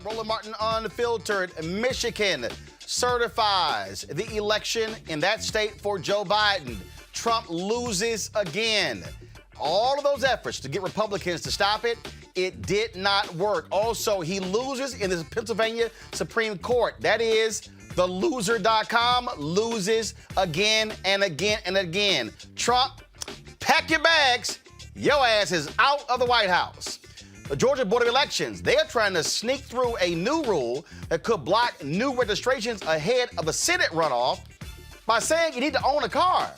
Roland Martin Unfiltered. Michigan certifies the election in that state for Joe Biden. Trump loses again. All of those efforts to get Republicans to stop it, it did not work. Also, he loses in the Pennsylvania Supreme Court. That is, the loser.com loses again and again and again. Trump, pack your bags. Your ass is out of the White House. The Georgia Board of Elections, they are trying to sneak through a new rule that could block new registrations ahead of the Senate runoff by saying you need to own a car.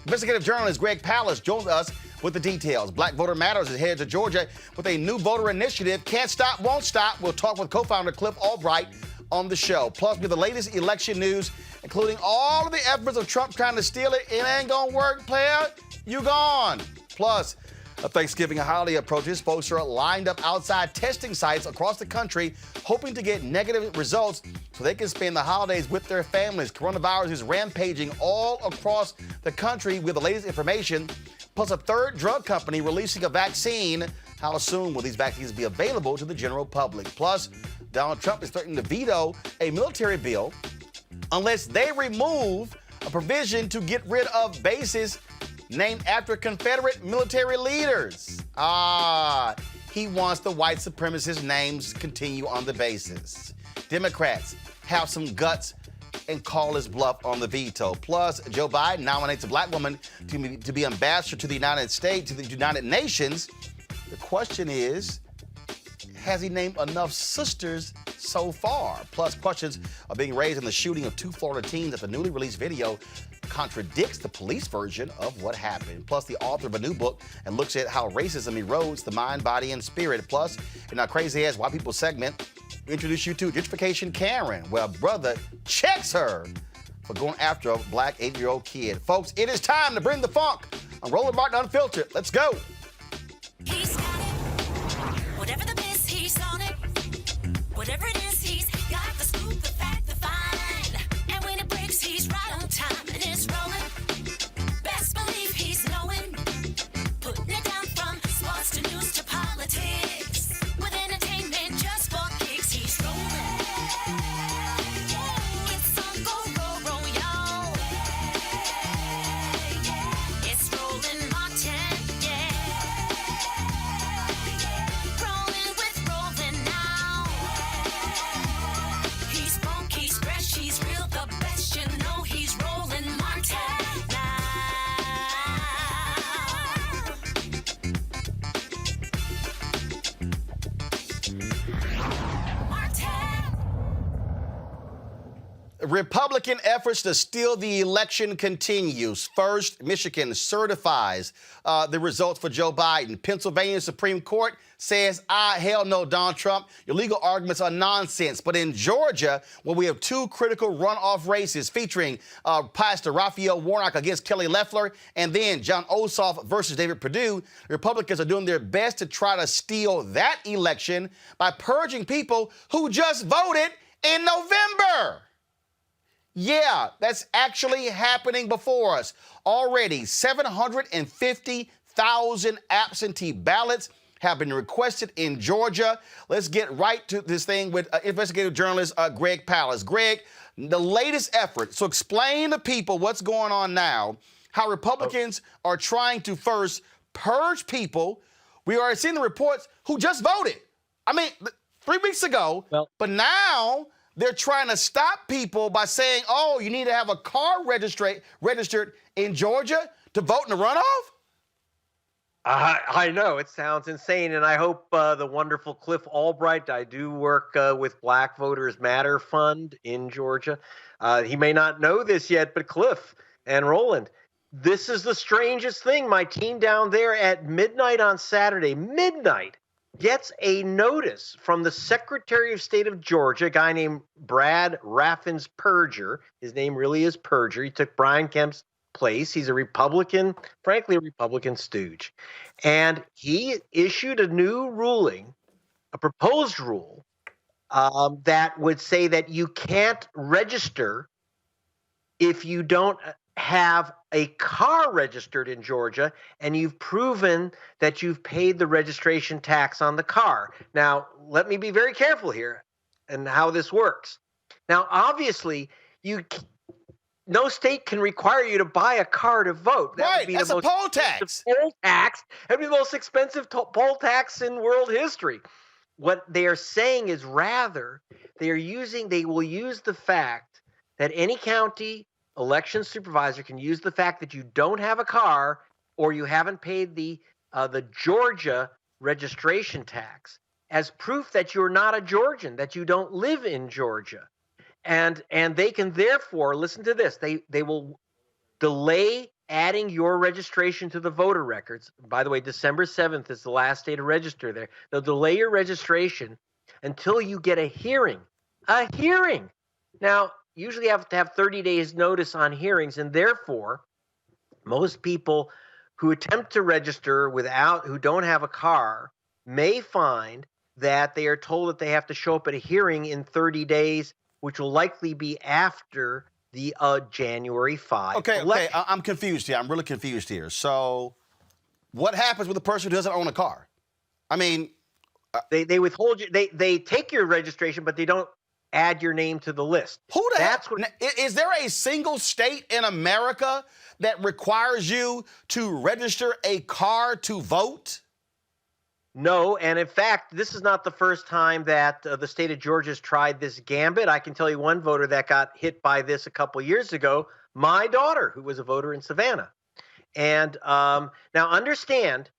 Investigative journalist Greg Pallas joins us with the details. Black Voter Matters is headed to Georgia with a new voter initiative. Can't stop, won't stop. We'll talk with co-founder Cliff Albright on the show. Plus, with the latest election news, including all of the efforts of Trump trying to steal it. It ain't gonna work, player. You gone. Plus, a Thanksgiving holiday approaches. Folks are lined up outside testing sites across the country, hoping to get negative results so they can spend the holidays with their families. Coronavirus is rampaging all across the country with the latest information, plus a third drug company releasing a vaccine. How soon will these vaccines be available to the general public? Plus, Donald Trump is threatening to veto a military bill unless they remove a provision to get rid of bases named after Confederate military leaders. He wants the white supremacist names to continue on the basis. Democrats have some guts and call his bluff on the veto. Plus, Joe Biden nominates a black woman to be ambassador to the United States, to the United Nations. The question is, has he named enough sisters so far? Plus, questions are being raised in the shooting of two Florida teens that the newly released video contradicts the police version of what happened. Plus, the author of a new book and looks at how racism erodes the mind, body, and spirit. Plus, in our Crazy Ass White People segment, we introduce you to Gentrification Karen, where a brother checks her for going after a black 8-year-old kid. Folks, it is time to bring the funk. I'm Roland Martin Unfiltered. Let's go. He's got it. Whatever the miss, he's on it. Whatever it is, he's got the scoop, the fact, the find. And when it breaks, he's right on time and it's rolling. Best believe he's knowing. Putting it down from sports to news to politics. With entertainment just for kicks, he's rolling. It's on go, y'all. It's Roland Martin, yeah. Rolling with Roland now. He's funk, he's fresh, he's real, the best, you know he's Roland Martin now. Martin. Republican efforts to steal the election continues. First, Michigan certifies the results for Joe Biden. Pennsylvania Supreme Court says, hell no, Donald Trump. Your legal arguments are nonsense. But in Georgia, where we have two critical runoff races featuring Pastor Raphael Warnock against Kelly Loeffler and then John Ossoff versus David Perdue, Republicans are doing their best to try to steal that election by purging people who just voted in November. Yeah, that's actually happening before us. Already, 750,000 absentee ballots have been requested in Georgia. Let's get right to this thing with investigative journalist Greg Pallas. Greg, the latest effort. So explain to people what's going on now, how Republicans are trying to first purge people. We are seeing the reports who just voted. I mean, 3 weeks ago, but now they're trying to stop people by saying, oh, you need to have a car registered in Georgia to vote in the runoff? I know, it sounds insane, and I hope the wonderful Cliff Albright, I do work with Black Voters Matter Fund in Georgia. He may not know this yet, but Cliff and Roland, this is the strangest thing. My team down there at midnight on Saturday, gets a notice from the Secretary of State of Georgia, a guy named Brad Raffens Purger. His name really is Purger. He took Brian Kemp's place. He's a Republican, frankly, a Republican stooge. And he issued a new ruling, a proposed rule, that would say that you can't register if you don't have a car registered in Georgia, and you've proven that you've paid the registration tax on the car. Now, let me be very careful here and how this works. Now, obviously, no state can require you to buy a car to vote. Right, that's a poll tax. Poll tax. That would be the most expensive poll tax in world history. What they are saying is rather they will use the fact that any county election supervisor can use the fact that you don't have a car or you haven't paid the Georgia registration tax as proof that you're not a Georgian, that you don't live in Georgia. And they can therefore, listen to this, they will delay adding your registration to the voter records. By the way, December 7th is the last day to register there. They'll delay your registration until you get a hearing. A hearing. Now, usually you have to have 30 days notice on hearings, and therefore, most people who attempt to register who don't have a car may find that they are told that they have to show up at a hearing in 30 days, which will likely be after the January 5 Okay, election. I'm confused here. I'm really confused here. So what happens with a person who doesn't own a car? I mean... They withhold you. They take your registration, but they don't add your name to the list. Is there a single state in America that requires you to register a car to vote? No, and in fact, this is not the first time that the state of Georgia has tried this gambit. I can tell you one voter that got hit by this a couple years ago, my daughter, who was a voter in Savannah. And now understand,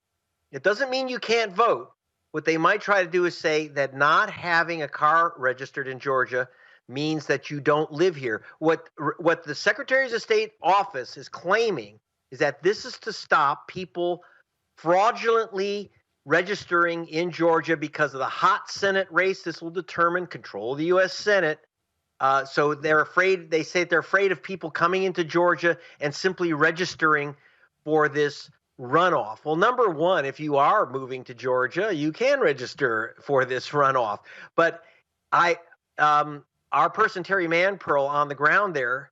it doesn't mean you can't vote. What they might try to do is say that not having a car registered in Georgia means that you don't live here. What the Secretary's of State office is claiming is that this is to stop people fraudulently registering in Georgia because of the hot Senate race. This will determine control of the U.S. Senate. So they're afraid. They say they're afraid of people coming into Georgia and simply registering for this runoff. Well, number one, if you are moving to Georgia, you can register for this runoff. But our person Terry Manpearl on the ground there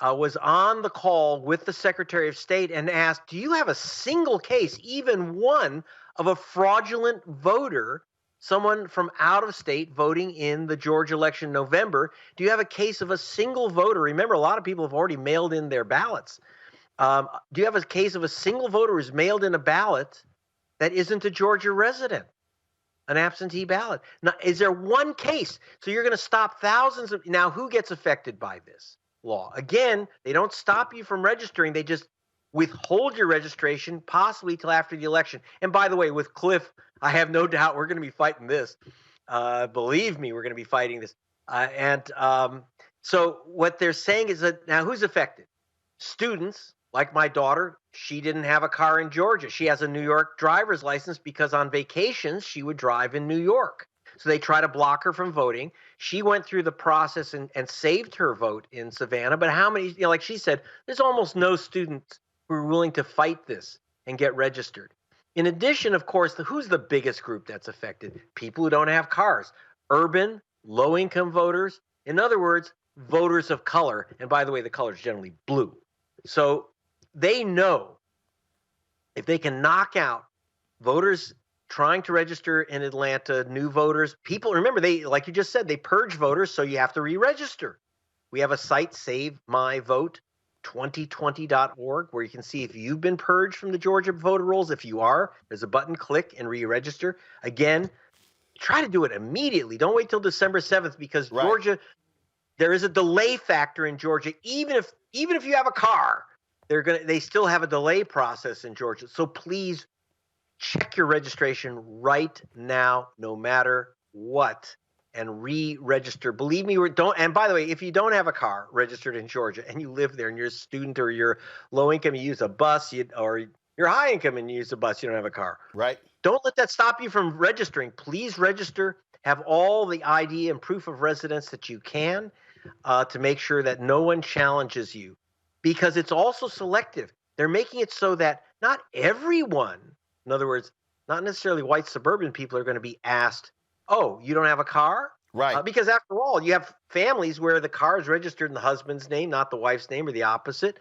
was on the call with the Secretary of State and asked, "Do you have a single case, even one, of a fraudulent voter, someone from out of state voting in the Georgia election in November? Do you have a case of a single voter?" Remember, a lot of people have already mailed in their ballots. Do you have a case of a single voter who's mailed in a ballot that isn't a Georgia resident, an absentee ballot? Now, is there one case? So you're going to stop thousands of. Now, who gets affected by this law? Again, they don't stop you from registering. They just withhold your registration, possibly till after the election. And by the way, with Cliff, I have no doubt we're going to be fighting this. Believe me, we're going to be fighting this. So what they're saying is that now who's affected? Students, like my daughter, she didn't have a car in Georgia. She has a New York driver's license because on vacations she would drive in New York. So they try to block her from voting. She went through the process and saved her vote in Savannah. But how many, like she said, there's almost no students who are willing to fight this and get registered. In addition, of course, who's the biggest group that's affected? People who don't have cars. Urban, low-income voters. In other words, voters of color. And by the way, the color is generally blue. So they know if they can knock out voters trying to register in Atlanta, new voters, people, remember, they, like you just said, they purge voters, so you have to re-register. We have a site, Save My Vote, 2020.org, where you can see if you've been purged from the Georgia voter rolls. If you are, there's a button, click and re-register. Again, try to do it immediately. Don't wait till December 7th because Right. Georgia, there is a delay factor in Georgia. Even if you have a car, they still have a delay process in Georgia. So please check your registration right now, no matter what, and re-register. Believe me, and by the way, if you don't have a car registered in Georgia and you live there and you're a student or you're low income, you use a bus, or you're high income and you use a bus, you don't have a car. Right. Don't let that stop you from registering. Please register. Have all the ID and proof of residence that you can to make sure that no one challenges you, because it's also selective. They're making it so that not everyone, in other words, not necessarily white suburban people, are going to be asked, "Oh, you don't have a car?" Right. Because after all, you have families where the car is registered in the husband's name, not the wife's name, or the opposite.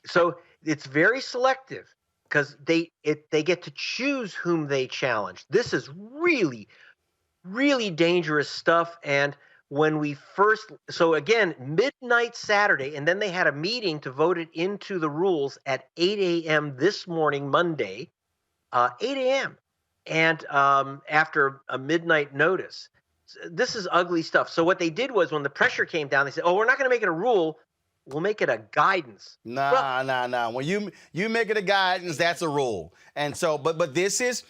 So it's very selective because they get to choose whom they challenge. This is really, really dangerous stuff. And when we first, so again, midnight Saturday, and then they had a meeting to vote it into the rules at 8 a.m. this morning, Monday, 8 a.m. And after a midnight notice. This is ugly stuff. So what they did was when the pressure came down, they said, oh, we're not going to make it a rule. We'll make it a guidance. Nah. When you make it a guidance, that's a rule. And so, but this is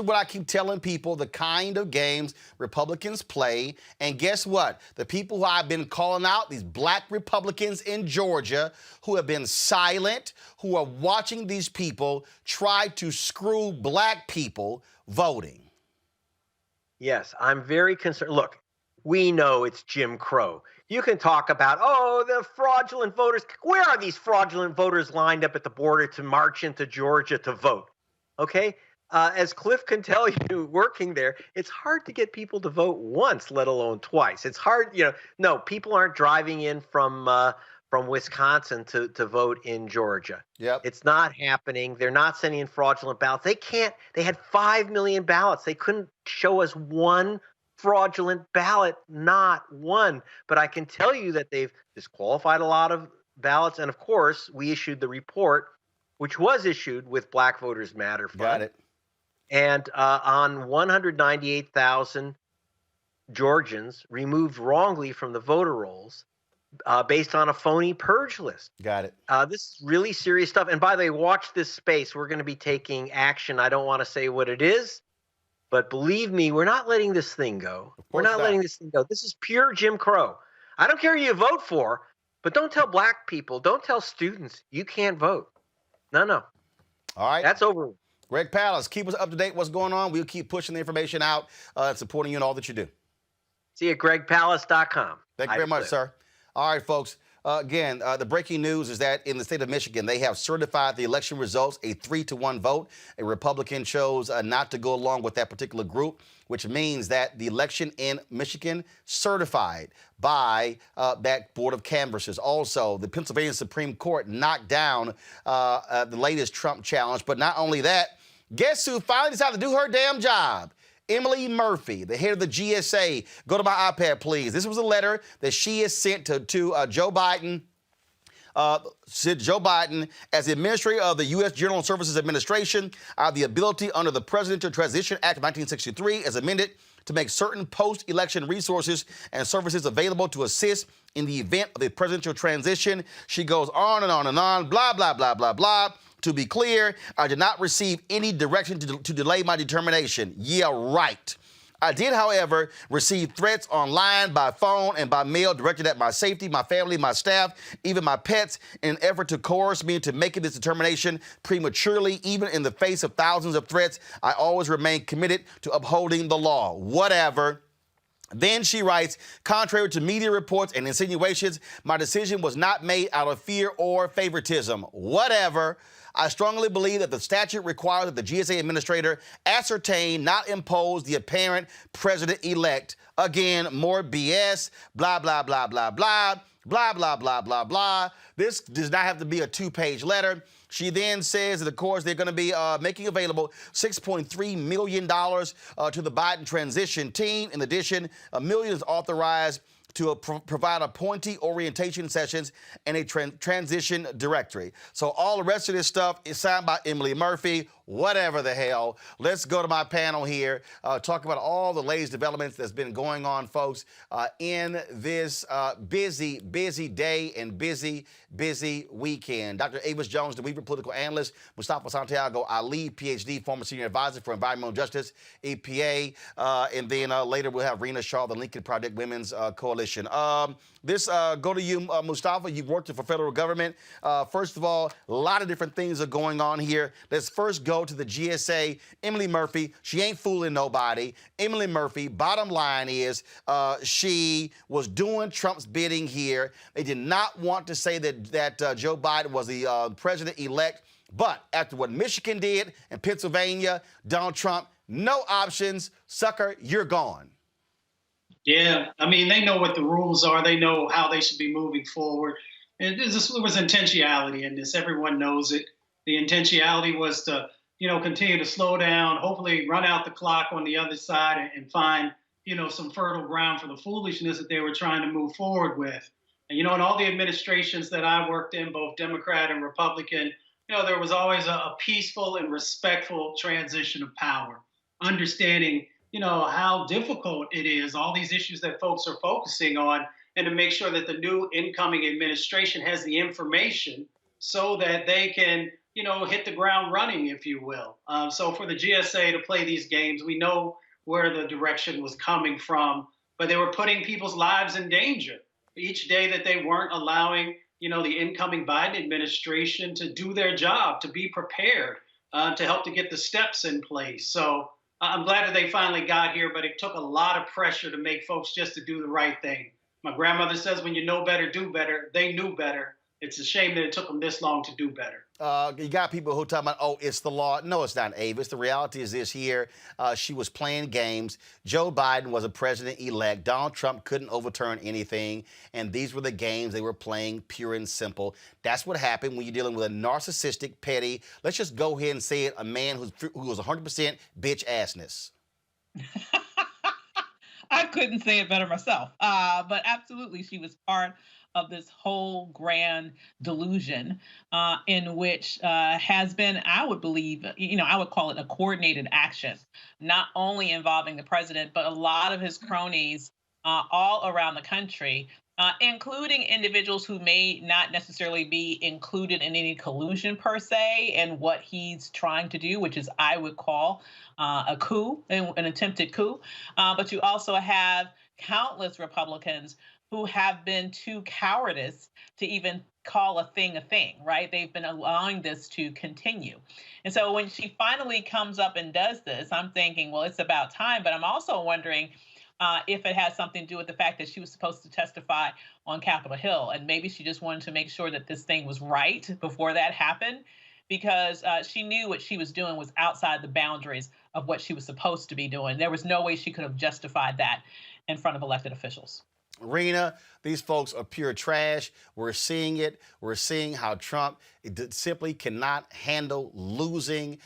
what I keep telling people, the kind of games Republicans play. And guess what? The people who I've been calling out, these black Republicans in Georgia who have been silent, who are watching these people try to screw black people voting. Yes, I'm very concerned. Look, we know it's Jim Crow. You can talk about, oh, the fraudulent voters. Where are these fraudulent voters lined up at the border to march into Georgia to vote? Okay? As Cliff can tell you, working there, it's hard to get people to vote once, let alone twice. It's hard, no, people aren't driving in from Wisconsin to vote in Georgia. Yep. It's not happening. They're not sending in fraudulent ballots. They had 5 million ballots. They couldn't show us one fraudulent ballot, not one. But I can tell you that they've disqualified a lot of ballots. And of course, we issued the report, which was issued with Black Voters Matter Fund. Got it. And on 198,000 Georgians removed wrongly from the voter rolls, based on a phony purge list. Got it. This is really serious stuff. And by the way, watch this space. We're going to be taking action. I don't want to say what it is, but believe me, we're not letting this thing go. We're not letting this thing go. This is pure Jim Crow. I don't care who you vote for, but don't tell black people, don't tell students you can't vote. No. All right. That's over. Greg Palast, keep us up to date what's going on. We'll keep pushing the information out and supporting you in all that you do. See you at gregpalast.com. Thank you very much, sir. All right, folks. Again, the breaking news is that in the state of Michigan, they have certified the election results a 3-1 vote. A Republican chose not to go along with that particular group, which means that the election in Michigan certified by that board of canvassers. Also, the Pennsylvania Supreme Court knocked down the latest Trump challenge. But not only that, guess who finally decided to do her damn job? Emily Murphy, the head of the GSA. Go to my iPad, please. This was a letter that she has sent to Joe Biden. Joe Biden, as the administrator of the U.S. General Services Administration, I have the ability under the Presidential Transition Act of 1963, as amended, to make certain post-election resources and services available to assist in the event of a presidential transition. She goes on and on and on, blah, blah, blah, blah, blah. To be clear, I did not receive any direction to delay my determination. Yeah, right. I did, however, receive threats online, by phone, and by mail directed at my safety, my family, my staff, even my pets, in an effort to coerce me into making this determination prematurely. Even in the face of thousands of threats, I always remain committed to upholding the law. Whatever. Then she writes, contrary to media reports and insinuations, my decision was not made out of fear or favoritism. Whatever. I strongly believe that the statute requires that the GSA administrator ascertain, not impose, the apparent president-elect. Again, more BS, blah, blah, blah, blah, blah, blah, blah, blah, blah, blah. This does not have to be a 2-page letter. She then says that, of course, they're going to be making available $6.3 million to the Biden transition team. In addition, $1 million is authorized to provide appointee orientation sessions and a transition directory. So all the rest of this stuff is signed by Emily Murphy, whatever the hell. Let's go to my panel here, talk about all the latest developments that's been going on, folks, in this busy day and busy weekend. Dr. Avis Jones, the Weaver political analyst, Mustafa Santiago Ali, PhD, former senior advisor for environmental justice, EPA, and then later we'll have Rena Shaw, the Lincoln Project Women's Coalition. Go to you, Mustafa. You've worked for federal government. First of all, a lot of different things are going on here. Let's first go to the GSA. Emily Murphy, she ain't fooling nobody. Emily Murphy, bottom line is she was doing Trump's bidding here. They did not want to say that Joe Biden was the president-elect. But after what Michigan did and Pennsylvania, Donald Trump, no options. Sucker, you're gone. Yeah, I mean, they know what the rules are. They know how they should be moving forward. There was intentionality in this. Everyone knows it. The intentionality was to, continue to slow down, hopefully run out the clock on the other side and find, some fertile ground for the foolishness that they were trying to move forward with. And, in all the administrations that I worked in, both Democrat and Republican, there was always a peaceful and respectful transition of power, understanding, how difficult it is, all these issues that folks are focusing on, and to make sure that the new incoming administration has the information so that they can, hit the ground running, if you will. So for the GSA to play these games, we know where the direction was coming from, but they were putting people's lives in danger each day that they weren't allowing, the incoming Biden administration to do their job, to be prepared, to help to get the steps in place. So I'm glad that they finally got here, but it took a lot of pressure to make folks just to do the right thing. My grandmother says, when you know better, do better. They knew better. It's a shame that it took them this long to do better. You got people who talk about, oh, it's the law. No, it's not, Avis. The reality is this here. She was playing games. Joe Biden was a president-elect. Donald Trump couldn't overturn anything. And these were the games they were playing, pure and simple. That's what happened when you're dealing with a narcissistic, petty, let's just go ahead and say it, a man who was 100% bitch assness. I couldn't say it better myself. But absolutely, she was part of this whole grand delusion in which has been, I would believe, I would call it a coordinated action, not only involving the president, but a lot of his cronies all around the country, including individuals who may not necessarily be included in any collusion per se and what he's trying to do, which is I would call a coup, an attempted coup. But you also have countless Republicans who have been too cowardice to even call a thing, right? They've been allowing this to continue. And so when she finally comes up and does this, I'm thinking, well, it's about time. But I'm also wondering if it has something to do with the fact that she was supposed to testify on Capitol Hill. And maybe she just wanted to make sure that this thing was right before that happened, because she knew what she was doing was outside the boundaries of what she was supposed to be doing. There was no way she could have justified that in front of elected officials. Rena, these folks are pure trash. We're seeing it. We're seeing how Trump simply cannot handle losing,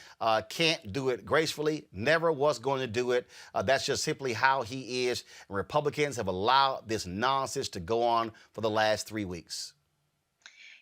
can't do it gracefully, never was going to do it. That's just simply how he is. And Republicans have allowed this nonsense to go on for the last 3 weeks.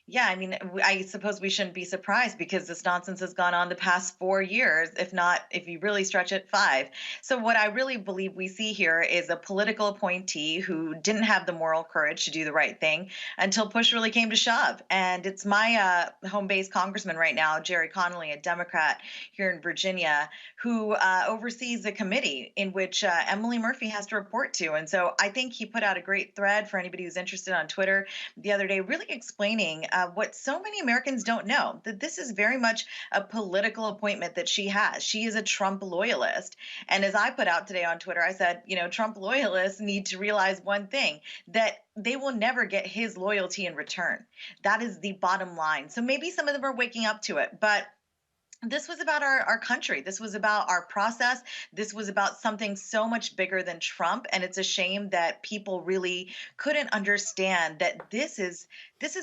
Yeah, I mean, I suppose we shouldn't be surprised because this nonsense has gone on the past 4 years, if you really stretch it, 5. So what I really believe we see here is a political appointee who didn't have the moral courage to do the right thing until push really came to shove. And it's my home-based congressman right now, Jerry Connolly, a Democrat here in Virginia, who oversees a committee in which Emily Murphy has to report to. And so I think he put out a great thread for anybody who's interested on Twitter the other day, really explaining what so many Americans don't know, that this is very much a political appointment that she has. She is a Trump loyalist. And as I put out today on Twitter, I said, Trump loyalists need to realize one thing, that they will never get his loyalty in return. That is the bottom line. So maybe some of them are waking up to it, but this was about our country. This was about our process. This was about something so much bigger than Trump. And it's a shame that people really couldn't understand that this is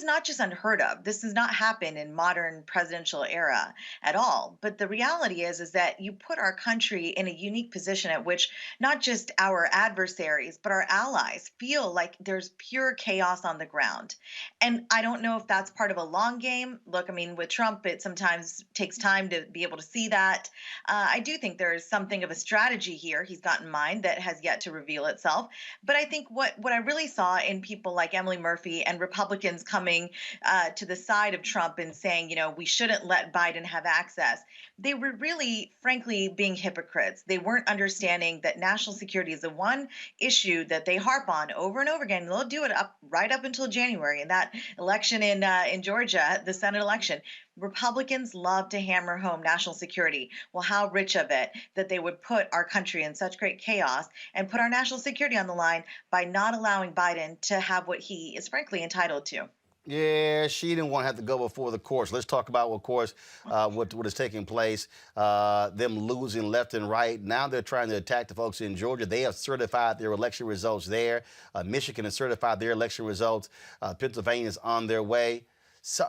not just unheard of. This does not happen in modern presidential era at all. But the reality is that you put our country in a unique position at which not just our adversaries, but our allies feel like there's pure chaos on the ground. And I don't know if that's part of a long game. Look, I mean, with Trump, it sometimes takes time to be able to see that. I do think there is something of a strategy here he's got in mind that has yet to reveal itself. But I think what I really saw in people like Emily Murphy and Republicans coming to the side of Trump and saying, we shouldn't let Biden have access, they were really, frankly, being hypocrites. They weren't understanding that national security is the one issue that they harp on over and over again. They'll do it right up until January. And that election in Georgia, the Senate election, Republicans love to hammer home national security. Well, how rich of it that they would put our country in such great chaos and put our national security on the line by not allowing Biden to have what he is frankly entitled to. Yeah, she didn't want to have to go before the courts. Let's talk about, of course, what is taking place. Them losing left and right. Now they're trying to attack the folks in Georgia. They have certified their election results there. Michigan has certified their election results. Pennsylvania is on their way. So,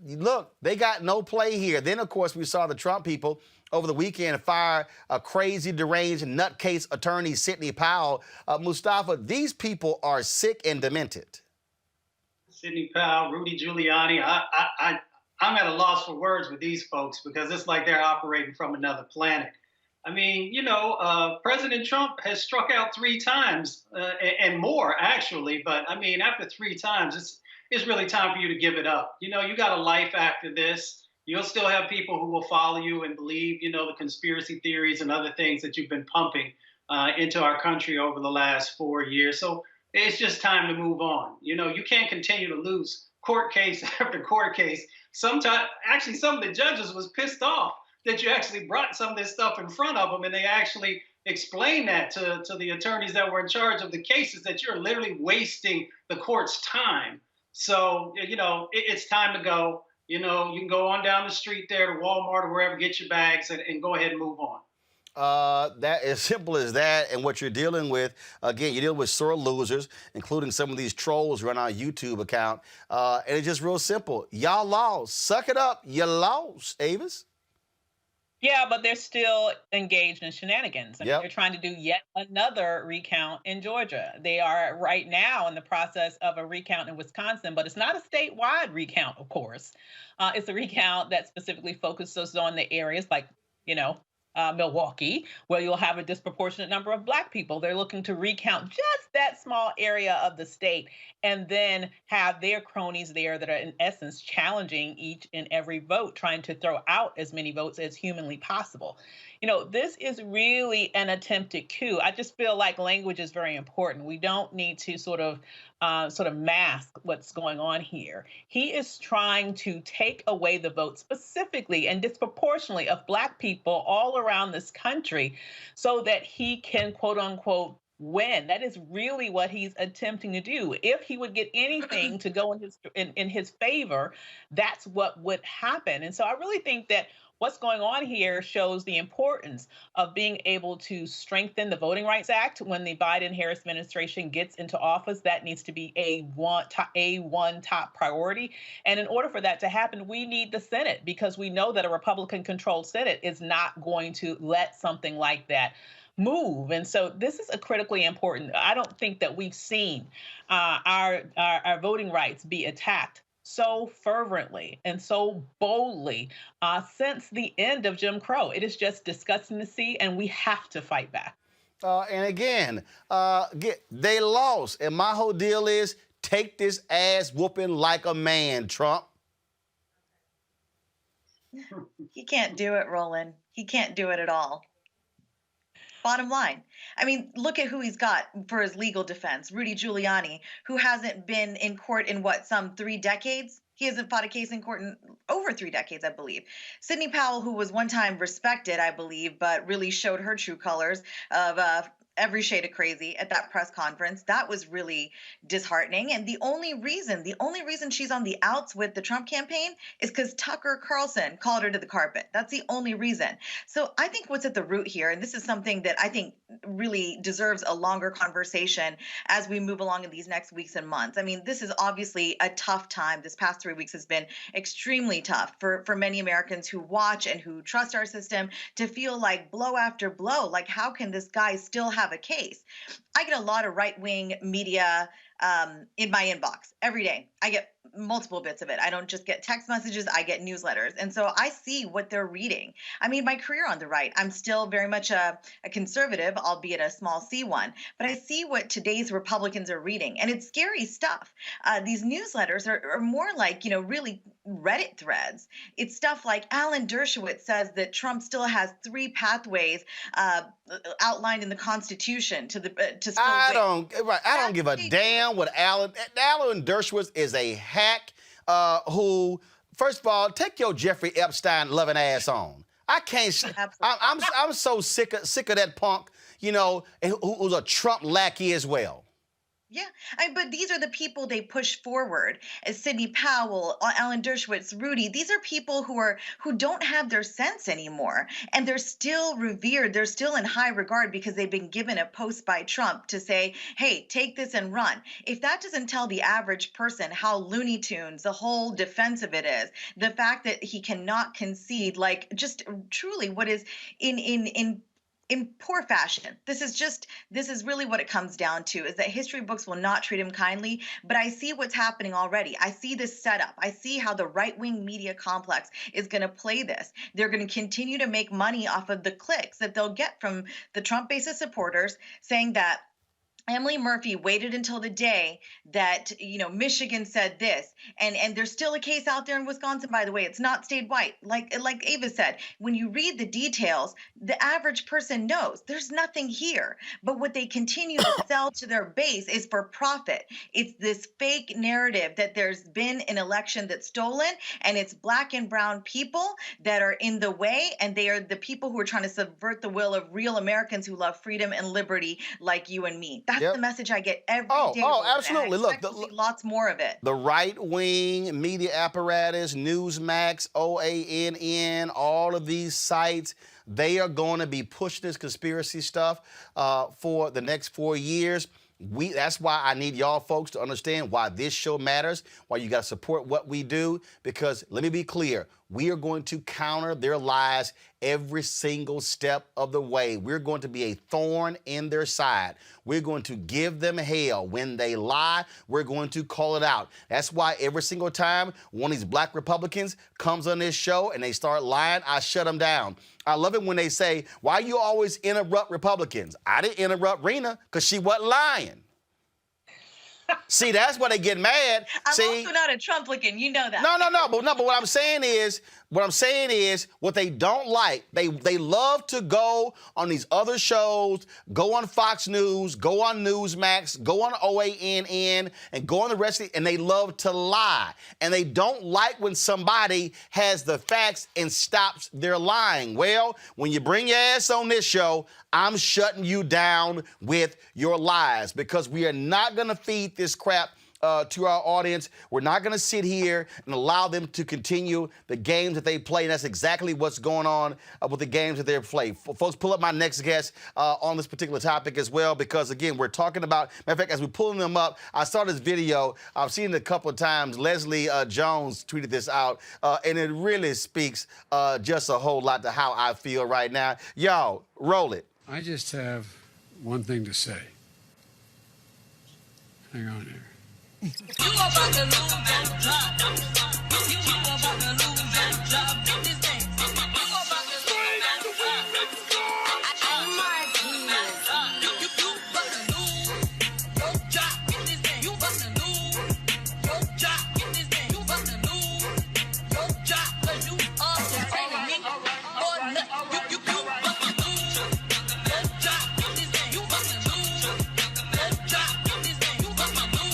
look, they got no play here. Then, of course, we saw the Trump people over the weekend fire a crazy, deranged, nutcase attorney, Sidney Powell. Mustafa, these people are sick and demented. Sidney Powell, Rudy Giuliani. I'm at a loss for words with these folks because it's like they're operating from another planet. I mean, President Trump has struck out 3 times and more, actually. But I mean, after 3 times, it's really time for you to give it up. You got a life after this. You'll still have people who will follow you and believe, the conspiracy theories and other things that you've been pumping into our country over the last 4 years. So it's just time to move on. You can't continue to lose court case after court case. Sometimes, actually, some of the judges was pissed off that you actually brought some of this stuff in front of them, and they actually explained that to the attorneys that were in charge of the cases, that you're literally wasting the court's time. So, it's time to go. You can go on down the street there to Walmart or wherever, get your bags and go ahead and move on. That as simple as that. And what you're dealing with, again, you're dealing with sore losers, including some of these trolls run our YouTube account. And it's just real simple. Y'all lost. Suck it up. You lost, Avis. Yeah, but they're still engaged in shenanigans. I mean, Yep. they're trying to do yet another recount in Georgia. They are right now in the process of a recount in Wisconsin, but it's not a statewide recount, of course. It's a recount that specifically focuses on the areas like, Milwaukee, where you'll have a disproportionate number of Black people. They're looking to recount just that small area of the state and then have their cronies there that are in essence challenging each and every vote, trying to throw out as many votes as humanly possible. This is really an attempted coup. I just feel like language is very important. We don't need to sort of mask what's going on here. He is trying to take away the vote specifically and disproportionately of Black people all around this country so that he can, quote unquote, win. That is really what he's attempting to do. If he would get anything to go in his favor, that's what would happen. And so I really think that what's going on here shows the importance of being able to strengthen the Voting Rights Act when the Biden-Harris administration gets into office. That needs to be a top priority. And in order for that to happen, we need the Senate, because we know that a Republican-controlled Senate is not going to let something like that move. And so this is a critically important. I don't think that we've seen our voting rights be attacked so fervently and so boldly since the end of Jim Crow. It is just disgusting to see, and we have to fight back. And again, they lost. And my whole deal is take this ass whooping like a man, Trump. He can't do it, Roland. He can't do it at all. Bottom line. I mean, look at who he's got for his legal defense. Rudy Giuliani, who hasn't been in court in some 3 decades? He hasn't fought a case in court in over 3 decades, I believe. Sidney Powell, who was one time respected, I believe, but really showed her true colors of every shade of crazy at that press conference. That was really disheartening. And the only reason she's on the outs with the Trump campaign is because Tucker Carlson called her to the carpet. That's the only reason. So I think what's at the root here, and this is something that I think really deserves a longer conversation as we move along in these next weeks and months. I mean, this is obviously a tough time. This past 3 weeks has been extremely tough for many Americans who watch and who trust our system to feel like blow after blow. Like, how can this guy still have a case? I get a lot of right-wing media in my inbox every day. I get multiple bits of it. I don't just get text messages, I get newsletters. And so I see what they're reading. I mean, my career on the right, I'm still very much a conservative, albeit a small C one, but I see what today's Republicans are reading, and it's scary stuff. These newsletters are more like, really Reddit threads. It's stuff like Alan Dershowitz says that Trump still has 3 pathways outlined in the Constitution to I don't give a damn what Alan Dershowitz is a hack who, first of all, take your Jeffrey Epstein loving ass on. I can't. I'm so sick of that punk, who's a Trump lackey as well. Yeah, but these are the people they push forward. As Sidney Powell, Alan Dershowitz, Rudy. These are people who don't have their sense anymore, and they're still revered. They're still in high regard because they've been given a post by Trump to say, "Hey, take this and run." If that doesn't tell the average person how Looney Tunes the whole defense of it is, the fact that he cannot concede, like just truly what is in poor fashion. This is really what it comes down to, is that history books will not treat him kindly. But I see what's happening already. I see this setup. I see how the right-wing media complex is going to play this. They're going to continue to make money off of the clicks that they'll get from the Trump basis supporters saying that Emily Murphy waited until the day that, Michigan said this, and there's still a case out there in Wisconsin, by the way. It's not statewide. Like Ava said, when you read the details, the average person knows there's nothing here. But what they continue to sell to their base is for profit. It's this fake narrative that there's been an election that's stolen, and it's black and brown people that are in the way, and they are the people who are trying to subvert the will of real Americans who love freedom and liberty like you and me. That's the message I get every day. Oh, absolutely. Look, lots more of it. The right-wing media apparatus, Newsmax, OANN, all of these sites, they are going to be pushing this conspiracy stuff for the next 4 years. That's why I need y'all folks to understand why this show matters, why you got to support what we do, because let me be clear, we are going to counter their lies every single step of the way. We're going to be a thorn in their side. We're going to give them hell. When they lie, we're going to call it out. That's why every single time one of these black Republicans comes on this show and they start lying, I shut them down. I love it when they say, "Why you always interrupt Republicans?" I didn't interrupt Rena because she wasn't lying. See, that's why they get mad. I'm See, also not a Trumplican, you know that. No. But what I'm saying is, what they don't like, they love to go on these other shows, go on Fox News, go on Newsmax, go on OANN, and go on the rest of it, and they love to lie. And they don't like when somebody has the facts and stops their lying. Well, when you bring your ass on this show, I'm shutting you down with your lies, because we are not going to feed this crap to our audience. We're not going to sit here and allow them to continue the games that they play. And that's exactly what's going on with the games that they play. Folks, pull up my next guest on this particular topic as well, because, again, we're talking about, matter of fact, as we're pulling them up, I saw this video. I've seen it a couple of times. Leslie Jones tweeted this out, and it really speaks just a whole lot to how I feel right now. Y'all, roll it. I just have one thing to say. Hang on here. You about to lose that job. You about to lose that job. This thing. You about to lose that job. Oh my goodness. You about to lose your job. This thing. You about to lose your job. This thing. You about to lose your job. 'Cause you are entertaining me. Or not. You about to lose your job. This thing. You about to lose your job. This thing. You about to lose.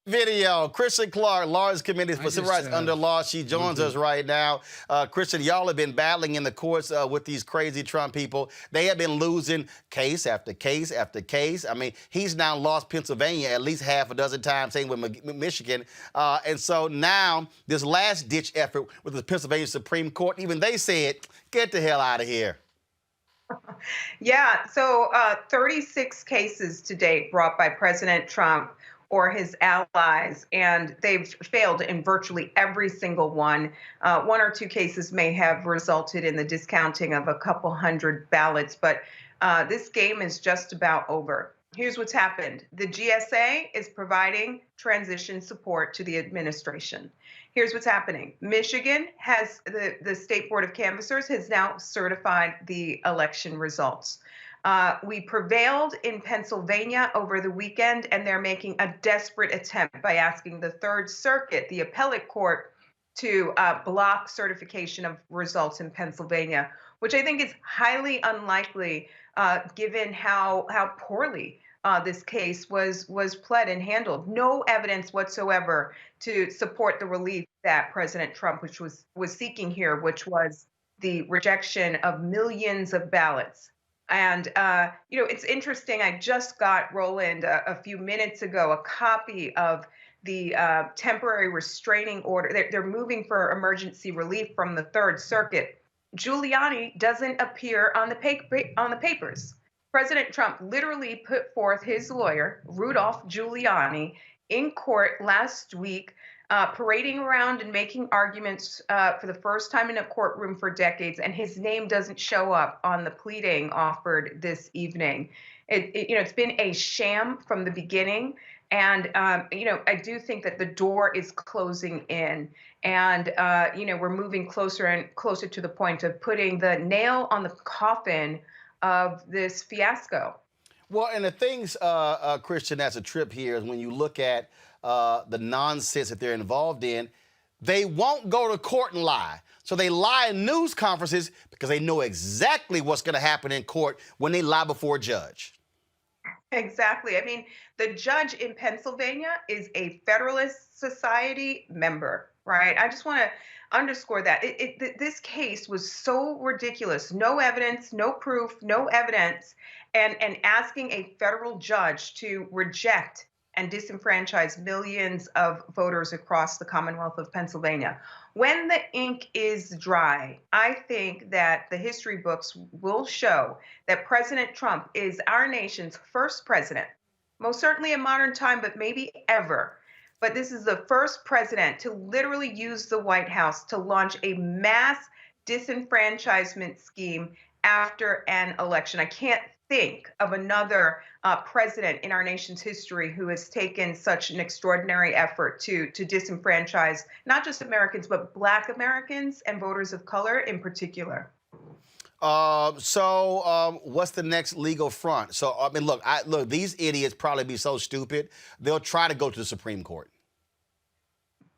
Video. Kristen Clark, Lawrence Committee for Civil Rights Under Law. She joins us right now. Kristen, y'all have been battling in the courts with these crazy Trump people. They have been losing case after case after case. I mean, he's now lost Pennsylvania at least half a dozen times, same with Michigan. And so now this last-ditch effort with the Pennsylvania Supreme Court, even they said, get the hell out of here. Yeah, so 36 cases to date brought by President Trump or his allies, and they've failed in virtually every single one. One or two cases may have resulted in the discounting of a couple hundred ballots, but this game is just about over. Here's what's happened. The GSA is providing transition support to the administration. Here's what's happening. Michigan has, the State Board of Canvassers has now certified the election results. We prevailed in Pennsylvania over the weekend, and they're making a desperate attempt by asking the Third Circuit, the appellate court, to block certification of results in Pennsylvania, which I think is highly unlikely given how poorly this case was pled and handled. No evidence whatsoever to support the relief that President Trump was seeking here, which was the rejection of millions of ballots. And, it's interesting. I just got, Roland, a few minutes ago, a copy of the temporary restraining order. They're moving for emergency relief from the Third Circuit. Giuliani doesn't appear on the papers. President Trump literally put forth his lawyer, Rudolph Giuliani, in court last week, parading around and making arguments for the first time in a courtroom for decades, and his name doesn't show up on the pleading offered this evening. It's been a sham from the beginning, and I do think that the door is closing in, and we're moving closer and closer to the point of putting the nail on the coffin of this fiasco. Well, and the things, Christian, that's a trip here is when you look at the nonsense that they're involved in, they won't go to court and lie. So they lie in news conferences because they know exactly what's going to happen in court when they lie before a judge. Exactly. I mean, the judge in Pennsylvania is a Federalist Society member, right? I just want to underscore that. This case was so ridiculous. No evidence, no proof, no evidence, and asking a federal judge to reject and disenfranchise millions of voters across the Commonwealth of Pennsylvania. When the ink is dry, I think that the history books will show that President Trump is our nation's first president, most certainly in modern time, but maybe ever. But this is the first president to literally use the White House to launch a mass disenfranchisement scheme after an election. I can't think of another president in our nation's history who has taken such an extraordinary effort to disenfranchise not just Americans, but Black Americans and voters of color in particular. So what's the next legal front? So, I mean, look, these idiots probably be so stupid, they'll try to go to the Supreme Court.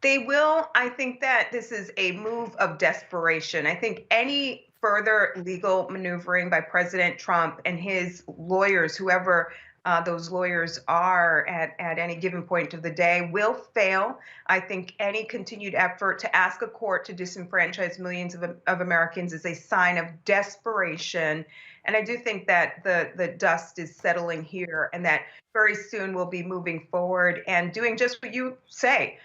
They will. I think that this is a move of desperation. I think any further legal maneuvering by President Trump and his lawyers, whoever those lawyers are at any given point of the day, will fail. I think any continued effort to ask a court to disenfranchise millions of Americans is a sign of desperation. And I do think that the dust is settling here and that very soon we'll be moving forward and doing just what you say.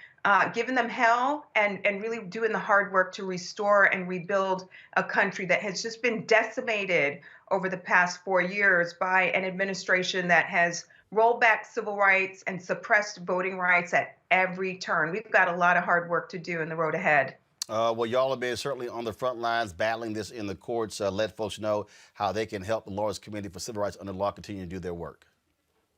Giving them hell and really doing the hard work to restore and rebuild a country that has just been decimated over the past 4 years by an administration that has rolled back civil rights and suppressed voting rights at every turn. We've got a lot of hard work to do in the road ahead. Well, y'all have been certainly on the front lines battling this in the courts. Let folks know how they can help the Lawyers Committee for Civil Rights Under Law continue to do their work.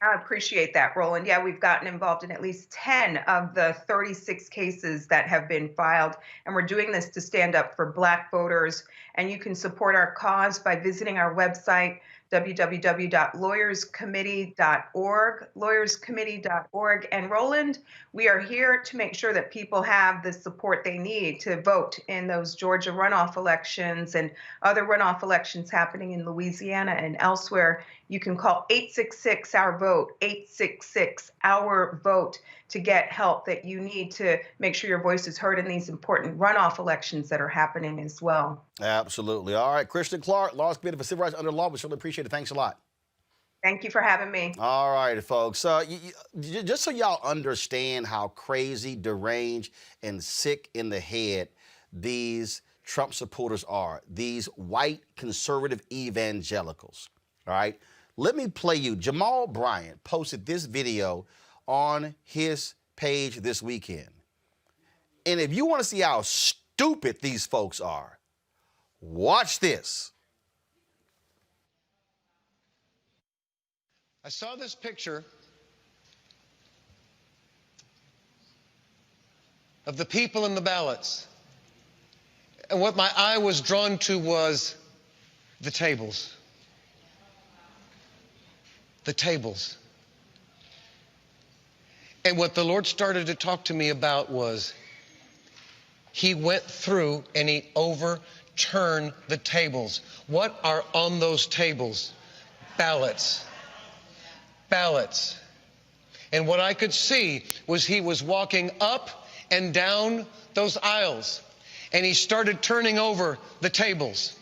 I appreciate that, Roland. Yeah, we've gotten involved in at least 10 of the 36 cases that have been filed, and we're doing this to stand up for Black voters. And you can support our cause by visiting our website, www.lawyerscommittee.org, lawyerscommittee.org. And Roland, we are here to make sure that people have the support they need to vote in those Georgia runoff elections and other runoff elections happening in Louisiana and elsewhere. You can call 866-OUR-VOTE, 866-OUR-VOTE to get help that you need to make sure your voice is heard in these important runoff elections that are happening as well. Absolutely. All right, Kristen Clark, Lawyers Committee for Civil Rights Under Law. We certainly appreciate it. Thanks a lot. Thank you for having me. All right, folks. Just so y'all understand how crazy, deranged, and sick in the head these Trump supporters are, these white conservative evangelicals. All right, let me play you. Jamal Bryant posted this video on his page this weekend. And if you want to see how stupid these folks are, watch this. I saw this picture of the people in the ballots, and what my eye was drawn to was the tables. The tables. And what the Lord started to talk to me about was He went through and He overturned the tables. What are on those tables? Ballots. Ballots. And what I could see was He was walking up and down those aisles. and he started turning over the tables.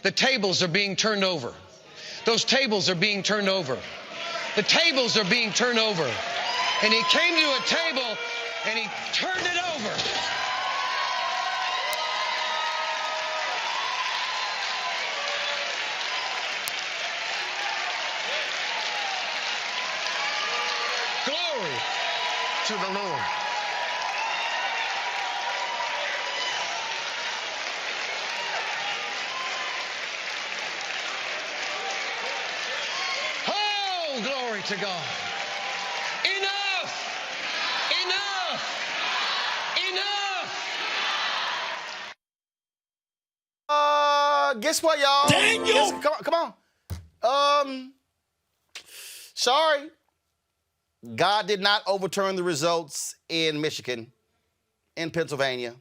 The tables are being turned over. Those tables are being turned over. The tables are being turned over. And he came to a table and he turned it over. Glory to the Lord. Oh, glory to God. Enough! Enough! Enough! Guess what, y'all? Daniel! Come on. Sorry. God did not overturn the results in Michigan, in Pennsylvania,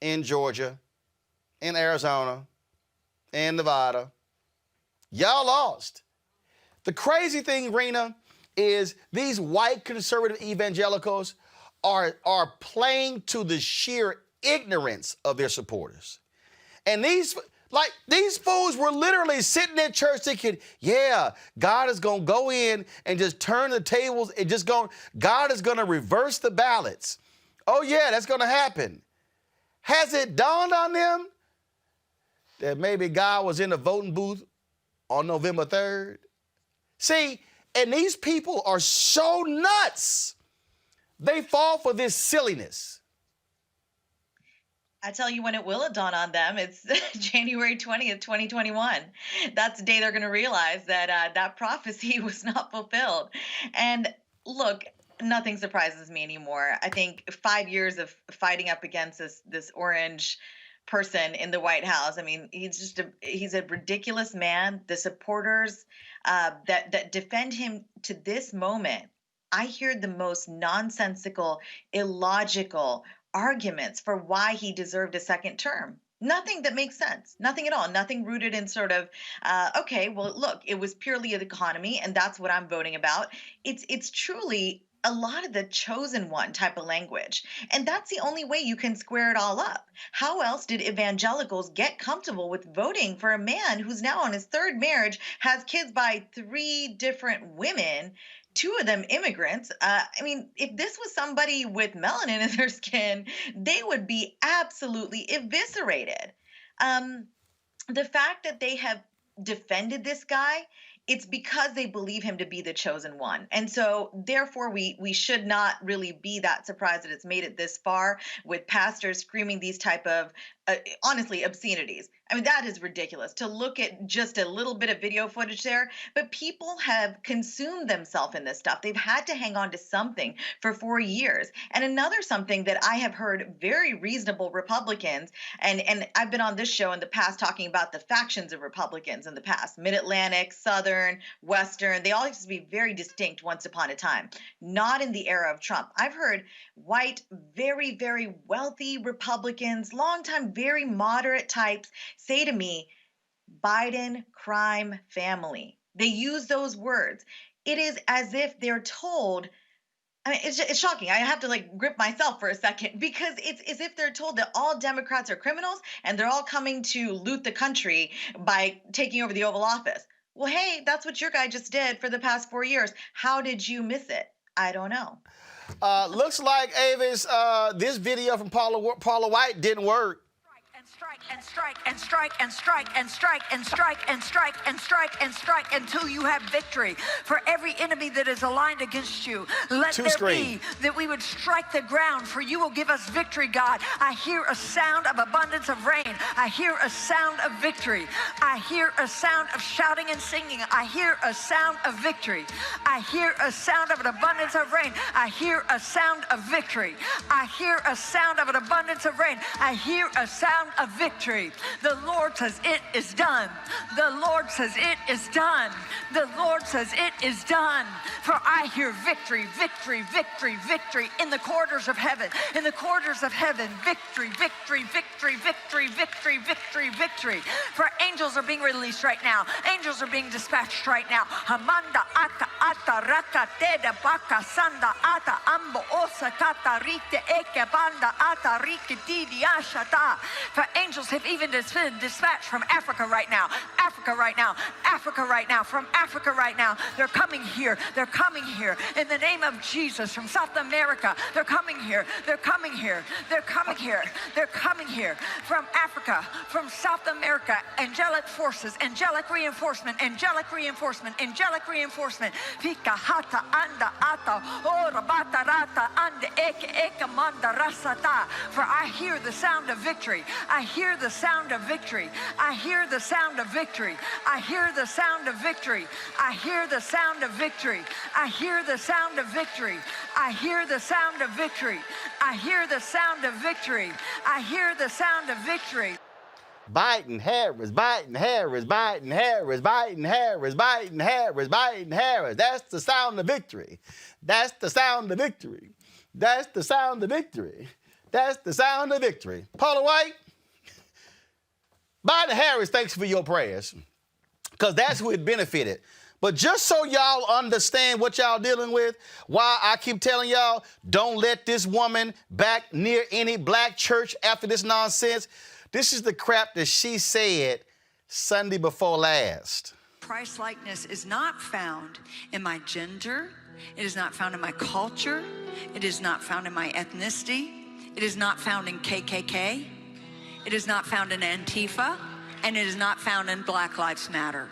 in Georgia, in Arizona, in Nevada. Y'all lost. The crazy thing, Rena, is these white conservative evangelicals are playing to the sheer ignorance of their supporters. And these fools were literally sitting in church thinking, yeah, God is going to go in and just turn the tables and God is going to reverse the ballots. Oh, yeah, that's going to happen. Has it dawned on them that maybe God was in the voting booth on November 3rd? See, and these people are so nuts. They fall for this silliness. I tell you when it will dawn on them. It's January 20th, 2021. That's the day they're going to realize that that prophecy was not fulfilled. And look, nothing surprises me anymore. I think 5 years of fighting up against this orange person in the White House. I mean, he's a ridiculous man. The supporters that defend him to this moment, I hear the most nonsensical, illogical arguments for why he deserved a second term. Nothing that makes sense. Nothing at all. Nothing rooted in sort of, okay, well, look, it was purely the economy, and that's what I'm voting about. It's truly a lot of the chosen one type of language. And that's the only way you can square it all up. How else did evangelicals get comfortable with voting for a man who's now on his third marriage, has kids by 3 different women, 2 of them immigrants? I mean, if this was somebody with melanin in their skin, they would be absolutely eviscerated. The fact that they have defended this guy, it's because they believe him to be the chosen one. And so therefore we should not really be that surprised that it's made it this far with pastors screaming these type of, honestly, obscenities. I mean, that is ridiculous to look at just a little bit of video footage there, but people have consumed themselves in this stuff. They've had to hang on to something for 4 years. And another something that I have heard very reasonable Republicans, and I've been on this show in the past talking about the factions of Republicans in the past, Mid-Atlantic, Southern, Western, they all used to be very distinct once upon a time, not in the era of Trump. I've heard white, very, very wealthy Republicans, longtime, very moderate types, say to me, Biden crime family. They use those words. It is as if they're told, I mean, it's shocking. I have to grip myself for a second because it's as if they're told that all Democrats are criminals and they're all coming to loot the country by taking over the Oval Office. Well, hey, that's what your guy just did for the past 4 years. How did you miss it? I don't know. Looks like, Avis, this video from Paula White didn't work. And strike and strike and strike and strike and strike and strike and strike and strike until you have victory. For every enemy that is aligned against you, let there be that we would strike the ground, for you will give us victory, God. I hear a sound of abundance of rain. I hear a sound of victory. I hear a sound of shouting and singing. I hear a sound of victory. I hear a sound of an abundance of rain. I hear a sound of victory. I hear a sound of an abundance of rain. I hear a sound of victory. victory. The Lord says it is done. The Lord says it is done. The Lord says it is done. For I hear victory, victory, victory, victory in the corridors of heaven. In the corridors of heaven, victory, victory, victory, victory, victory, victory, victory. For angels are being released right now. Angels are being dispatched right now. Hamanda aka ata raka teda baka sanda ata ambo osa kata rite eke banda ata rike didi ashata. For angels have even been dispatched from Africa right now. Africa right now. Africa right now. From Africa right now. They're coming here. They're coming here. In the name of Jesus. From South America. They're coming here. They're coming here. They're coming here. They're coming here. From Africa. From South America. Angelic forces. Angelic reinforcement. Angelic reinforcement. Angelic reinforcement. Fika hata anda ata. Ora bata rata ande eke eke manda rasata. For I hear the sound of victory. I hear the sound of victory. I hear the sound of victory. I hear the sound of victory. I hear the sound of victory. I hear the sound of victory. I hear the sound of victory. I hear the sound of victory. I hear the sound of victory. Biden, Harris, Biden, Harris, Biden, Harris, Biden, Harris, Biden, Harris, Biden, Harris. That's the sound of victory. That's the sound of victory. That's the sound of victory. That's the sound of victory. Paula White, Biden, Harris, thanks for your prayers, because that's who it benefited. But just so y'all understand what y'all dealing with, why I keep telling y'all, don't let this woman back near any black church after this nonsense. This is the crap that she said Sunday before last. Christ-likeness is not found in my gender. It is not found in my culture. It is not found in my ethnicity. It is not found in KKK. It is not found in Antifa. And it is not found in Black Lives Matter.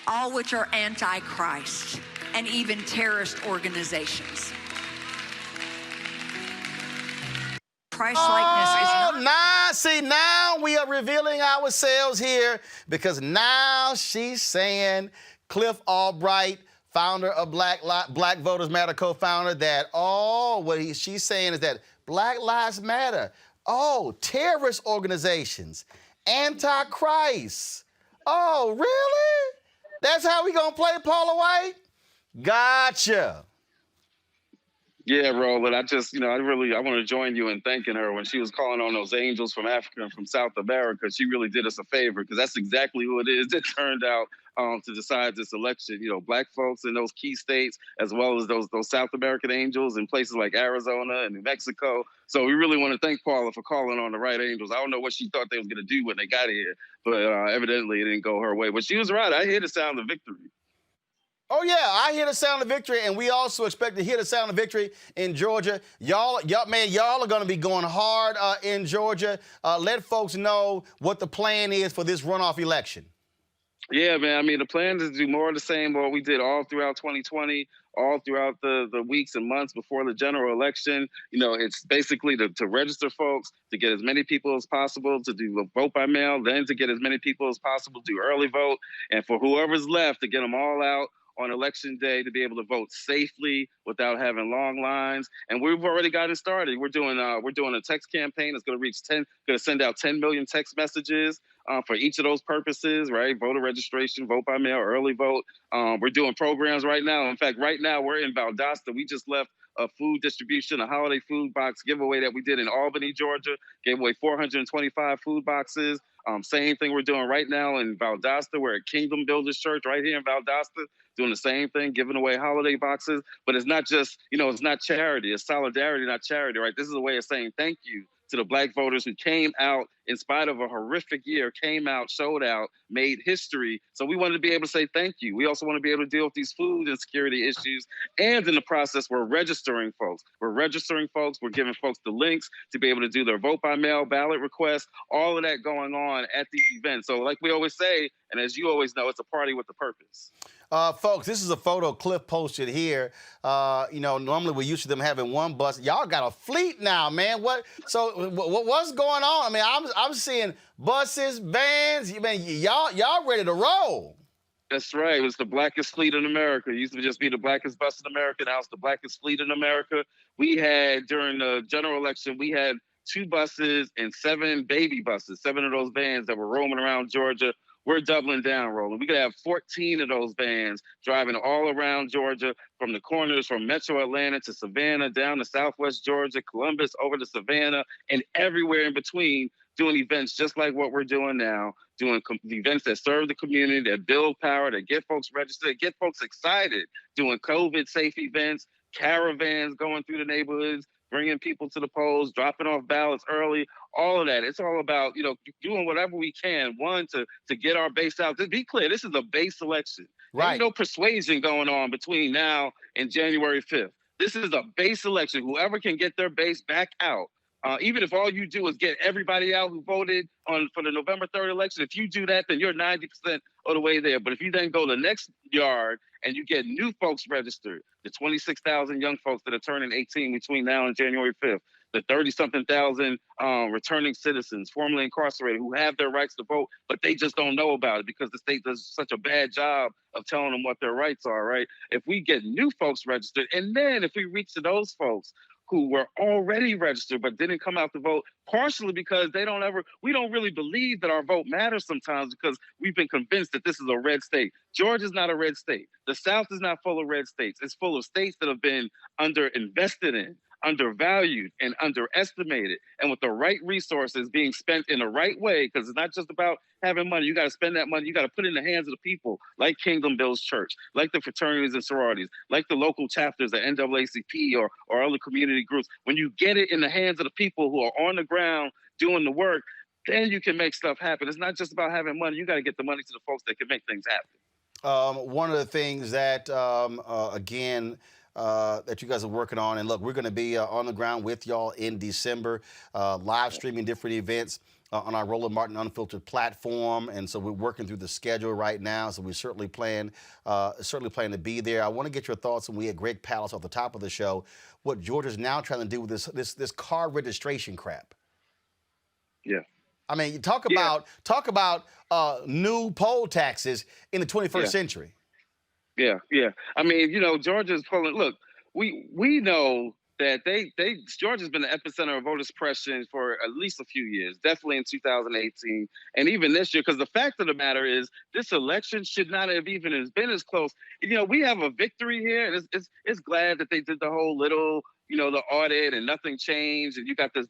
All which are anti-Christ and even terrorist organizations. Christ-likeness is not... Now we are revealing ourselves here, because now she's saying, Cliff Albright, founder of Black Voters Matter, co-founder, that she's saying is that Black Lives Matter, terrorist organizations, anti-Christ. Oh, really? That's how we gonna play, Paula White? Gotcha. Yeah, Roland, I want to join you in thanking her when she was calling on those angels from Africa and from South America. She really did us a favor, because that's exactly who it is that turned out to decide this election. You know, black folks in those key states, as well as those South American angels in places like Arizona and New Mexico. So we really want to thank Paula for calling on the right angels. I don't know what she thought they was going to do when they got here, but evidently it didn't go her way. But she was right. I hear the sound of victory. Oh, yeah, I hear the sound of victory, and we also expect to hear the sound of victory in Georgia. Y'all are going to be going hard in Georgia. Let folks know what the plan is for this runoff election. Yeah, man. I mean, the plan is to do more of the same, what we did all throughout 2020, all throughout the weeks and months before the general election. You know, it's basically to register folks, to get as many people as possible, to do a vote by mail, then to get as many people as possible to do early vote, and for whoever's left to get them all out on election day to be able to vote safely without having long lines. And we've already gotten started. We're doing a text campaign that's going to send out 10 million text messages for each of those purposes, right? Voter registration, vote by mail, early vote. We're doing programs right now. In fact, right now we're in Valdosta. We just left a food distribution, a holiday food box giveaway that we did in Albany, Georgia. Gave away 425 food boxes. Same thing we're doing right now in Valdosta. We're at Kingdom Builders Church right here in Valdosta, doing the same thing, giving away holiday boxes. But it's not just, it's not charity. It's solidarity, not charity, right? This is a way of saying thank you to the black voters who came out in spite of a horrific year, came out, showed out, made history. So we wanted to be able to say thank you. We also want to be able to deal with these food insecurity issues. And in the process, we're registering folks. We're giving folks the links to be able to do their vote by mail, ballot requests, all of that going on at these events. So like we always say, and as you always know, it's a party with a purpose. Folks, this is a photo Cliff posted here. Normally we're used to them having one bus. Y'all got a fleet now, man. What's going on? I mean, I'm seeing buses, vans. Y'all ready to roll. That's right. It was the blackest fleet in America. It used to just be the blackest bus in America. Now it's the blackest fleet in America. We had, during the general election, we had 2 buses and 7 baby buses, 7 of those vans that were roaming around Georgia. We're doubling down, Roland. We could have 14 of those vans driving all around Georgia, from the corners from Metro Atlanta to Savannah, down to Southwest Georgia, Columbus, over to Savannah, and everywhere in between, doing events just like what we're doing now, doing events that serve the community, that build power, that get folks registered, that get folks excited, doing COVID-safe events, caravans going through the neighborhoods, bringing people to the polls, dropping off ballots early, all of that. It's all about, doing whatever we can, one, to get our base out. To be clear, this is a base election. Right. There's no persuasion going on between now and January 5th. This is a base election. Whoever can get their base back out, even if all you do is get everybody out who voted for the November 3rd election, if you do that, then you're 90% of the way there. But if you then go the next yard and you get new folks registered, the 26,000 young folks that are turning 18 between now and January 5th, the 30-something thousand returning citizens formerly incarcerated who have their rights to vote, but they just don't know about it because the state does such a bad job of telling them what their rights are, right? If we get new folks registered, and then if we reach to those folks who were already registered but didn't come out to vote, partially because we don't really believe that our vote matters sometimes because we've been convinced that this is a red state. Georgia's not a red state. The South is not full of red states. It's full of states that have been underinvested in, undervalued, and underestimated. And with the right resources being spent in the right way, because it's not just about having money. You got to spend that money. You got to put it in the hands of the people, like Kingdom Bills Church, like the fraternities and sororities, like the local chapters at NAACP or other community groups. When you get it in the hands of the people who are on the ground doing the work, then you can make stuff happen. It's not just about having money. You got to get the money to the folks that can make things happen. One of the things that, that you guys are working on, and look, we're going to be on the ground with y'all in December, live streaming different events on our Roland Martin Unfiltered platform, and so we're working through the schedule right now. So we certainly plan to be there. I want to get your thoughts, and we had Greg Pallas off the top of the show, what Georgia's now trying to do with this car registration crap. Yeah. I mean, talk about new poll taxes in the 21st century. Yeah. I mean, Georgia's pulling. Look, we know that Georgia's been the epicenter of voter suppression for at least a few years, definitely in 2018, and even this year. Because the fact of the matter is, this election should not have even been as close. We have a victory here, and it's glad that they did the whole little, the audit and nothing changed, and you got this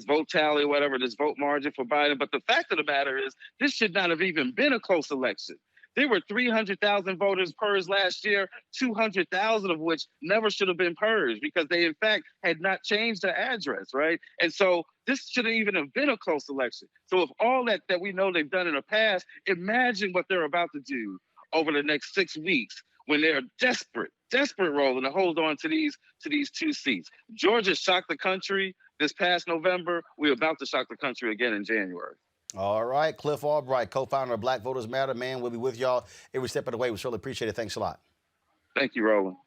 vote tally, whatever, this vote margin for Biden. But the fact of the matter is, this should not have even been a close election. There were 300,000 voters purged last year, 200,000 of which never should have been purged because they, in fact, had not changed their address, right? And so this shouldn't even have been a close election. So if all that we know they've done in the past, imagine what they're about to do over the next 6 weeks when they're desperate, Roland, to hold on to these 2 seats. Georgia shocked the country this past November. We're about to shock the country again in January. All right, Cliff Albright, co-founder of Black Voters Matter, man. We'll be with y'all every step of the way. We certainly appreciate it. Thanks a lot. Thank you, Roland.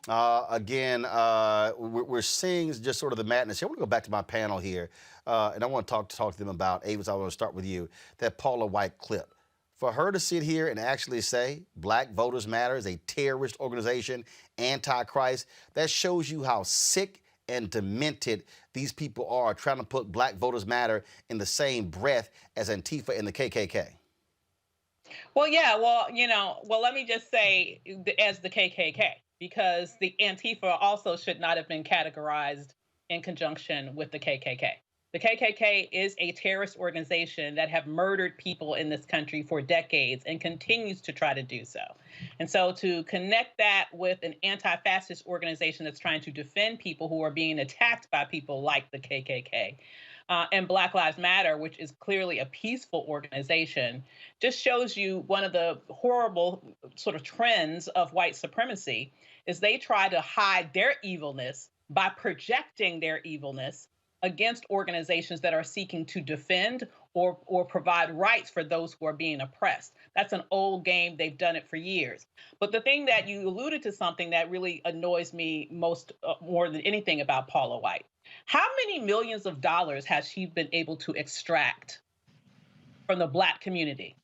We're seeing just sort of the madness here. I want to go back to my panel here, and I want to talk to them about, Avis, I want to start with you, that Paula White clip. For her to sit here and actually say Black Voters Matter is a terrorist organization, anti-Christ, that shows you how sick and demented these people are, trying to put Black Voters Matter in the same breath as Antifa and the KKK. Well, yeah, let me just say as the KKK, because the Antifa also should not have been categorized in conjunction with the KKK. The KKK is a terrorist organization that have murdered people in this country for decades and continues to try to do so. And so to connect that with an anti-fascist organization that's trying to defend people who are being attacked by people like the KKK, and Black Lives Matter, which is clearly a peaceful organization, just shows you one of the horrible sort of trends of white supremacy is they try to hide their evilness by projecting their evilness against organizations that are seeking to defend or provide rights for those who are being oppressed. That's an old game. They've done it for years. But the thing that you alluded to, something that really annoys me more than anything about Paula White. How many millions of dollars has she been able to extract from the Black community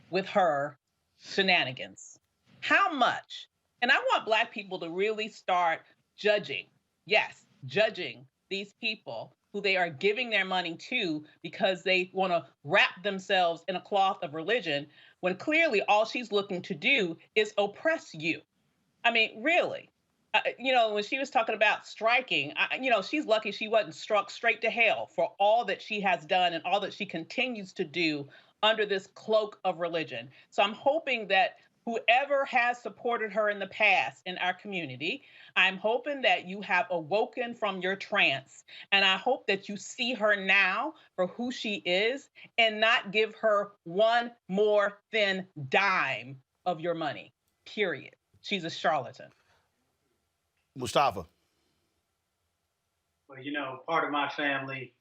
with her shenanigans? How much? And I want Black people to really start judging these people who they are giving their money to because they want to wrap themselves in a cloth of religion, when clearly all she's looking to do is oppress you. I mean, really. When she was talking about striking, she's lucky she wasn't struck straight to hell for all that she has done and all that she continues to do under this cloak of religion. So I'm hoping that whoever has supported her in the past in our community, I'm hoping that you have awoken from your trance. And I hope that you see her now for who she is and not give her one more thin dime of your money, period. She's a charlatan. Mustafa. Well, part of my family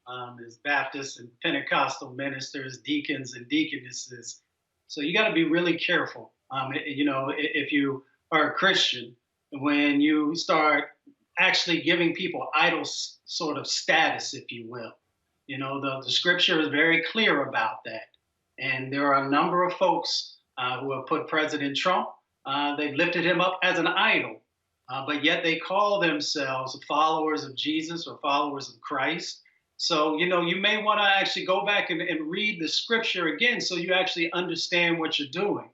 is Baptist and Pentecostal ministers, deacons and deaconesses. So you got to be really careful. If you are a Christian, when you start actually giving people idol sort of status, if you will, the scripture is very clear about that. And there are a number of folks who have put President Trump, they've lifted him up as an idol. But yet they call themselves followers of Jesus or followers of Christ. So, you may want to actually go back and read the scripture again so you actually understand what you're doing.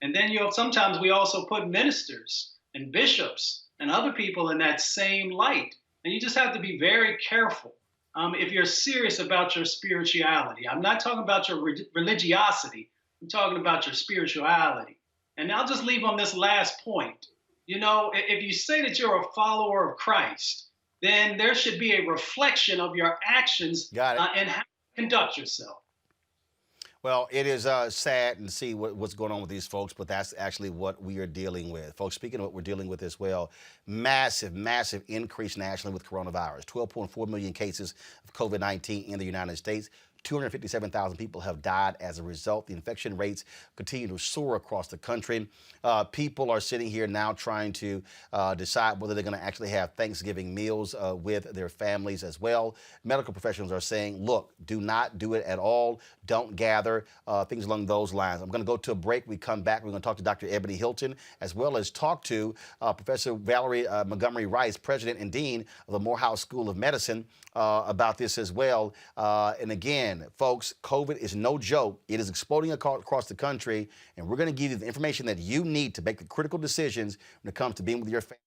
And then, sometimes we also put ministers and bishops and other people in that same light. And you just have to be very careful if you're serious about your spirituality. I'm not talking about your religiosity. I'm talking about your spirituality. And I'll just leave on this last point. If you say that you're a follower of Christ, then there should be a reflection of your actions and how you conduct yourself. Well, it is sad to see what's going on with these folks, but that's actually what we are dealing with. Folks, speaking of what we're dealing with as well, massive increase nationally with coronavirus. 12.4 million cases of COVID-19 in the United States. 257,000 people have died as a result. The infection rates continue to soar across the country. People are sitting here now trying to decide whether they're going to actually have Thanksgiving meals with their families as well. Medical professionals are saying, look, do not do it at all. Don't gather, things along those lines. I'm going to go to a break. We come back. We're going to talk to Dr. Ebony Hilton, as well as talk to Professor Valerie Montgomery Rice, President and Dean of the Morehouse School of Medicine, about this as well. And again, folks, COVID is no joke. It is exploding across the country, and we're going to give you the information that you need to make the critical decisions when it comes to being with your family.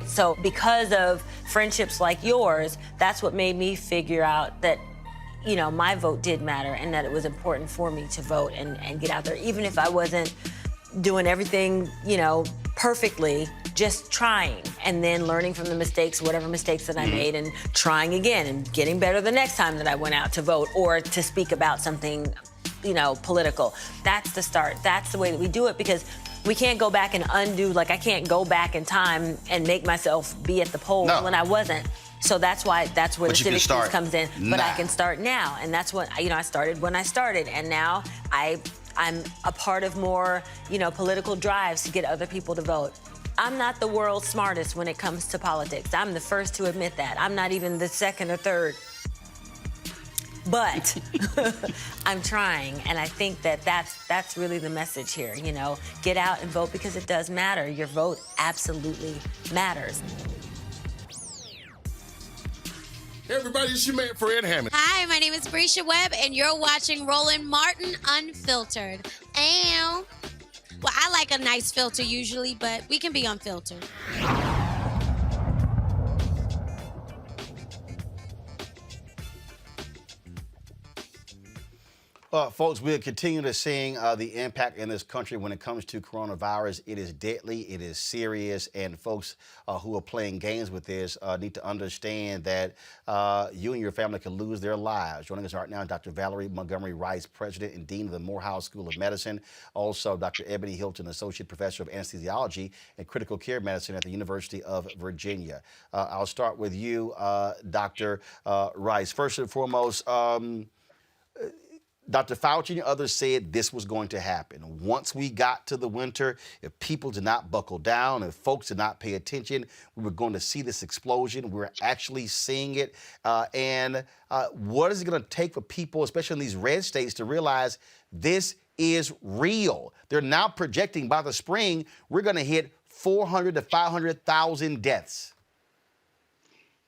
So because of friendships like yours, that's what made me figure out that, my vote did matter and that it was important for me to vote and get out there, even if I wasn't doing everything, perfectly, just trying and then learning from the mistakes, whatever mistakes that I made, and trying again and getting better the next time that I went out to vote or to speak about something, political. That's the start. That's the way that we do it, because we can't go back and undo, I can't go back in time and make myself be at the polls when I wasn't. So that's where the civic piece comes in. But I can start now. And that's what, I started when I started. And now I'm a part of more, political drives to get other people to vote. I'm not the world's smartest when it comes to politics. I'm the first to admit that. I'm not even the second or third. But I'm trying, and I think that's really the message here, Get out and vote because it does matter. Your vote absolutely matters. Hey everybody, it's your man, Fred Hammond. Hi, my name is Brescia Webb, and you're watching Roland Martin Unfiltered. Ow. Well, I like a nice filter usually, but we can be unfiltered. Folks, we'll continue to see the impact in this country when it comes to coronavirus. It is deadly, it is serious, and folks who are playing games with this need to understand that you and your family can lose their lives. Joining us right now, Dr. Valerie Montgomery Rice, President and Dean of the Morehouse School of Medicine. Also, Dr. Ebony Hilton, Associate Professor of Anesthesiology and Critical Care Medicine at the University of Virginia. I'll start with you, Dr. Rice. First and foremost, Dr. Fauci and others said this was going to happen. Once we got to the winter, if people did not buckle down, if folks did not pay attention, we were going to see this explosion. We're actually seeing it. What is it going to take for people, especially in these red states, to realize this is real? They're now projecting by the spring, we're going to hit 400 to 500,000 deaths.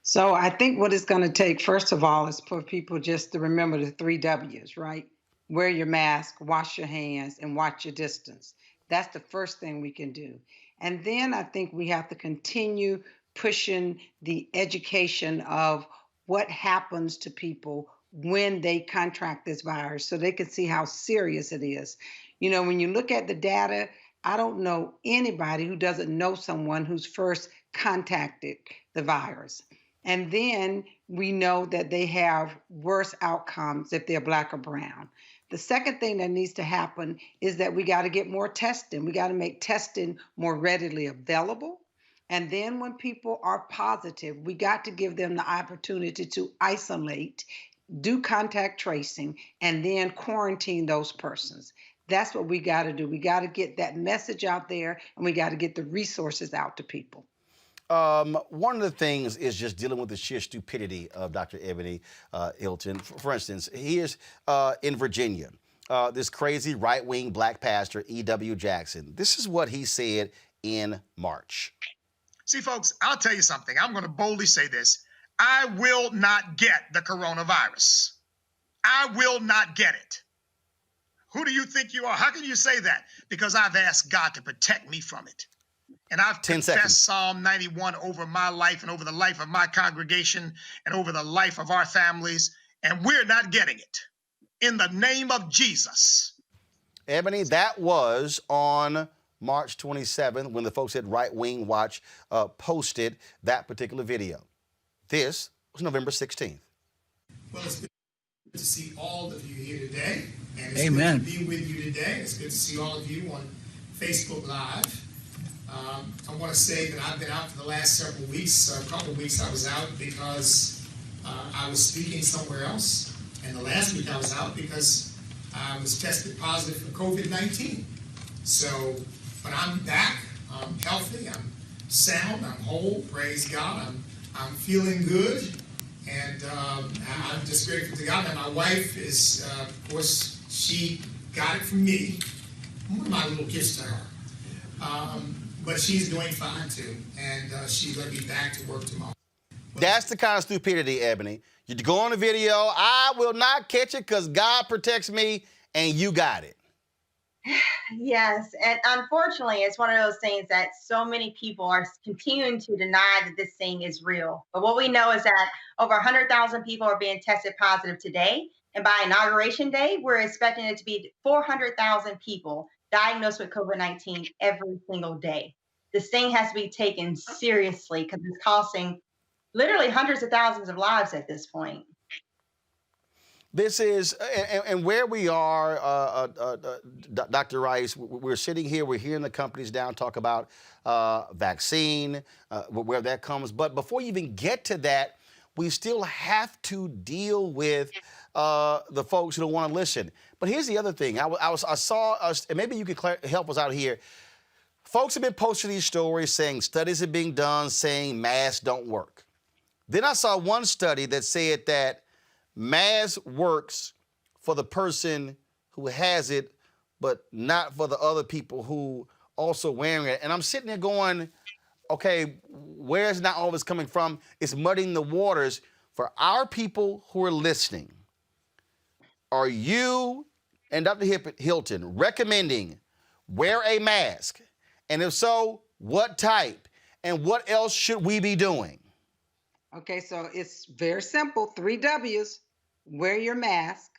So I think what it's going to take, first of all, is for people just to remember the 3 W's, right? Wear your mask, wash your hands, and watch your distance. That's the first thing we can do. And then I think we have to continue pushing the education of what happens to people when they contract this virus so they can see how serious it is. You know, when you look at the data, I don't know anybody who doesn't know someone who's first contacted the virus. And then we know that they have worse outcomes if they're Black or brown. The second thing that needs to happen is that we got to get more testing. We got to make testing more readily available. And then when people are positive, we got to give them the opportunity to isolate, do contact tracing, and then quarantine those persons. That's what we got to do. We got to get that message out there, and we got to get the resources out to people. One of the things is just dealing with the sheer stupidity of Dr. Ebony Hilton. For instance, here's in Virginia, this crazy right-wing Black pastor, E.W. Jackson. This is what he said in March. See, folks, I'll tell you something. I'm going to boldly say this. I will not get the coronavirus. I will not get it. Who do you think you are? How can you say that? Because I've asked God to protect me from it. And I've confessed Psalm 91 over my life and over the life of my congregation and over the life of our families. And we're not getting it. In the name of Jesus. Ebony, that was on March 27th when the folks at Right Wing Watch posted that particular video. This was November 16th. Well, it's good to see all of you here today. And it's Amen. good to be with you today. It's good to see all of you on Facebook Live. I want to say that I've been out for the last several weeks. A couple of weeks I was out because I was speaking somewhere else. And the last week I was out because I was tested positive for COVID-19. So, but I'm back. I'm healthy. I'm sound. I'm whole. Praise God. I'm feeling good. And I'm just grateful to God. And my wife is, of course, she got it from me. One of my little gifts to her. But she's doing fine too, and she's going to be back to work tomorrow. That's the kind of stupidity, Ebony. You go on the video, I will not catch it because God protects me, and you got it. Yes, and unfortunately, it's one of those things that so many people are continuing to deny that this thing is real. But what we know is that over 100,000 people are being tested positive today, and by Inauguration Day, we're expecting it to be 400,000 people diagnosed with COVID-19 every single day. This thing has to be taken seriously because it's costing literally hundreds of thousands of lives at this point. This is, and where we are, Dr. Rice, we're sitting here, we're hearing the companies down talk about vaccine, where that comes. But before you even get to that, we still have to deal with the folks who don't want to listen. But here's the other thing. I saw us, and maybe you could help us out here. Folks have been posting these stories saying studies are being done saying masks don't work. Then I saw one study that said that mask works for the person who has it, but not for the other people who also wearing it. And I'm sitting there going, okay, where's not all this coming from? It's muddying the waters for our people who are listening. Are you and Dr. Hilton recommending wear a mask? And if so, what type? And what else should we be doing? Okay, so it's very simple. 3 W's. Wear your mask,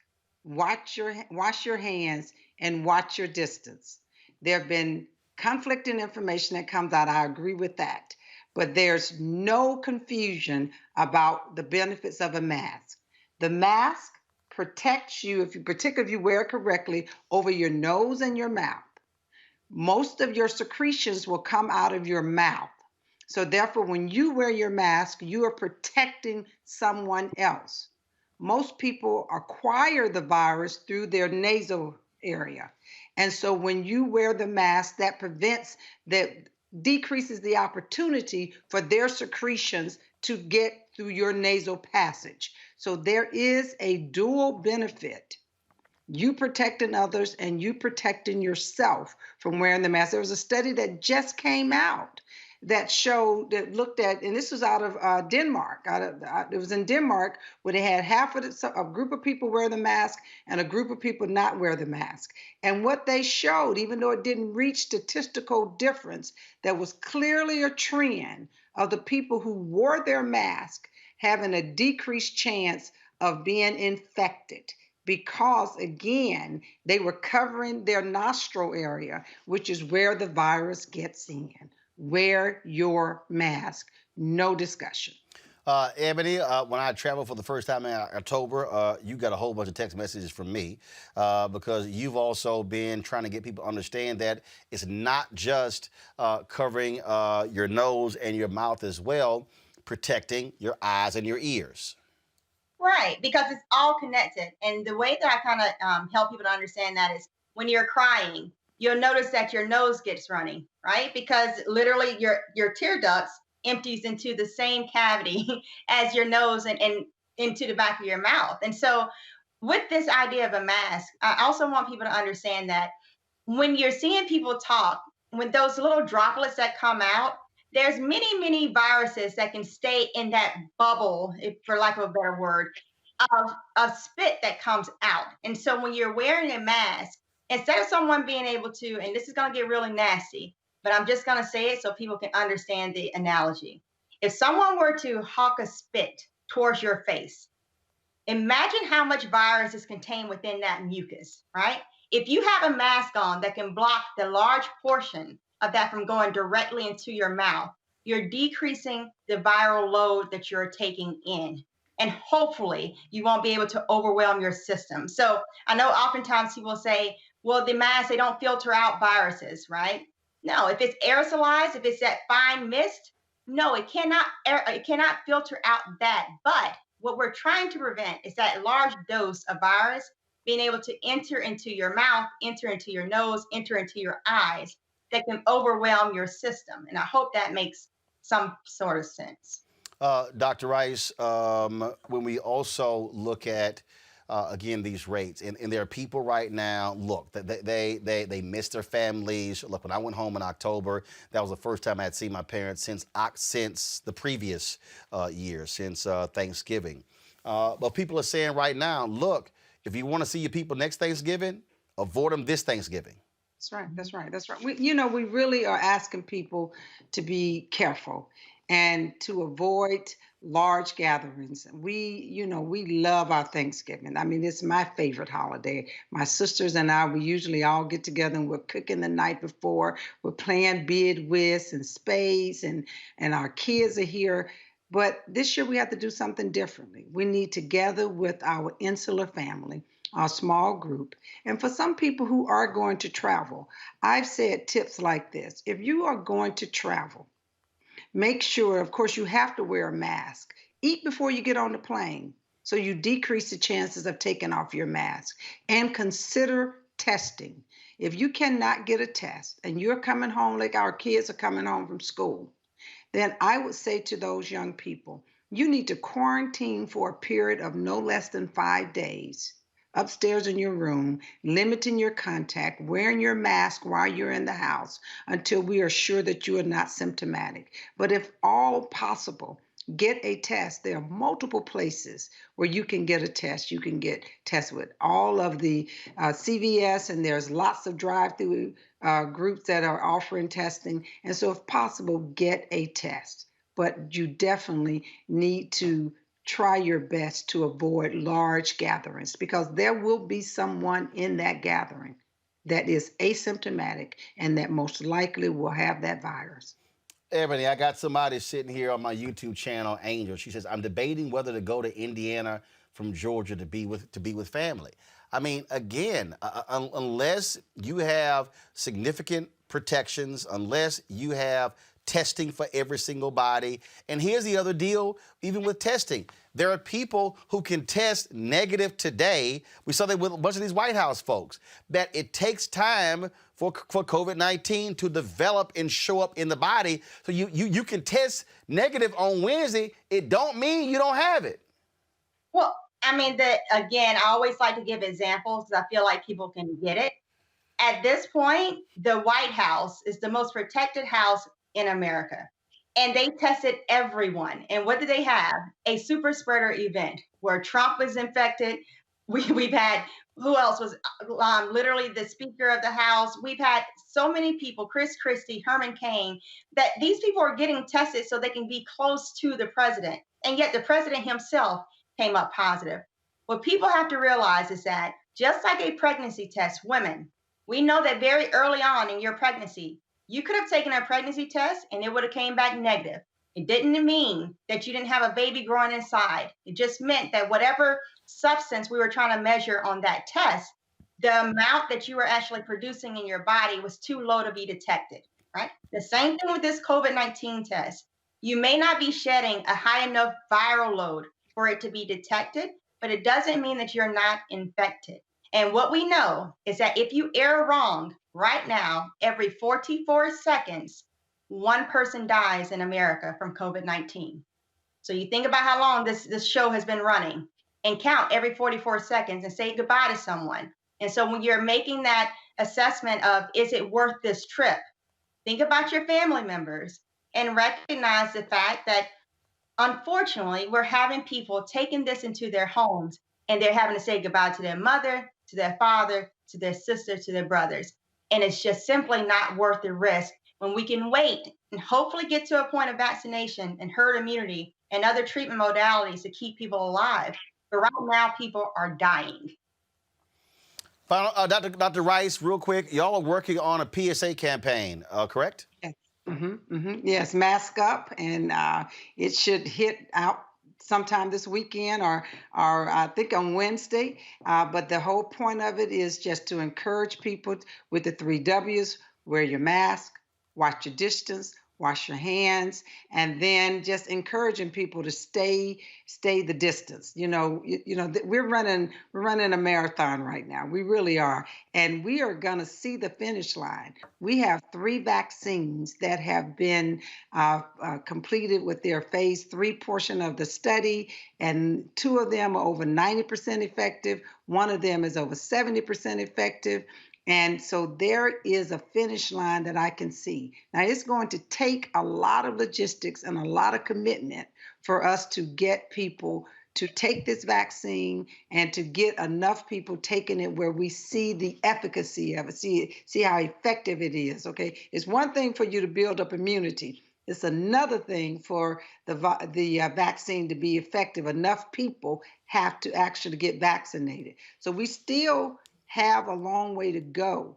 wash your hands, and watch your distance. There have been conflicting information that comes out. I agree with that. But there's no confusion about the benefits of a mask. The mask protects you, particularly if you wear it correctly, over your nose and your mouth. Most of your secretions will come out of your mouth. So therefore, when you wear your mask, you are protecting someone else. Most people acquire the virus through their nasal area. And so when you wear the mask, that decreases the opportunity for their secretions to get through your nasal passage. So there is a dual benefit You protecting others and you protecting yourself from wearing the mask. There was a study that just came out that looked at, and this was out of Denmark. It was in Denmark where they had half of a group of people wear the mask and a group of people not wear the mask. And what they showed, even though it didn't reach statistical difference, there was clearly a trend of the people who wore their mask having a decreased chance of being infected. Because, again, they were covering their nostril area, which is where the virus gets in. Wear your mask. No discussion. Ebony, when I traveled for the first time in October, you got a whole bunch of text messages from me because you've also been trying to get people to understand that it's not just covering your nose and your mouth as well, protecting your eyes and your ears. Right, because it's all connected. And the way that I kind of help people to understand that is when you're crying, you'll notice that your nose gets running, right? Because literally your tear ducts empties into the same cavity as your nose and into the back of your mouth. And so with this idea of a mask, I also want people to understand that when you're seeing people talk, when those little droplets that come out, there's many, many viruses that can stay in that bubble, for lack of a better word, of spit that comes out. And so when you're wearing a mask, instead of someone being able to, and this is going to get really nasty, but I'm just going to say it so people can understand the analogy. If someone were to hawk a spit towards your face, imagine how much virus is contained within that mucus, right? If you have a mask on that can block the large portion of that from going directly into your mouth, you're decreasing the viral load that you're taking in. And hopefully you won't be able to overwhelm your system. So I know oftentimes people say, well, the masks, they don't filter out viruses, right? No, if it's aerosolized, if it's that fine mist, no, it cannot filter out that. But what we're trying to prevent is that large dose of virus being able to enter into your mouth, enter into your nose, enter into your eyes, that can overwhelm your system. And I hope that makes some sort of sense. Dr. Rice, when we also look at, again, these rates, and there are people right now, look, they miss their families. Look, when I went home in October, that was the first time I had seen my parents since the previous year, since Thanksgiving. But people are saying right now, look, if you want to see your people next Thanksgiving, avoid them this Thanksgiving. That's right. We really are asking people to be careful and to avoid large gatherings. We love our Thanksgiving. I mean, it's my favorite holiday. My sisters and I, we usually all get together and we're cooking the night before. We're playing bid whist and spades and our kids are here. But this year we have to do something differently. We need to gather with our insular family, our small group. And for some people who are going to travel, I've said tips like this. If you are going to travel, make sure, of course, you have to wear a mask. Eat before you get on the plane so you decrease the chances of taking off your mask. And consider testing. If you cannot get a test and you're coming home like our kids are coming home from school, then I would say to those young people, you need to quarantine for a period of no less than 5 days. Upstairs in your room, limiting your contact, wearing your mask while you're in the house until we are sure that you are not symptomatic. But if all possible, get a test. There are multiple places where you can get a test. You can get tests with all of the CVS, and there's lots of drive-through groups that are offering testing. And so if possible, get a test. But you definitely need to try your best to avoid large gatherings because there will be someone in that gathering that is asymptomatic and that most likely will have that virus. Ebony, I got somebody sitting here on my YouTube channel, Angel. She says, I'm debating whether to go to Indiana from Georgia to be with family. I mean, again, unless you have significant protections, unless you have testing for every single body. And here's the other deal, even with testing. There are people who can test negative today. We saw that with a bunch of these White House folks, that it takes time for COVID-19 to develop and show up in the body. So you can test negative on Wednesday. It don't mean you don't have it. Well, I mean, again, I always like to give examples because I feel like people can get it. At this point, the White House is the most protected house in America. And they tested everyone. And what did they have? A super spreader event where Trump was infected. We've had, who else was literally the Speaker of the House? We've had so many people, Chris Christie, Herman Cain, that these people are getting tested so they can be close to the president. And yet the president himself came up positive. What people have to realize is that just like a pregnancy test, women, we know that very early on in your pregnancy, you could have taken a pregnancy test and it would have came back negative. It didn't mean that you didn't have a baby growing inside. It just meant that whatever substance we were trying to measure on that test, the amount that you were actually producing in your body was too low to be detected, right? The same thing with this COVID-19 test. You may not be shedding a high enough viral load for it to be detected, but it doesn't mean that you're not infected. And what we know is that if you err wrong right now, every 44 seconds, one person dies in America from COVID-19. So you think about how long this show has been running and count every 44 seconds and say goodbye to someone. And so when you're making that assessment of, is it worth this trip? Think about your family members and recognize the fact that, unfortunately, we're having people taking this into their homes and they're having to say goodbye to their mother, to their father, to their sister, to their brothers. And it's just simply not worth the risk when we can wait and hopefully get to a point of vaccination and herd immunity and other treatment modalities to keep people alive. But right now, people are dying. Final, Dr. Rice, real quick, y'all are working on a PSA campaign, correct? Yes. Yes, mask up, and it should hit out sometime this weekend or I think on Wednesday. But the whole point of it is just to encourage people with the 3 W's: wear your mask, watch your distance, wash your hands, and then just encouraging people to stay the distance. We're running a marathon right now. We really are. And we are going to see the finish line. We have 3 vaccines that have been completed with their phase 3 portion of the study, and 2 of them are over 90% effective. 1 of them is over 70% effective. And so there is a finish line that I can see. Now, it's going to take a lot of logistics and a lot of commitment for us to get people to take this vaccine and to get enough people taking it where we see the efficacy of it, see how effective it is, okay? It's one thing for you to build up immunity. It's another thing for the vaccine to be effective. Enough people have to actually get vaccinated. So we still have a long way to go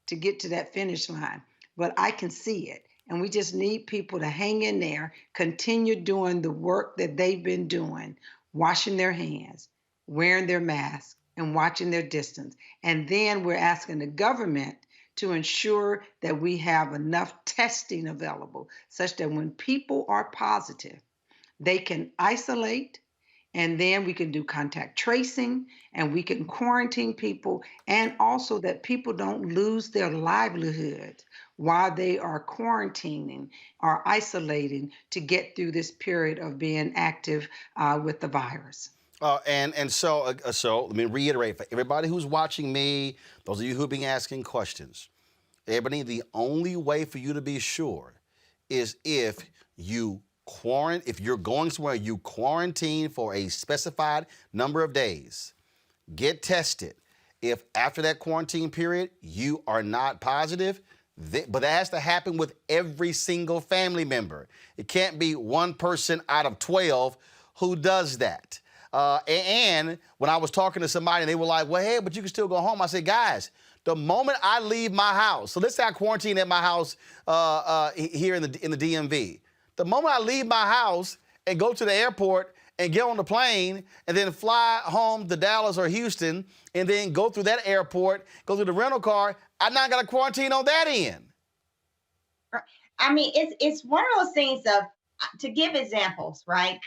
to get to that finish line, but I can see it. And we just need people to hang in there, continue doing the work that they've been doing, washing their hands, wearing their masks, and watching their distance. And then we're asking the government to ensure that we have enough testing available such that when people are positive, they can isolate, and then we can do contact tracing, and we can quarantine people, and also that people don't lose their livelihood while they are quarantining or isolating to get through this period of being active with the virus. So let me reiterate for everybody who's watching me, those of you who've been asking questions, everybody, the only way for you to be sure is if you're going somewhere, you quarantine for a specified number of days. Get tested. If after that quarantine period you are not positive, but that has to happen with every single family member. It can't be one person out of 12 who does that. And when I was talking to somebody and they were like, well, hey, but you can still go home. I said, guys, the moment I leave my house, so let's say I quarantine at my house here in the DMV. The moment I leave my house and go to the airport and get on the plane and then fly home to Dallas or Houston and then go through that airport, go through the rental car, I'm not going to quarantine on that end. I mean, it's one of those things of, to give examples, right?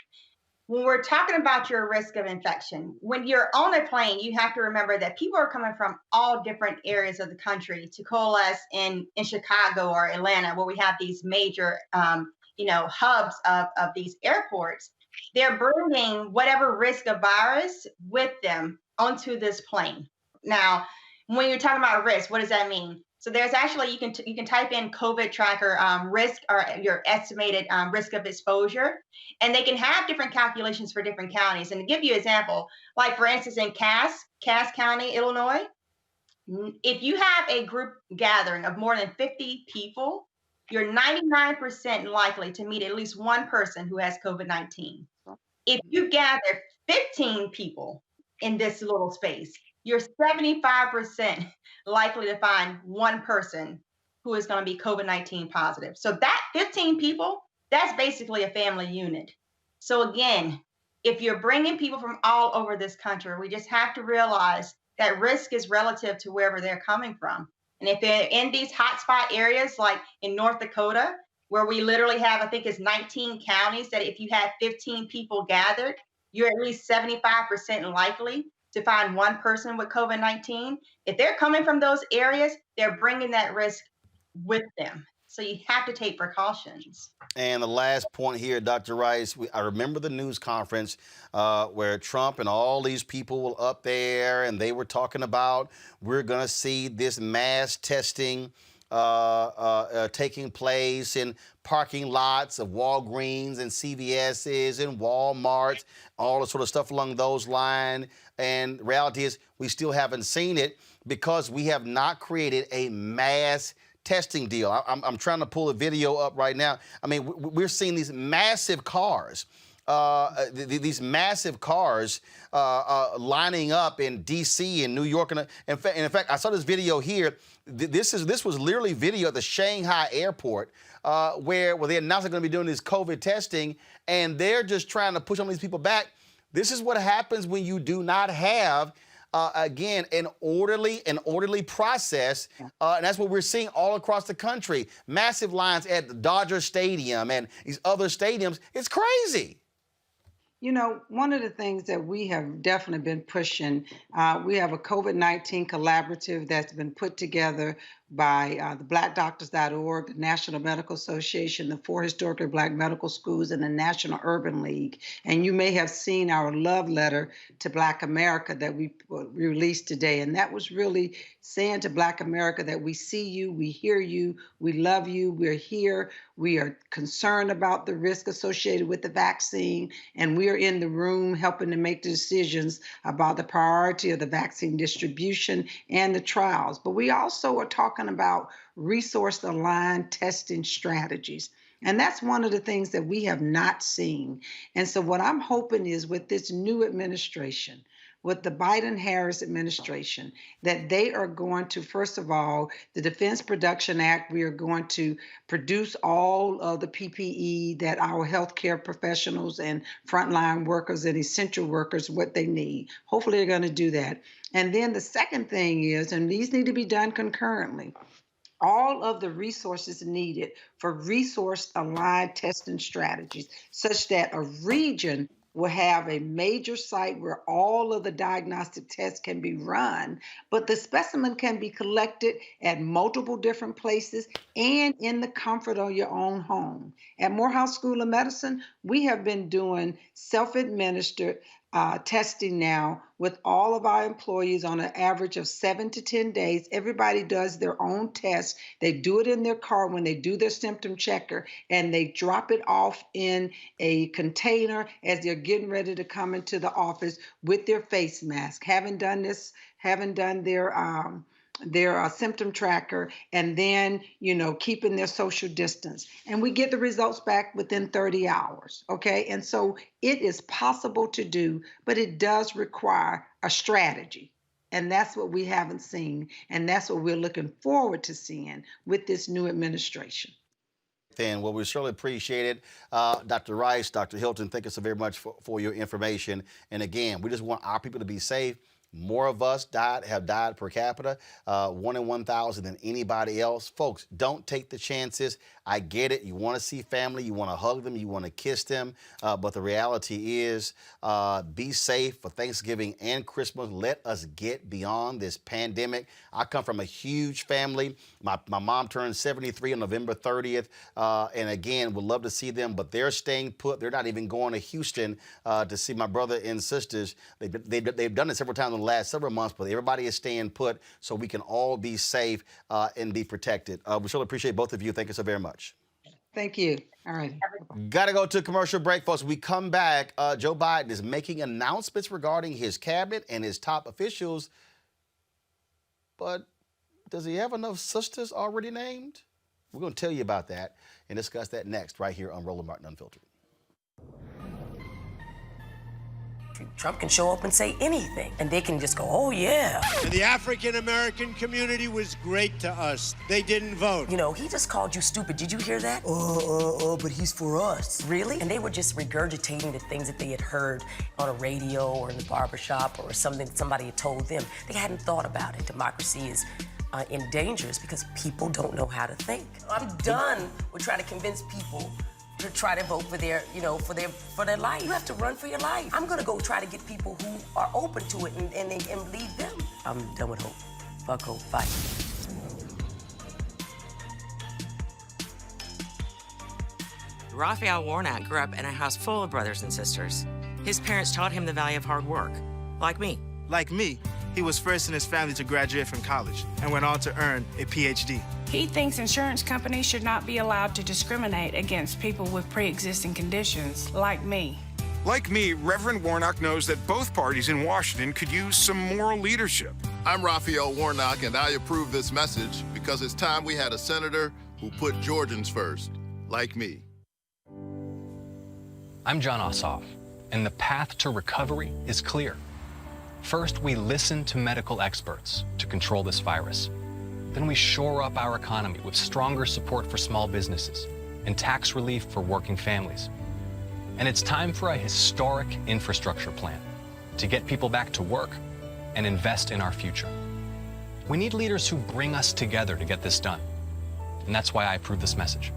When we're talking about your risk of infection, when you're on a plane, you have to remember that people are coming from all different areas of the country to coalesce in Chicago or Atlanta, where we have these major hubs of these airports. They're bringing whatever risk of virus with them onto this plane. Now, when you're talking about risk, what does that mean? So there's actually, you can type in COVID tracker risk or your estimated risk of exposure, and they can have different calculations for different counties. And to give you an example, like for instance, in Cass County, Illinois, if you have a group gathering of more than 50 people, you're 99% likely to meet at least one person who has COVID-19. If you gather 15 people in this little space, you're 75% likely to find one person who is going to be COVID-19 positive. So that 15 people, that's basically a family unit. So again, if you're bringing people from all over this country, we just have to realize that risk is relative to wherever they're coming from. And if they're in these hotspot areas, like in North Dakota, where we literally have, I think it's 19 counties, that if you had 15 people gathered, you're at least 75% likely to find one person with COVID-19. If they're coming from those areas, they're bringing that risk with them. So you have to take precautions. And the last point here, Dr. Rice, I remember the news conference where Trump and all these people were up there and they were talking about we're going to see this mass testing taking place in parking lots of Walgreens and CVS's and Walmarts, all the sort of stuff along those lines. And the reality is we still haven't seen it because we have not created a mass testing deal. I'm trying to pull a video up right now. I mean, we're seeing these massive cars. These massive cars lining up in D.C. and New York. And in fact, I saw this video here. This was literally video at the Shanghai airport where they announced they're going to be doing this COVID testing, and they're just trying to push some of these people back. This is what happens when you do not have, again, an orderly process, and that's what we're seeing all across the country. Massive lines at the Dodger Stadium and these other stadiums. It's crazy. You know, one of the things that we have definitely been pushing, we have a COVID-19 collaborative that's been put together by the blackdoctors.org, the National Medical Association, the 4 Historically Black Medical Schools, and the National Urban League. And you may have seen our love letter to Black America that we released today. And that was really saying to Black America that we see you, we hear you, we love you, we're here, we are concerned about the risk associated with the vaccine, and we are in the room helping to make the decisions about the priority of the vaccine distribution and the trials. But we also are talking about resource-aligned testing strategies. And that's one of the things that we have not seen. And so what I'm hoping is with this new administration, with the Biden-Harris administration, that they are going to, first of all, the Defense Production Act, we are going to produce all of the PPE that our healthcare professionals and frontline workers and essential workers, what they need. Hopefully they're going to do that. And then the second thing is, and these need to be done concurrently, all of the resources needed for resource-aligned testing strategies, such that a region will have a major site where all of the diagnostic tests can be run, but the specimen can be collected at multiple different places and in the comfort of your own home. At Morehouse School of Medicine, we have been doing self-administered testing now with all of our employees on an average of 7 to 10 days. Everybody does their own test. They do it in their car when they do their symptom checker, and they drop it off in a container as they're getting ready to come into the office with their face mask. Haven't done their symptom tracker, and then, keeping their social distance. And we get the results back within 30 hours, okay? And so it is possible to do, but it does require a strategy. And that's what we haven't seen, and that's what we're looking forward to seeing with this new administration. Well, we certainly appreciate it. Dr. Rice, Dr. Hilton, thank you so very much for your information. And again, we just want our people to be safe. More of us have died per capita, 1 in 1,000 than anybody else. Folks, don't take the chances. I get it. You want to see family. You want to hug them. You want to kiss them. But the reality is, be safe for Thanksgiving and Christmas. Let us get beyond this pandemic. I come from a huge family. My mom turned 73 on November 30th. And again, would love to see them, but they're staying put. They're not even going to Houston to see my brother and sisters. They've done it several times in the last several months, but everybody is staying put so we can all be safe and be protected. We sure appreciate both of you. Thank you so very much. Thank you. All right. Got to go to a commercial break, folks. We come back. Joe Biden is making announcements regarding his cabinet and his top officials. But does he have enough sisters already named? We're going to tell you about that and discuss that next right here on Roland Martin Unfiltered. Trump can show up and say anything, and they can just go, oh, yeah. And the African-American community was great to us. They didn't vote. You know, he just called you stupid. Did you hear that? But he's for us. Really? And they were just regurgitating the things that they had heard on a radio or in the barbershop or something that somebody had told them. They hadn't thought about it. Democracy is in danger because people don't know how to think. I'm done with trying to convince people to try to vote for their, for their life. You have to run for your life. I'm gonna go try to get people who are open to it and lead them. I'm done with hope. Fuck hope. Bye. Raphael Warnock grew up in a house full of brothers and sisters. His parents taught him the value of hard work, like me. Like me, he was first in his family to graduate from college and went on to earn a PhD. He thinks insurance companies should not be allowed to discriminate against people with pre-existing conditions, like me. Like me, Reverend Warnock knows that both parties in Washington could use some moral leadership. I'm Raphael Warnock, and I approve this message because it's time we had a senator who put Georgians first, like me. I'm John Ossoff, and the path to recovery is clear. First, we listen to medical experts to control this virus. Then we shore up our economy with stronger support for small businesses and tax relief for working families. And it's time for a historic infrastructure plan to get people back to work and invest in our future. We need leaders who bring us together to get this done. And that's why I approve this message.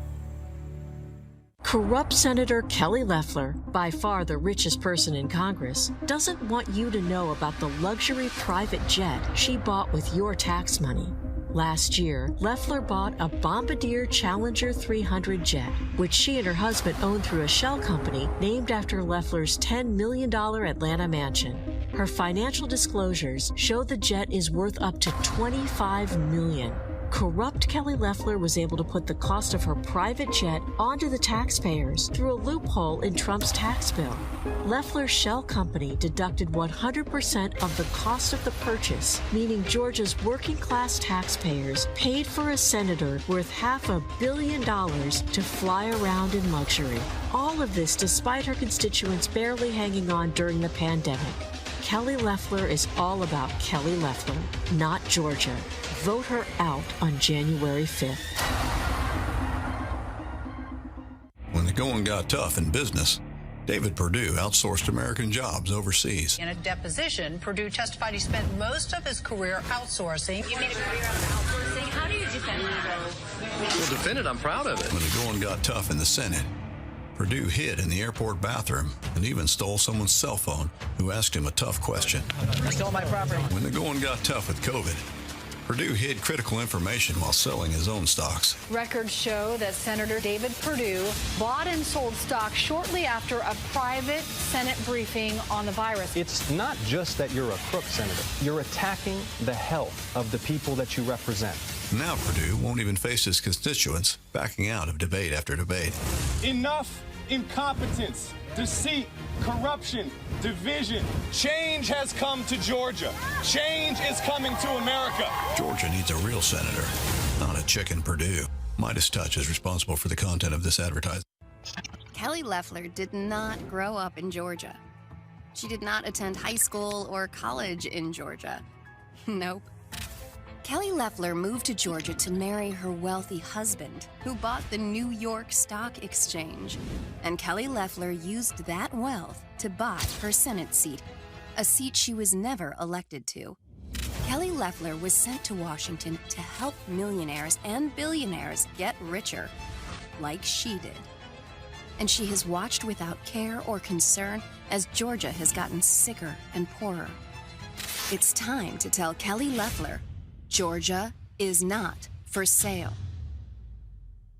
Corrupt Senator Kelly Loeffler, by far the richest person in Congress, doesn't want you to know about the luxury private jet she bought with your tax money. Last year, Loeffler bought a Bombardier Challenger 300 jet, which she and her husband owned through a shell company named after Loeffler's $10 million Atlanta mansion. Her financial disclosures show the jet is worth up to $25 million. Corrupt Kelly Loeffler was able to put the cost of her private jet onto the taxpayers through a loophole in Trump's tax bill. Loeffler's shell company deducted 100% of the cost of the purchase, meaning Georgia's working-class taxpayers paid for a senator worth $500 million to fly around in luxury. All of this despite her constituents barely hanging on during the pandemic. Kelly Loeffler is all about Kelly Loeffler, not Georgia. Vote her out on January 5th. When the going got tough in business, David Perdue outsourced American jobs overseas. In a deposition, Perdue testified he spent most of his career outsourcing. You made a career out of outsourcing. How do you defend that? Well, defend it, I'm proud of it. When the going got tough in the Senate, Perdue hid in the airport bathroom and even stole someone's cell phone who asked him a tough question. You stole my property. When the going got tough with COVID, Perdue hid critical information while selling his own stocks. Records show that Senator David Perdue bought and sold stock shortly after a private Senate briefing on the virus. It's not just that you're a crook, Senator. You're attacking the health of the people that you represent. Now Perdue won't even face his constituents, backing out of debate after debate. Enough incompetence, deceit, corruption, division. Change has come to Georgia. Change is coming to America. Georgia needs a real senator, not a chicken Perdue. Midas Touch is responsible for the content of this advertising. Kelly Loeffler did not grow up in Georgia. She did not attend high school or college in Georgia. Nope. Kelly Loeffler moved to Georgia to marry her wealthy husband, who bought the New York Stock Exchange. And Kelly Loeffler used that wealth to buy her Senate seat, a seat she was never elected to. Kelly Loeffler was sent to Washington to help millionaires and billionaires get richer. like she did. And she has watched without care or concern as Georgia has gotten sicker and poorer. It's time to tell Kelly Loeffler, Georgia is not for sale.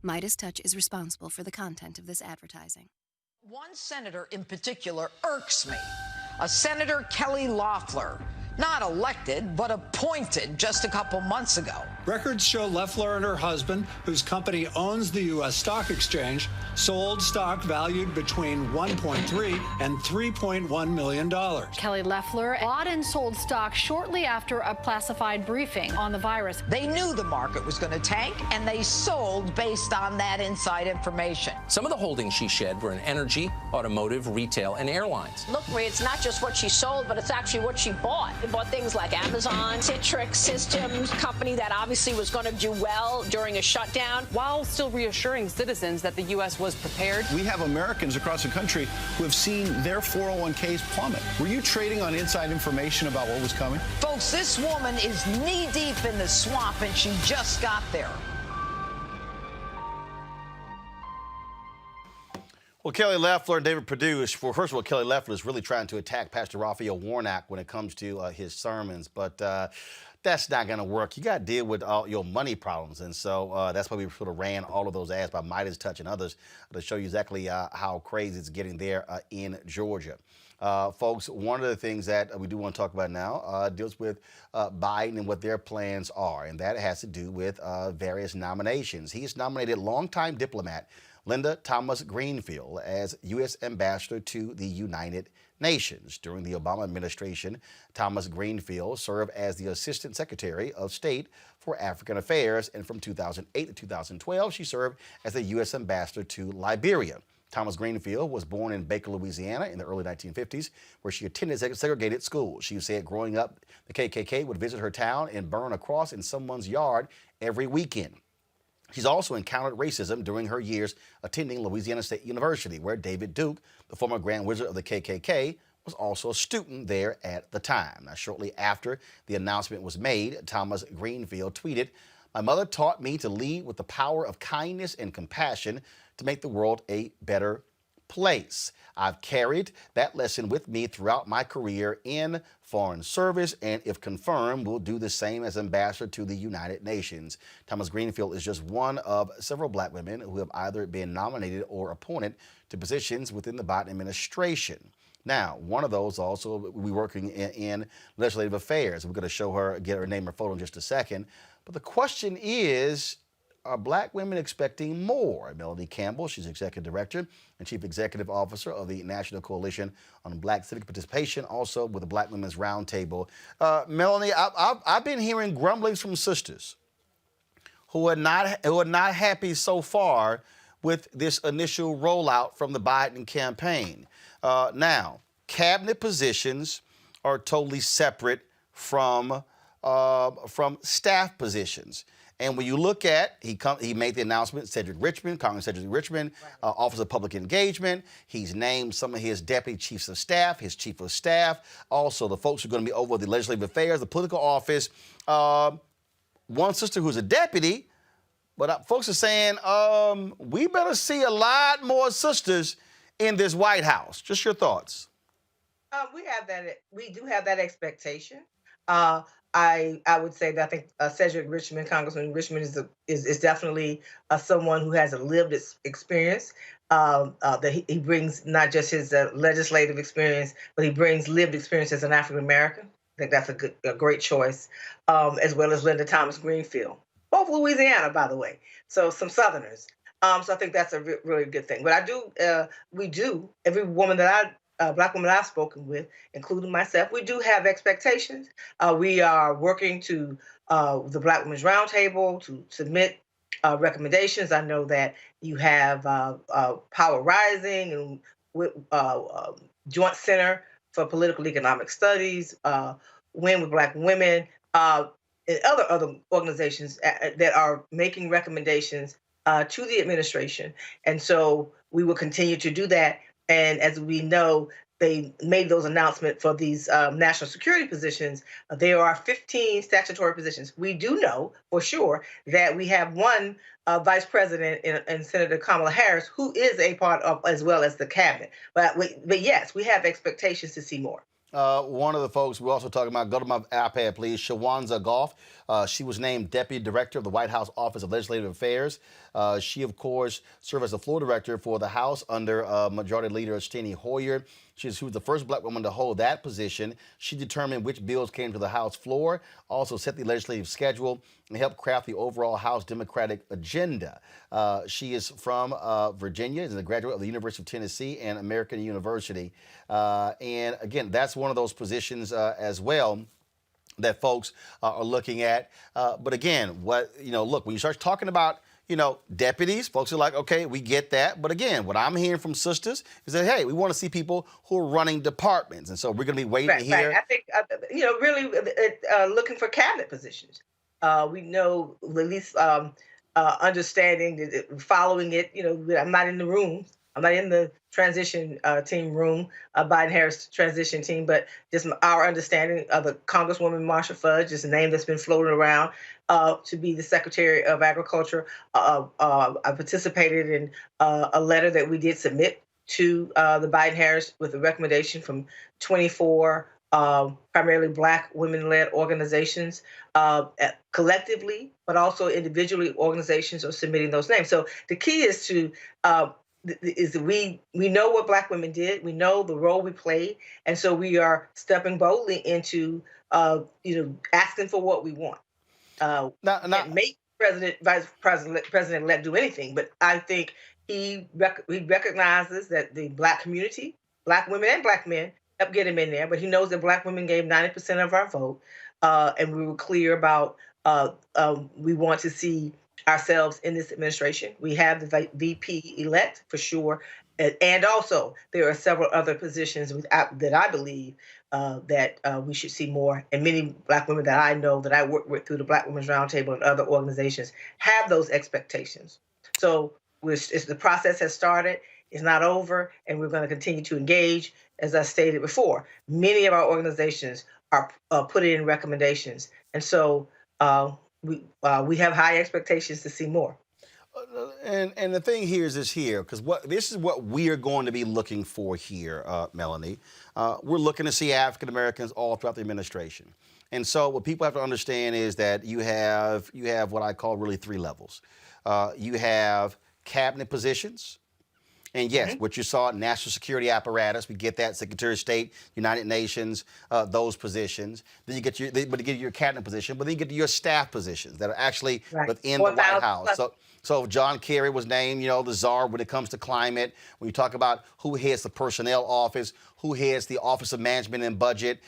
Midas Touch is responsible for the content of this advertising. One senator in particular irks me. A Senator Kelly Loeffler, not elected, but appointed just a couple months ago. Records show Loeffler and her husband, whose company owns the U.S. Stock Exchange, sold stock valued between $1.3 and $3.1 million. Kelly Loeffler bought and sold stock shortly after a classified briefing on the virus. They knew the market was going to tank, and they sold based on that inside information. Some of the holdings she shed were in energy, automotive, retail, and airlines. Look, Marie, it's not just what she sold, but it's actually what she bought. They bought things like Amazon, Citrix Systems, company that obviously was going to do well during a shutdown, while still reassuring citizens that the U.S. was prepared. We have Americans across the country who have seen their 401ks plummet. Were you trading on inside information about what was coming? Folks, this woman is knee-deep in the swamp, and she just got there. Well, Kelly Loeffler and David Perdue, first of all, Kelly Loeffler is really trying to attack Pastor Raphael Warnock when it comes to his sermons, but that's not going to work. You got to deal with all your money problems, and so that's why we sort of ran all of those ads by Midas Touch and others to show you exactly how crazy it's getting there in Georgia. Folks, one of the things that we do want to talk about now deals with Biden and what their plans are, and that has to do with various nominations. He's nominated longtime diplomat Linda Thomas Greenfield as U.S. Ambassador to the United Nations. During the Obama administration, Thomas Greenfield served as the Assistant Secretary of State for African Affairs, and from 2008 to 2012, she served as the U.S. Ambassador to Liberia. Thomas Greenfield was born in Baker, Louisiana in the early 1950s, where she attended segregated schools. She said growing up, the KKK would visit her town and burn a cross in someone's yard every weekend. She's also encountered racism during her years attending Louisiana State University, where David Duke, the former Grand Wizard of the KKK, was also a student there at the time. Now, shortly after the announcement was made, Thomas Greenfield tweeted, "My mother taught me to lead with the power of kindness and compassion to make the world a better place. I've carried that lesson with me throughout my career in foreign service, and if confirmed, will do the same as ambassador to the United Nations." Thomas Greenfield is just one of several black women who have either been nominated or appointed to positions within the Biden administration. Now, one of those also will be working in legislative affairs. We're going to show her, get her name or photo in just a second. But the question is, are black women expecting more? Melanie Campbell, she's Executive Director and Chief Executive Officer of the National Coalition on Black Civic Participation, also with the Black Women's Roundtable. Melanie, I've been hearing grumblings from sisters who are not happy so far with this initial rollout from the Biden campaign. Now, cabinet positions are totally separate from staff positions. And when you look at, he made the announcement, Congress Cedric Richmond, Office of Public Engagement. He's named some of his deputy chiefs of staff, his chief of staff, also the folks who are going to be over the legislative affairs, the political office. One sister who's a deputy, but folks are saying, we better see a lot more sisters in this White House. Just your thoughts. We do have that expectation. I would say that I think Cedric Richmond, Congressman Richmond, is definitely someone who has a lived experience. That he brings not just his legislative experience, but he brings lived experience as an African American. I think that's a great choice, as well as Linda Thomas Greenfield, both Louisiana, by the way. So some Southerners. So I think that's a really good thing. But every woman that Black woman I've spoken with, including myself, we do have expectations. We are working to the Black Women's Roundtable to submit recommendations. I know that you have Power Rising and Joint Center for Political Economic Studies, Win with Black Women, and other organizations that are making recommendations to the administration. And so we will continue to do that. And as we know, they made those announcements for these national security positions. There are 15 statutory positions. We do know for sure that we have one vice president in Senator Kamala Harris, who is a part of as well as the cabinet. But yes, we have expectations to see more. One of the folks we're also talking about, go to my iPad, please, Shawanza Goff. She was named Deputy Director of the White House Office of Legislative Affairs. She, of course, served as the floor director for the House under Majority Leader Steny Hoyer. She was the first black woman to hold that position. She determined which bills came to the House floor, also set the legislative schedule, and helped craft the overall House Democratic agenda. She is from Virginia, is a graduate of the University of Tennessee and American University. And again, that's one of those positions as well that folks are looking at. But again, look, when you start talking about deputies, folks are like, okay, we get that. But again, what I'm hearing from sisters is that, hey, we want to see people who are running departments. And so we're going to be waiting to hear. Right. I think, really looking for cabinet positions. We know, at least understanding, following it, I'm not in the room. I'm not in the transition team room, Biden-Harris transition team, but just our understanding of the Congresswoman Marsha Fudge is a name that's been floating around to be the Secretary of Agriculture. I participated in a letter that we did submit to the Biden-Harris with a recommendation from 24 primarily Black women-led organizations collectively, but also individually organizations are submitting those names. So the key is to we know what Black women did, we know the role we played, and so we are stepping boldly into asking for what we want. Not make Vice President-elect do anything, but I think he recognizes that the Black community, Black women and Black men, helped get him in there, but he knows that Black women gave 90% of our vote, and we were clear about we want to see ourselves in this administration. We have the VP elect for sure, and also there are several other positions that I believe that we should see more. And many Black women that I know that I work with through the Black Women's Roundtable and other organizations have those expectations. So the process has started. It's not over, and we're going to continue to engage. As I stated before, many of our organizations are putting in recommendations, and so we have high expectations to see more. And the thing here is because this is what we are going to be looking for here, Melanie. We're looking to see African Americans all throughout the administration, and so what people have to understand is that you have what I call really three levels. You have cabinet positions. And yes, what you saw, national security apparatus, we get that, Secretary of State, United Nations, those positions. Then you get your cabinet position, but then you get to your staff positions that are actually within the White House. So John Kerry was named, the czar when it comes to climate. When you talk about who heads the personnel office, who heads the Office of Management and Budget,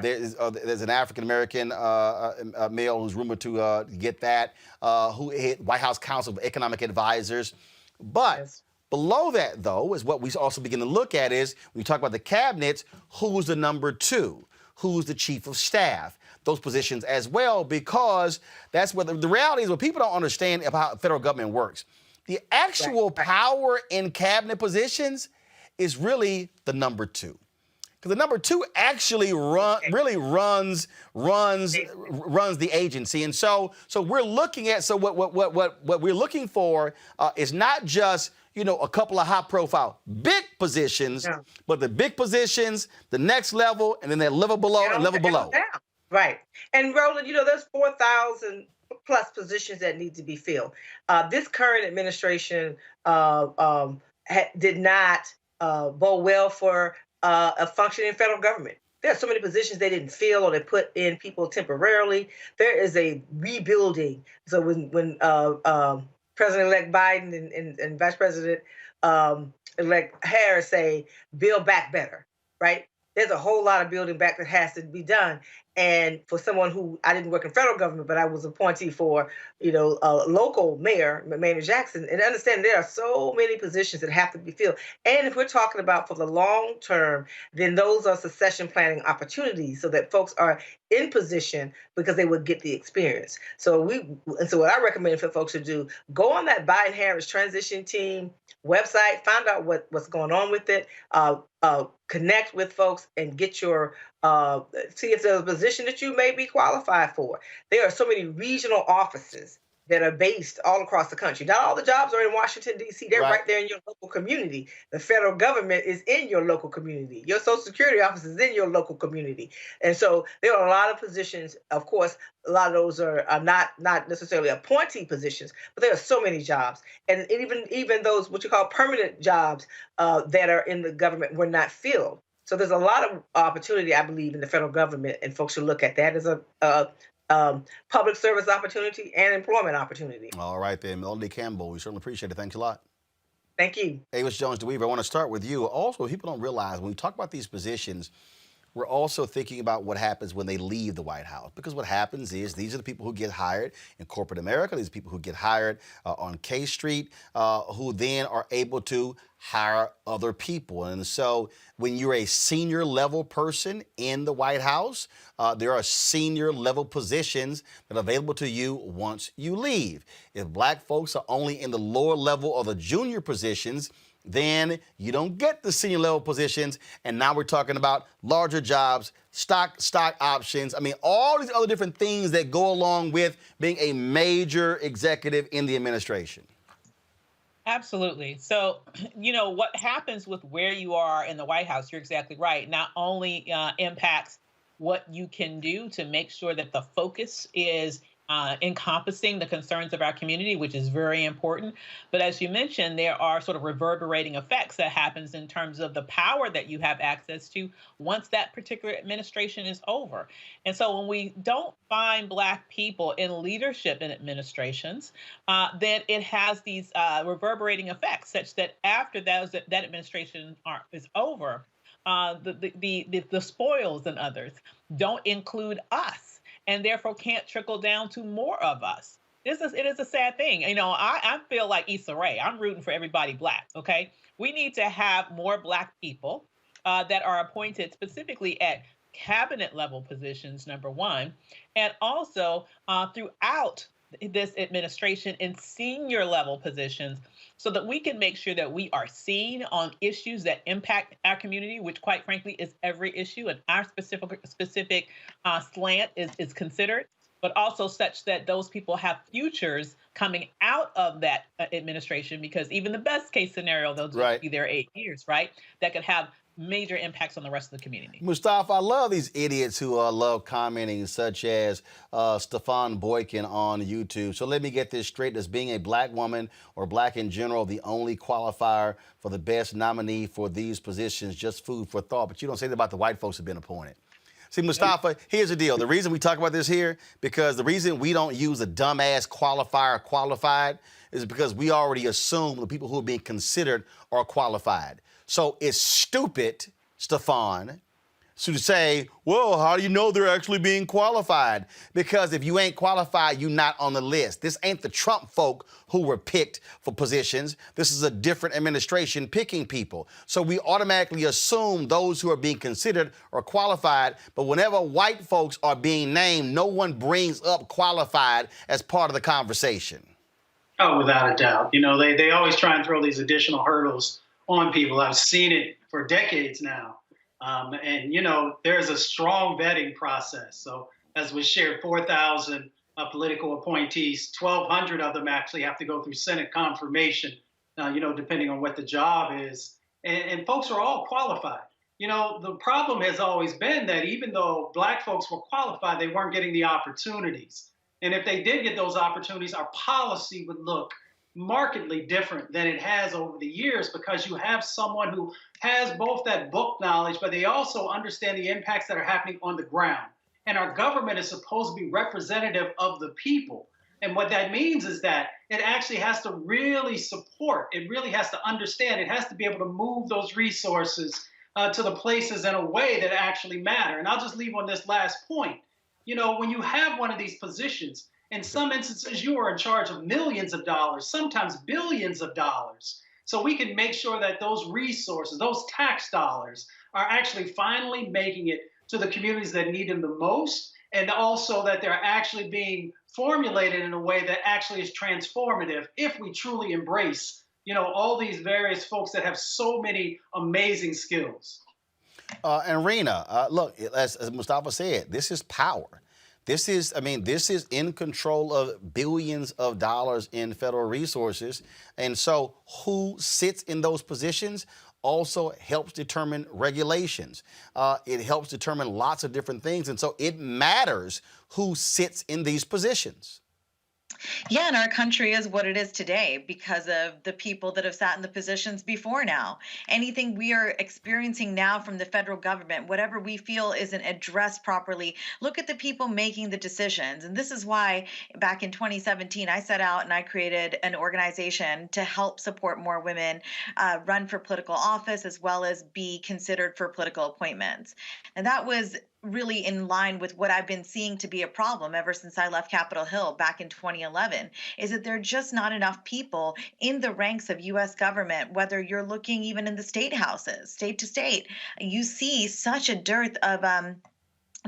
there's an African-American male who's rumored to get that, who head White House Council of Economic Advisors. But below that, though, is what we also begin to look at is, when you talk about the cabinets, who's the number two? Who's the chief of staff? Those positions as well, because that's what the reality is, what people don't understand about how the federal government works. The actual power in cabinet positions is really the number two. Because the number two actually really runs the agency. And so we're looking at, what we're looking for is not just a couple of high-profile big positions, but the big positions, the next level, and then that level below and level below. Right. And Roland, there's 4,000 plus positions that need to be filled. This current administration did not bode well for a functioning federal government. There are so many positions they didn't fill, or they put in people temporarily. There is a rebuilding. So when President-elect Biden and Vice President-elect Harris say, build back better, right? There's a whole lot of building back that has to be done. And for someone who, I didn't work in federal government, but I was appointee for, a local mayor, Maynard Jackson, and understand there are so many positions that have to be filled. And if we're talking about for the long term, then those are succession planning opportunities so that folks are in position because they would get the experience. So what I recommend for folks to do, go on that Biden-Harris transition team website, find out what's going on with it, connect with folks and get your see if there's a position that you may be qualified for. There are so many regional offices that are based all across the country. Not all the jobs are in Washington, D.C. They're right there in your local community. The federal government is in your local community. Your Social Security office is in your local community. And so there are a lot of positions. Of course, a lot of those are not necessarily appointee positions, but there are so many jobs. And even those what you call permanent jobs that are in the government were not filled. So there's a lot of opportunity, I believe, in the federal government, and folks should look at that as a public service opportunity and employment opportunity. All right, then, Melody Campbell, we certainly appreciate it. Thanks a lot. Thank you. Avis Jones-DeWeaver, I want to start with you. Also, people don't realize when we talk about these positions, we're also thinking about what happens when they leave the White House. Because what happens is these are the people who get hired in corporate America. These are people who get hired on K Street, who then are able to hire other people. And so when you're a senior level person in the White House, there are senior level positions that are available to you once you leave. If black folks are only in the lower level or the junior positions, then you don't get the senior level positions. And now we're talking about larger jobs, stock options. I mean, all these other different things that go along with being a major executive in the administration. Absolutely. So, what happens with where you are in the White House, you're exactly right, not only impacts what you can do to make sure that the focus is encompassing the concerns of our community, which is very important. But as you mentioned, there are sort of reverberating effects that happens in terms of the power that you have access to once that particular administration is over. And so when we don't find Black people in leadership in administrations, then it has these reverberating effects such that after that administration is over, the spoils and others don't include us, and therefore can't trickle down to more of us. It is a sad thing. I feel like Issa Rae. I'm rooting for everybody Black, okay? We need to have more Black people that are appointed specifically at cabinet level positions, number one, and also throughout this administration in senior level positions so that we can make sure that we are seen on issues that impact our community, which quite frankly is every issue, and our specific slant is considered, but also such that those people have futures coming out of that administration, because even the best case scenario, they'll just be there 8 years, right? That could have major impacts on the rest of the community. Mustafa, I love these idiots who love commenting, such as Stefan Boykin on YouTube. So let me get this straight. Does being a Black woman or Black in general the only qualifier for the best nominee for these positions? Just food for thought. But you don't say that about the white folks who have been appointed. See, Mustafa, here's the deal. The reason we talk about this here, because the reason we don't use a dumbass qualifier qualified is because we already assume the people who are being considered are qualified. So it's stupid, Stefan, to say, well, how do you know they're actually being qualified? Because if you ain't qualified, you're not on the list. This ain't the Trump folk who were picked for positions. This is a different administration picking people. So we automatically assume those who are being considered are qualified. But whenever white folks are being named, no one brings up qualified as part of the conversation. Oh, without a doubt. They always try and throw these additional hurdles on people. I've seen it for decades now. And there's a strong vetting process. So as was shared, 4,000 political appointees, 1,200 of them actually have to go through Senate confirmation, depending on what the job is. And folks are all qualified. The problem has always been that even though Black folks were qualified, they weren't getting the opportunities. And if they did get those opportunities, our policy would look markedly different than it has over the years, because you have someone who has both that book knowledge, but they also understand the impacts that are happening on the ground. And our government is supposed to be representative of the people. And what that means is that it actually has to really support, it really has to understand, it has to be able to move those resources to the places in a way that actually matter. And I'll just leave on this last point. You know, when you have one of these positions, in some instances, you are in charge of millions of dollars, sometimes billions of dollars. So we can make sure that those resources, those tax dollars, are actually finally making it to the communities that need them the most, and also that they're actually being formulated in a way that actually is transformative if we truly embrace, you know, all these various folks that have so many amazing skills. And Rena, look, as Mustafa said, this is power. This is in control of billions of dollars in federal resources. And so who sits in those positions also helps determine regulations. It helps determine lots of different things. And so it matters who sits in these positions. Yeah, and our country is what it is today because of the people that have sat in the positions before now. Anything we are experiencing now from the federal government, whatever we feel isn't addressed properly, look at the people making the decisions. And this is why back in 2017, I set out and I created an organization to help support more women run for political office as well as be considered for political appointments. And that was really in line with what I've been seeing to be a problem ever since I left Capitol Hill back in 2011, is that there are just not enough people in the ranks of U.S. government, whether you're looking even in the state houses, state to state. You see such a dearth of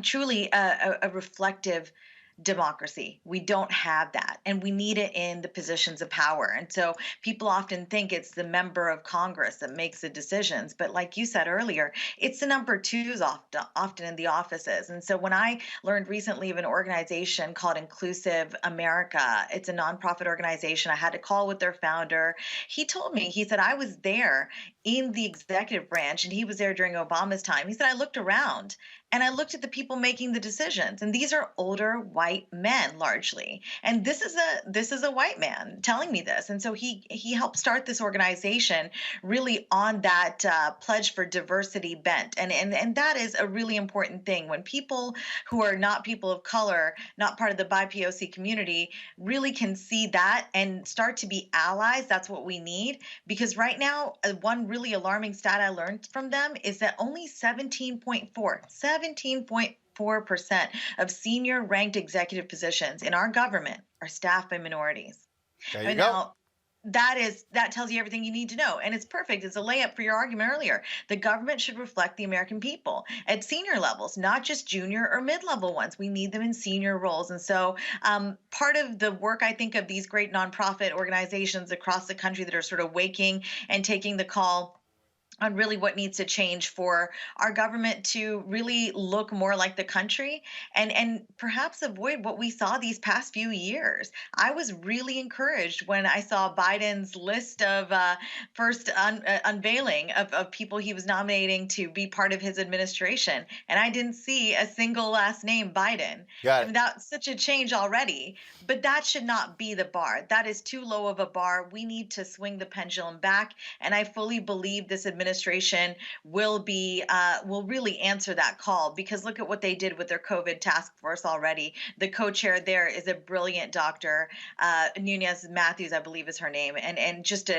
truly a reflective democracy. We don't have that, and we need it in the positions of power. And so people often think it's the member of Congress that makes the decisions, but like you said earlier, it's the number twos often in the offices. And so when I learned recently of an organization called Inclusive America, it's a nonprofit organization. I had a call with their founder. He told me, he said, I was there in the executive branch, and he was there during Obama's time. He said, I looked around and I looked at the people making the decisions, and these are older white men largely. And this is a white man telling me this. And so he helped start this organization really on that pledge for diversity bent. And that is a really important thing. When people who are not people of color, not part of the BIPOC community, really can see that and start to be allies, that's what we need. Because right now, one really alarming stat I learned from them is that only 17.4% of senior ranked executive positions in our government are staffed by minorities. There you go. Now, that tells you everything you need to know. And it's perfect. It's a layup for your argument earlier. The government should reflect the American people at senior levels, not just junior or mid-level ones. We need them in senior roles. And so part of the work, I think, of these great nonprofit organizations across the country that are sort of waking and taking the call on really what needs to change for our government to really look more like the country and perhaps avoid what we saw these past few years. I was really encouraged when I saw Biden's list of first unveiling of people he was nominating to be part of his administration, and I didn't see a single last name Biden. I mean, that's such a change already, but that should not be the bar. That is too low of a bar. We need to swing the pendulum back, and I fully believe this administration will really answer that call, because look at what they did with their COVID task force already. The co-chair there is a brilliant doctor, Nunez Matthews, I believe is her name, and just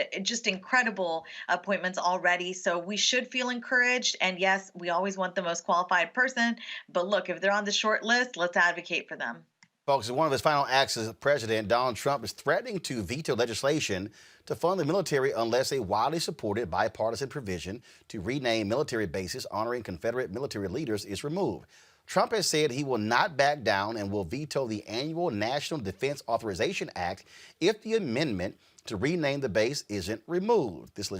incredible appointments already. So we should feel encouraged. And yes, we always want the most qualified person, but look, if they're on the short list, let's advocate for them. Folks, one of his final acts as president, Donald Trump is threatening to veto legislation to fund the military unless a widely supported bipartisan provision to rename military bases honoring Confederate military leaders is removed. Trump has said he will not back down and will veto the annual National Defense Authorization Act if the amendment to rename the base isn't removed. This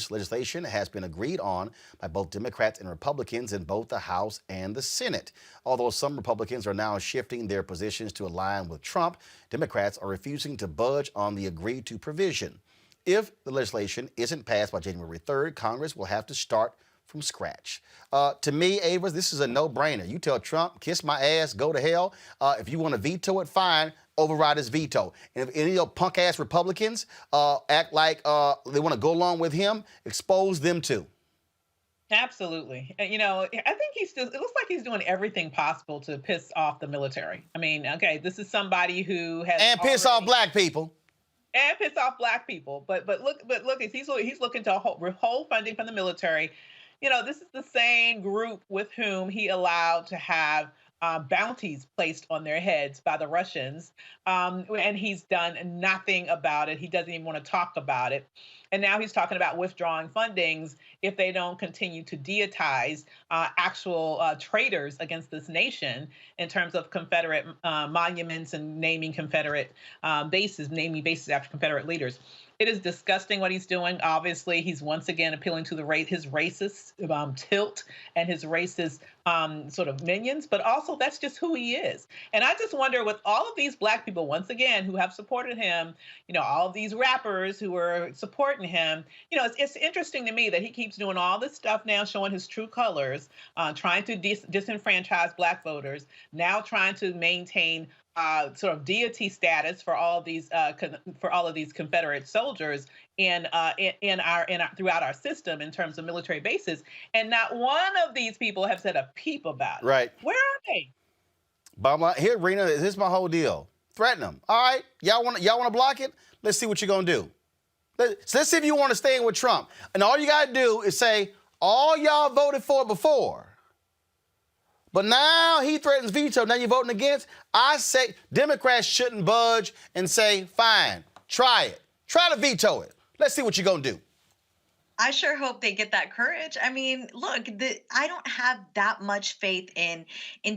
legislation has been agreed on by both Democrats and Republicans in both the House and the Senate. Although some Republicans are now shifting their positions to align with Trump, Democrats are refusing to budge on the agreed-to provision. If the legislation isn't passed by January 3rd, Congress will have to start from scratch. To me, Ava, this is a no-brainer. You tell Trump, kiss my ass, go to hell. If you want to veto it, fine. Override his veto. And if any of your punk-ass Republicans act like they want to go along with him, expose them too. Absolutely. You know, I think it looks like he's doing everything possible to piss off the military. I mean, okay, this is somebody who has piss off black people. And piss off black people. But look, he's looking to hold funding from the military. This is the same group with whom he allowed to have bounties placed on their heads by the Russians. And he's done nothing about it. He doesn't even want to talk about it. And now he's talking about withdrawing fundings if they don't continue to deitize actual traitors against this nation in terms of Confederate monuments and naming Confederate bases, naming bases after Confederate leaders. It is disgusting what he's doing. Obviously, he's once again appealing to his racist tilt and his racist sort of minions, but also that's just who he is. And I just wonder, with all of these Black people, once again, who have supported him, all of these rappers who are supporting him, it's interesting to me that he keeps doing all this stuff now, showing his true colors, trying to disenfranchise Black voters, now trying to maintain sort of deity status for all of these Confederate soldiers throughout our system in terms of military bases, and not one of these people have said a peep about it. Right. Where are they? Bottom line, here, Rena, this is my whole deal. Threaten them. All right, y'all want to block it? Let's see what you're gonna do. Let's see if you want to stay in with Trump. And all you gotta do is say all y'all voted for it before. But now he threatens veto. Now you're voting against. I say Democrats shouldn't budge and say, fine, try it. Try to veto it. Let's see what you're going to do. I sure hope they get that courage. I mean, look, I don't have that much faith in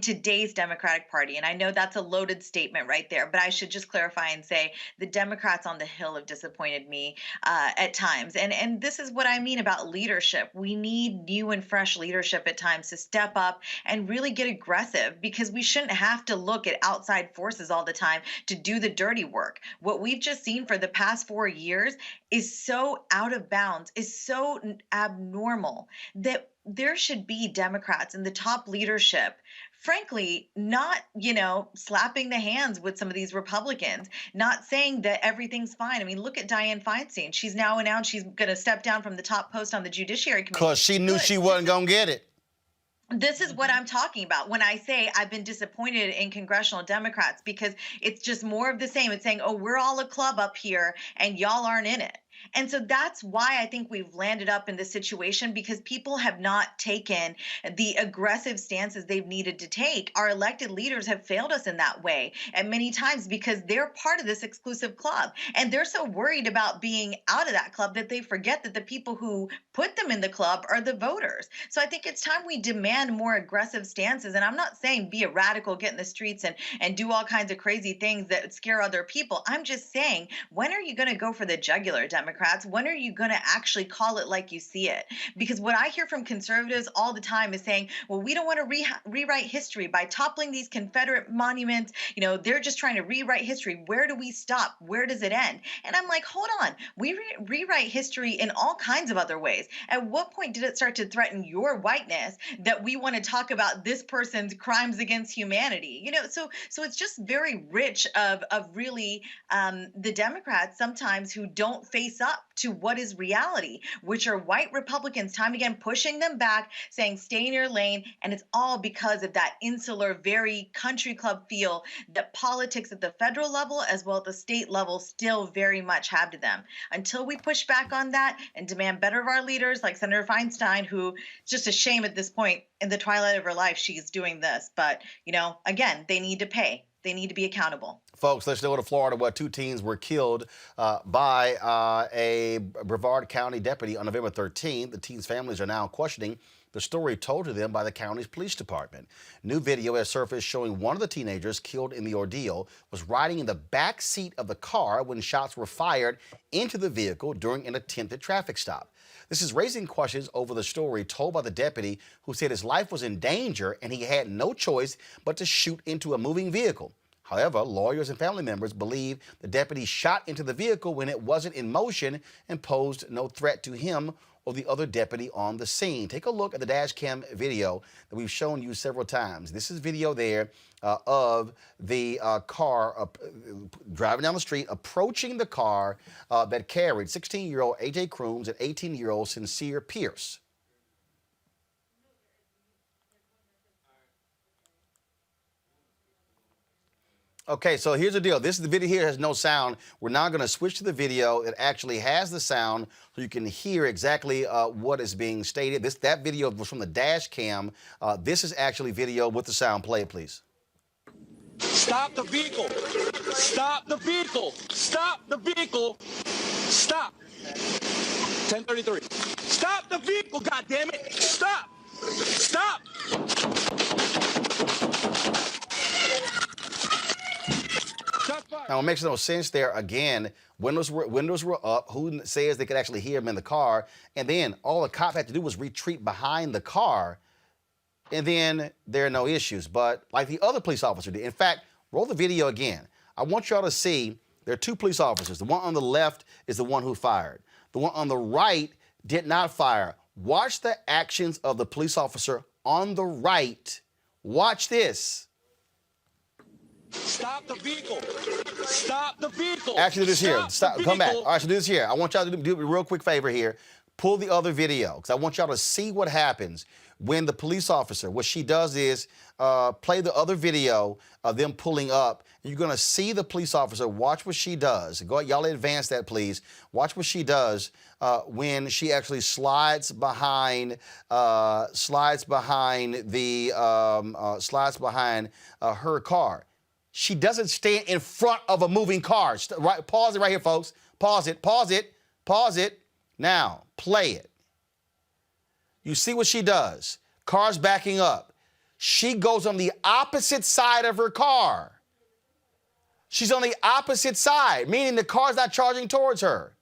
today's Democratic Party. And I know that's a loaded statement right there, but I should just clarify and say the Democrats on the Hill have disappointed me at times. And this is what I mean about leadership. We need new and fresh leadership at times to step up and really get aggressive, because we shouldn't have to look at outside forces all the time to do the dirty work. What we've just seen for the past 4 years is so out of bounds, is so abnormal, that there should be Democrats in the top leadership, frankly, not, slapping the hands with some of these Republicans, not saying that everything's fine. I mean, look at Dianne Feinstein. She's now announced she's going to step down from the top post on the Judiciary Committee. Because she knew she wasn't going to get it. This is what I'm talking about when I say I've been disappointed in congressional Democrats, because it's just more of the same. It's saying, oh, we're all a club up here and y'all aren't in it. And so that's why I think we've landed up in this situation, because people have not taken the aggressive stances they've needed to take. Our elected leaders have failed us in that way, and many times because they're part of this exclusive club. And they're so worried about being out of that club that they forget that the people who put them in the club are the voters. So I think it's time we demand more aggressive stances. And I'm not saying be a radical, get in the streets and do all kinds of crazy things that scare other people. I'm just saying, when are you going to go for the jugular, Democrats? When are you going to actually call it like you see it? Because what I hear from conservatives all the time is saying, well, we don't want to rewrite history by toppling these Confederate monuments. They're just trying to rewrite history. Where do we stop? Where does it end? And I'm like, hold on. We rewrite history in all kinds of other ways. At what point did it start to threaten your whiteness that we want to talk about this person's crimes against humanity? So it's just very rich of really the Democrats sometimes who don't face up to what is reality, which are white Republicans time again pushing them back, saying stay in your lane. And it's all because of that insular, very country club feel that politics at the federal level as well as the state level still very much have to them. Until we push back on that and demand better of our leaders, like Senator Feinstein, who it's just a shame at this point in the twilight of her life she's doing this. But, again, they need to pay. They need to be accountable. Folks, let's go to Florida, where 2 teens were killed by a Brevard County deputy on November 13th. The teens' families are now questioning the story told to them by the county's police department. New video has surfaced showing one of the teenagers killed in the ordeal was riding in the back seat of the car when shots were fired into the vehicle during an attempted traffic stop. This is raising questions over the story told by the deputy, who said his life was in danger and he had no choice but to shoot into a moving vehicle. However, lawyers and family members believe the deputy shot into the vehicle when it wasn't in motion and posed no threat to him or the other deputy on the scene. Take a look at the dash cam video that we've shown you several times. This is video there of the car driving down the street, approaching the car that carried 16-year-old A.J. Crooms and 18-year-old Sincere Pierce. Okay, so here's the deal. This is the video here has no sound. We're now going to switch to the video. It actually has the sound, so you can hear exactly what is being stated. That video was from the dash cam. This is actually video with the sound. Play it, please. Stop the vehicle. Stop the vehicle. Stop the vehicle. Stop. 1033. Stop the vehicle, goddammit. Stop. Stop. Now, it makes no sense there. Again, windows were up. Who says they could actually hear him in the car? And then all the cop had to do was retreat behind the car, and then there are no issues. But like the other police officer did. In fact, roll the video again. I want y'all to see there are two police officers. The one on the left is the one who fired. The one on the right did not fire. Watch the actions of the police officer on the right. Watch this. Stop the vehicle. Stop the vehicle. Actually, do this here. Stop. Come back. All right, so do this here. I want y'all to do a real quick favor here. Pull the other video, because I want y'all to see what happens when the police officer, what she does is play the other video of them pulling up. You're going to see the police officer. Watch what she does. Go, y'all advance that, please. Watch what she does when she actually slides behind her car. She doesn't stand in front of a moving car. Right, pause it right here, folks. Pause it, pause it, pause it. Now, play it. You see what she does. Car's backing up. She goes on the opposite side of her car. She's on the opposite side, meaning the car's not charging towards her.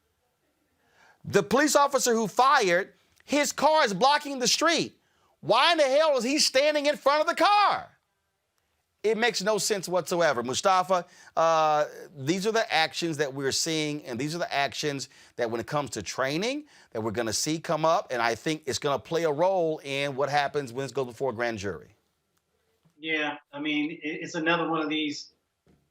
The police officer who fired, his car is blocking the street. Why in the hell is he standing in front of the car? It makes no sense whatsoever. Mustafa, these are the actions that we're seeing, and these are the actions that when it comes to training that we're going to see come up, and I think it's going to play a role in what happens when it goes before a grand jury. Yeah, I mean, it's another one of these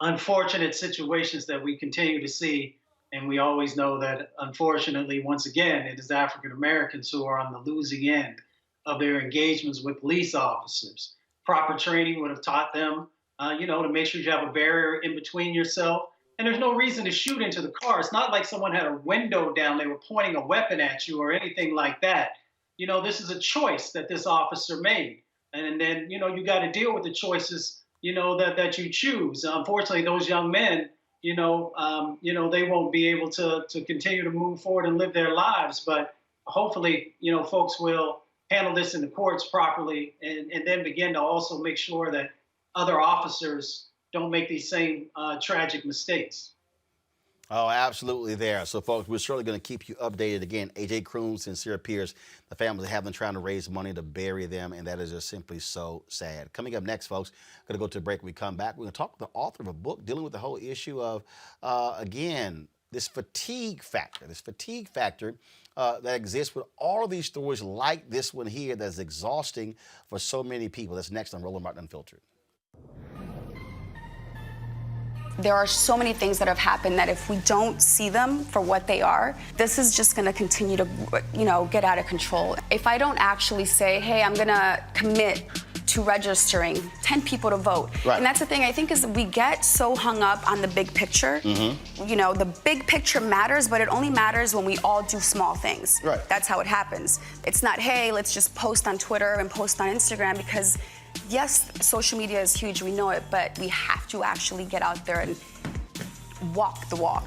unfortunate situations that we continue to see, and we always know that, unfortunately, once again, it is African Americans who are on the losing end of their engagements with police officers. Proper training would have taught them, to make sure you have a barrier in between yourself. And there's no reason to shoot into the car. It's not like someone had a window down, they were pointing a weapon at you or anything like that. This is a choice that this officer made. And then, you got to deal with the choices, that you choose. Unfortunately, those young men, they won't be able to continue to move forward and live their lives. But hopefully, folks will handle this in the courts properly, and then begin to also make sure that other officers don't make these same tragic mistakes. Oh, absolutely there. So, folks, we're certainly going to keep you updated. Again, A.J. Croom, Sincere Pierce, the families have been trying to raise money to bury them, and that is just simply so sad. Coming up next, folks, going to go to a break. When we come back, we're going to talk with the author of a book dealing with the whole issue of, again, this fatigue factor that exists with all of these stories like this one here that's exhausting for so many people. That's next on Roland Martin Unfiltered. There are so many things that have happened that if we don't see them for what they are, this is just going to continue to, get out of control. If I don't actually say, hey, I'm going to commit to registering 10 people to vote. Right. And that's the thing, I think, is we get so hung up on the big picture. Mm-hmm. The big picture matters, but it only matters when we all do small things. Right. That's how it happens. It's not, hey, let's just post on Twitter and post on Instagram, because yes, social media is huge, we know it, but we have to actually get out there and walk the walk.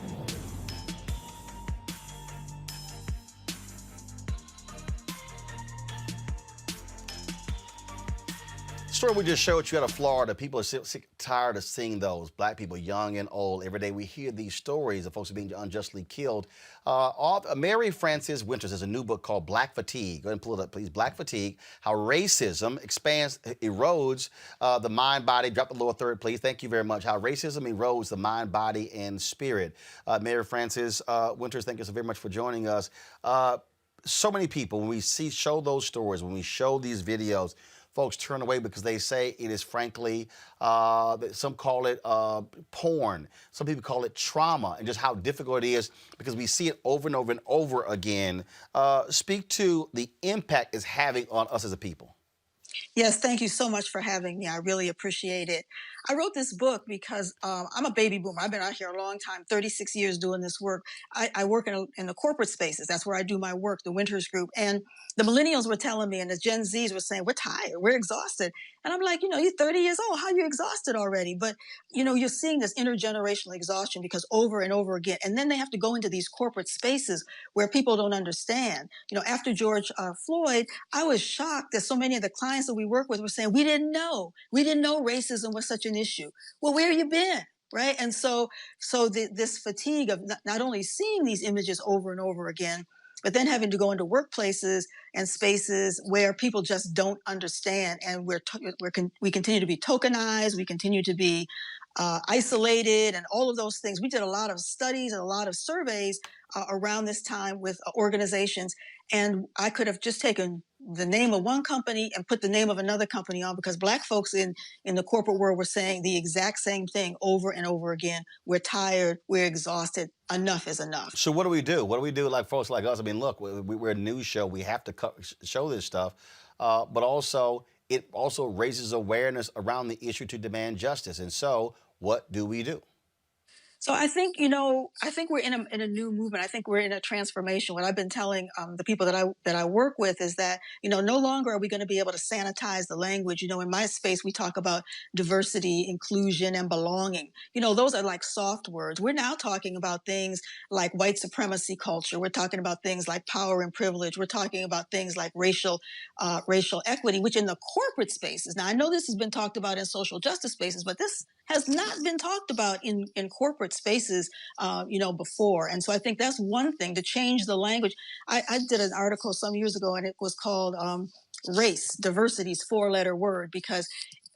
Story we just showed you out of Florida. People are sick, tired of seeing those. Black people, young and old. Every day we hear these stories of folks being unjustly killed. Mary Frances Winters has a new book called Black Fatigue. Go ahead and pull it up, please. Black Fatigue, How Racism Erodes the Mind, Body. Drop the lower third, please. Thank you very much. How Racism Erodes the Mind, Body, and Spirit. Mary Frances Winters, thank you so very much for joining us. So many people, when we show those stories, when we show these videos, folks turn away because they say it is, frankly, some call it porn. Some people call it trauma, and just how difficult it is because we see it over and over and over again. Speak to the impact it's having on us as a people. Yes, thank you so much for having me. I really appreciate it. I wrote this book because I'm a baby boomer. I've been out here a long time, 36 years doing this work. I work in the corporate spaces. That's where I do my work, the Winters Group. And the millennials were telling me, and the Gen Zs were saying, we're tired, we're exhausted. And I'm like, you're 30 years old. How are you exhausted already? But, you're seeing this intergenerational exhaustion because over and over again. And then they have to go into these corporate spaces where people don't understand. After George Floyd, I was shocked that so many of the clients that we work with were saying, we didn't know racism was such an issue. Well, where have you been? Right. And so this fatigue of not only seeing these images over and over again, but then having to go into workplaces and spaces where people just don't understand. And we continue to be tokenized. We continue to be isolated and all of those things. We did a lot of studies and a lot of surveys around this time with organizations. And I could have just taken the name of one company and put the name of another company on, because Black folks in the corporate world were saying the exact same thing over and over again. We're tired. We're exhausted. Enough is enough. So what do we do? What do we do like folks like us? I mean, look, we're a news show. We have to show this stuff. But also, it also raises awareness around the issue to demand justice. And so what do we do? So I think, we're in a new movement. I think we're in a transformation. What I've been telling the people that I work with is that, no longer are we going to be able to sanitize the language. In my space, we talk about diversity, inclusion, and belonging. Those are like soft words. We're now talking about things like white supremacy culture. We're talking about things like power and privilege. We're talking about things like racial equity, which in the corporate spaces. Now, I know this has been talked about in social justice spaces, but this has not been talked about in corporate spaces, before. And so I think that's one thing, to change the language. I did an article some years ago, and it was called Race, Diversity's Four-Letter Word, because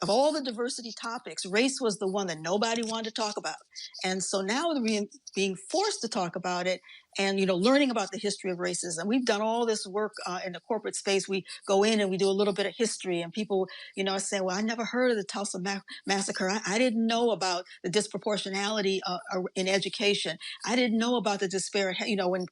of all the diversity topics, race was the one that nobody wanted to talk about. And so now we're being forced to talk about it and, learning about the history of racism. We've done all this work in the corporate space. We go in and we do a little bit of history, and people, are saying, well, I never heard of the Tulsa massacre. I didn't know about the disproportionality in education. I didn't know about the disparate, when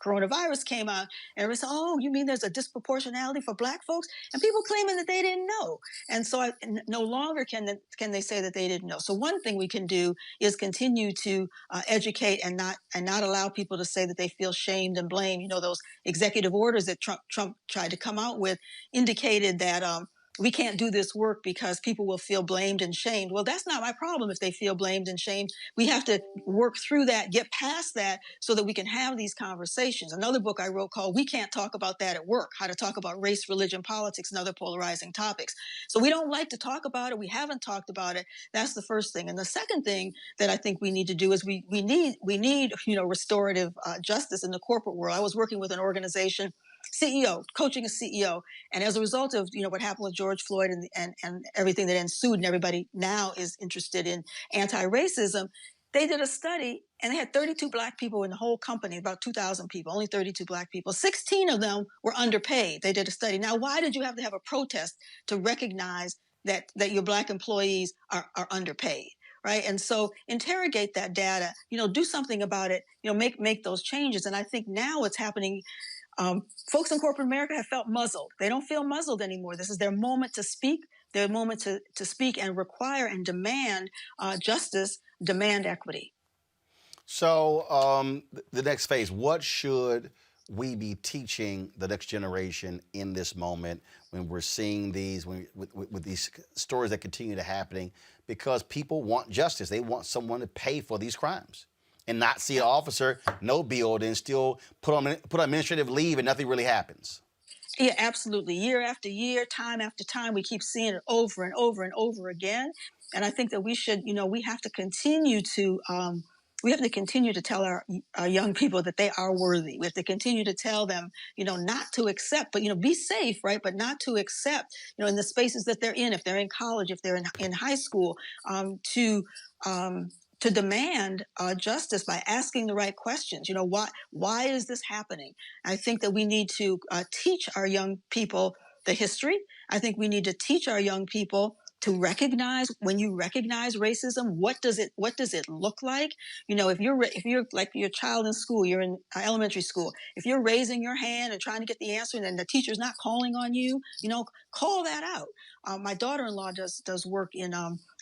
coronavirus came out, and everybody said, oh, you mean there's a disproportionality for Black folks? And people claiming that they didn't know. And so no longer can they say that they didn't know. So one thing we can do is continue to educate and not allow people to say that they feel shamed and blamed. Those executive orders that Trump tried to come out with indicated that we can't do this work because people will feel blamed and shamed. Well, that's not my problem if they feel blamed and shamed. We have to work through that, get past that, so that we can have these conversations. Another book I wrote called We Can't Talk About That at Work, How to Talk About Race, Religion, Politics, and Other Polarizing Topics. So we don't like to talk about it. We haven't talked about it. That's the first thing. And the second thing that I think we need to do is we need restorative justice in the corporate world. I was working with an organization, CEO, coaching a CEO. And as a result of, what happened with George Floyd and everything that ensued, and everybody now is interested in anti-racism, they did a study and they had 32 Black people in the whole company, about 2,000 people, only 32 Black people. 16 of them were underpaid. They did a study. Now, why did you have to have a protest to recognize that your Black employees are underpaid? Right. And so interrogate that data, do something about it, make those changes. And I think now what's happening, folks in corporate America have felt muzzled. They don't feel muzzled anymore. This is their moment to speak, their moment to speak and require and demand justice, demand equity. So the next phase, what should we be teaching the next generation in this moment when we're seeing these, with these stories that continue to happening? Because people want justice. They want someone to pay for these crimes and not see an officer, no bill, then still put on administrative leave and nothing really happens. Yeah, absolutely. Year after year, time after time, we keep seeing it over and over and over again. And I think that we should, we have to continue to tell our young people that they are worthy. We have to continue to tell them, not to accept, but, be safe, right? But not to accept, in the spaces that they're in, if they're in college, if they're in high school, to demand justice by asking the right questions. Why is this happening? I think that we need to teach our young people the history. I think we need to teach our young people to recognize, when you recognize racism, what does it look like? You know, if you're like your child in school, you're in elementary school, if you're raising your hand and trying to get the answer and the teacher's not calling on you, you know, call that out. My daughter-in-law does work in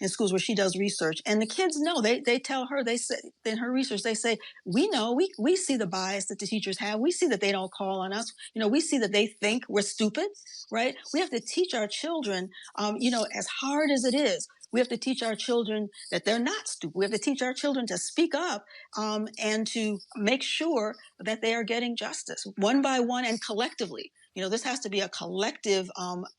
schools where she does research, and the kids know. They tell her, they say in her research, they say, we know, we see the bias that the teachers have. We see that they don't call on us. You know, we see that they think we're stupid, right? We have to teach our children, you know, as hard as it is, we have to teach our children that they're not stupid. We have to teach our children to speak up and to make sure that they are getting justice one by one and collectively. You know, this has to be a collective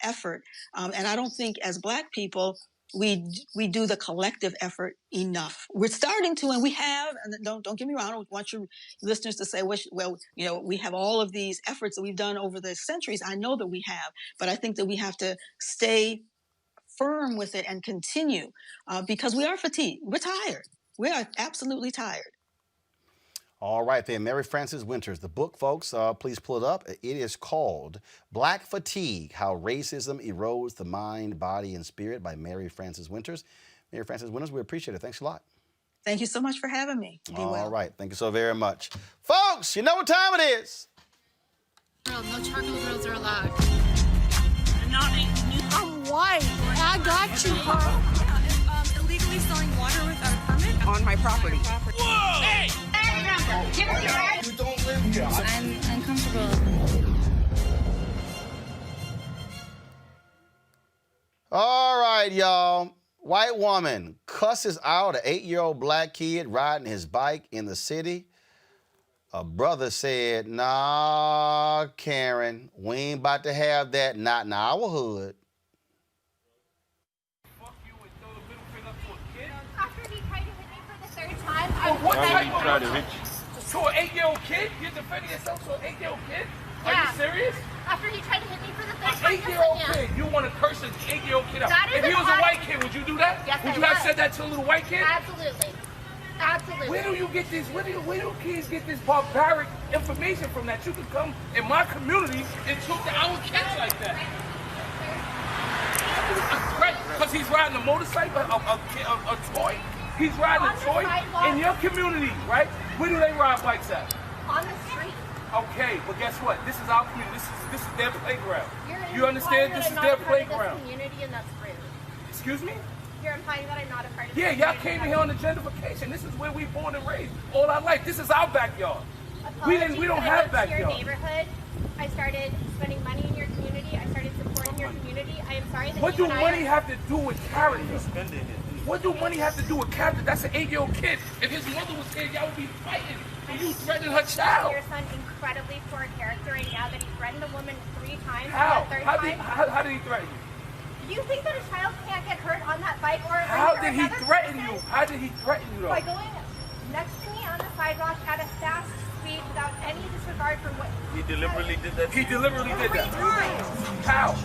effort. And I don't think as Black people, we do the collective effort enough. We're starting to, and we have, and don't get me wrong, I don't want your listeners to say, well, you know, we have all of these efforts that we've done over the centuries. I know that we have, but I think that we have to stay firm with it and continue because we are fatigued. We're tired. We are absolutely tired. All right, then, Mary Frances Winters. The book, folks, please pull it up. It is called Black Fatigue, How Racism Erodes the Mind, Body, and Spirit by Mary Frances Winters. Mary Frances Winters, we appreciate it. Thanks a lot. Thank you so much for having me. Be well. All right, thank you so very much. Folks, you know what time it is. Girl, no charcoal grills are allowed. I'm white. I got you, Carl. Illegally selling water without a permit On my property. Whoa! Hey! You don't live here. I'm uncomfortable. All right, y'all. White woman cusses out an 8-year-old Black kid riding his bike in the city. A brother said, nah, Karen, we ain't about to have that, not in our hood. After he tried to hit me for the third time, Why did he try to hit you? To an 8-year-old kid? You're defending yourself to an 8-year-old kid? Are you serious? After he tried to hit me for the third An time. 8-year-old kid? You want to curse an 8-year-old kid out? That is If he was an a white kid, would you do that? Yes, would I you have would. said that to a little white kid? Absolutely. Absolutely. Where do you get this? Where do kids get this barbaric information from that you can come in my community and talk to our kids like that? Right? Because he's riding a motorcycle, a toy. He's riding a toy in your community, right? Where do they ride bikes at? On the street. Okay, but guess what? This is our community. This is their playground. You understand? This is their playground. Community, and that's rude. Excuse me? You're implying that I'm not a part of Yeah, this y'all community. came here on the gentrification. This is where we born and raised all our life. This is our backyard. We don't have I went to your backyard. neighborhood. I started spending money in your community. I started supporting your community. I am sorry that What you do and money I have to do with character? What do money have to do with character? That's an 8-year-old kid. If his mother was here, y'all would be fighting. And you threatening her child. Your son incredibly poor character right now that he threatened a woman 3 times. How? And the third How time, did he threaten you? Do you think that a child can't get hurt on that bike or How injure did he another threaten person? you? How did he threaten you though? By going next to me on the sidewalk at a fast speed without any disregard for what He deliberately did that. He deliberately did 3 that. times. How?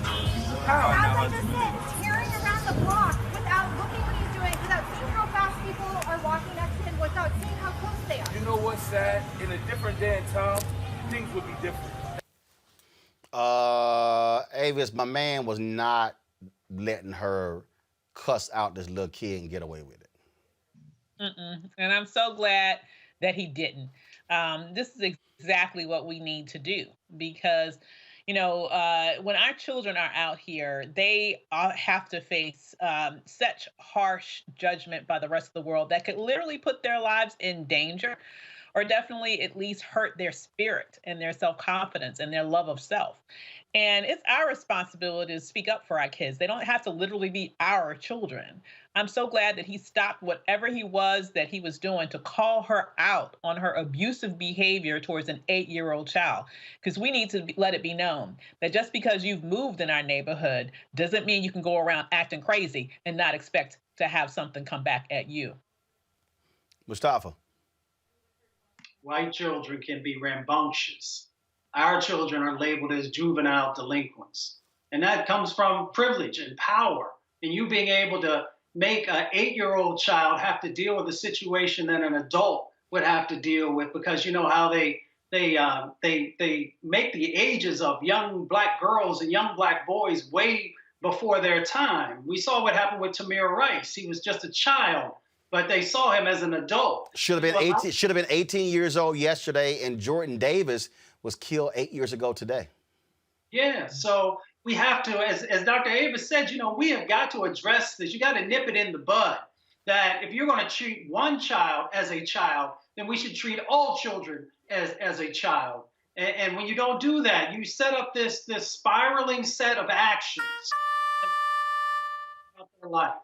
How? As I just said, tearing around the block without looking what he's doing, without seeing how fast people are walking next to him, without seeing how close they are. You know what's sad? In a different day and time, things would be different. Avis, my man was not letting her cuss out this little kid and get away with it. And I'm so glad that he didn't. This is exactly what we need to do because, you know, when our children are out here, they have to face such harsh judgment by the rest of the world that could literally put their lives in danger or definitely at least hurt their spirit and their self-confidence and their love of self. And it's our responsibility to speak up for our kids. They don't have to literally be our children. I'm so glad that he stopped whatever he was doing to call her out on her abusive behavior towards an 8-year-old child. Because we need to let it be known that just because you've moved in our neighborhood doesn't mean you can go around acting crazy and not expect to have something come back at you. Mustafa. White children can be rambunctious. Our children are labeled as juvenile delinquents. And that comes from privilege and power. And you being able to make an 8-year-old child have to deal with a situation that an adult would have to deal with, because you know how they make the ages of young Black girls and young Black boys way before their time. We saw what happened with Tamir Rice. He was just a child, but they saw him as an adult. Should have been 18. Should have been 18 years old yesterday, and Jordan Davis was killed 8 years ago today. Yeah, so we have to, as Dr. Avis said, we have got to address this. You got to nip it in the bud. That if you're going to treat one child as a child, then we should treat all children as a child. And when you don't do that, you set up this spiraling set of actions throughout their life.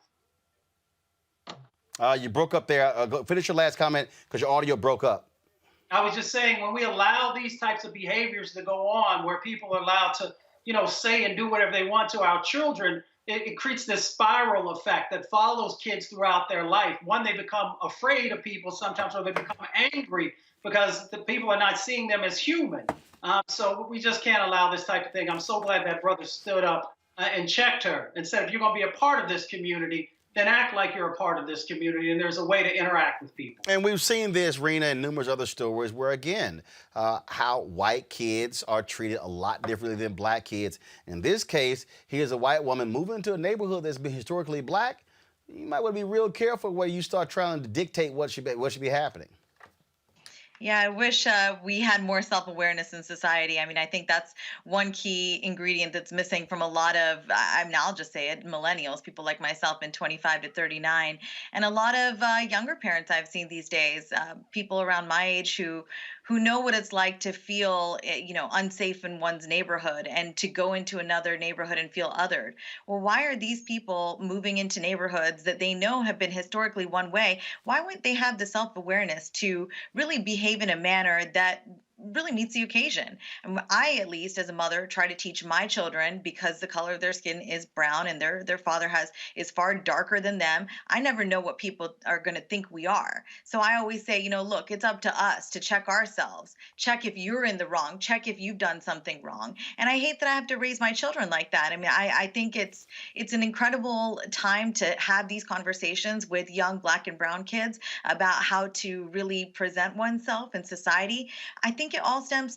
You broke up there. Finish your last comment because your audio broke up. I was just saying, when we allow these types of behaviors to go on, where people are allowed to, say and do whatever they want to our children, it creates this spiral effect that follows kids throughout their life. One, they become afraid of people sometimes, or they become angry because the people are not seeing them as human. So we just can't allow this type of thing. I'm so glad that brother stood up and checked her and said, if you're going to be a part of this community, then act like you're a part of this community, and there's a way to interact with people. And we've seen this, Rena, and numerous other stories where, again, how white kids are treated a lot differently than black kids. In this case, here's a white woman moving into a neighborhood that's been historically black. You might want to be real careful where you start trying to dictate what should be happening. Yeah, I wish we had more self-awareness in society. I mean, I think that's one key ingredient that's missing from a lot of, I'll just say it, millennials, people like myself in 25 to 39, and a lot of younger parents I've seen these days, people around my age who know what it's like to feel, unsafe in one's neighborhood and to go into another neighborhood and feel othered. Well, why are these people moving into neighborhoods that they know have been historically one way? Why wouldn't they have the self-awareness to really behave in a manner that really meets the occasion? And I, at least as a mother, try to teach my children, because the color of their skin is brown and their father is far darker than them. I never know what people are going to think we are. So I always say, look, it's up to us to check ourselves, check if you're in the wrong, check if you've done something wrong. And I hate that I have to raise my children like that. I mean, I think it's an incredible time to have these conversations with young black and brown kids about how to really present oneself in society. I think it all stems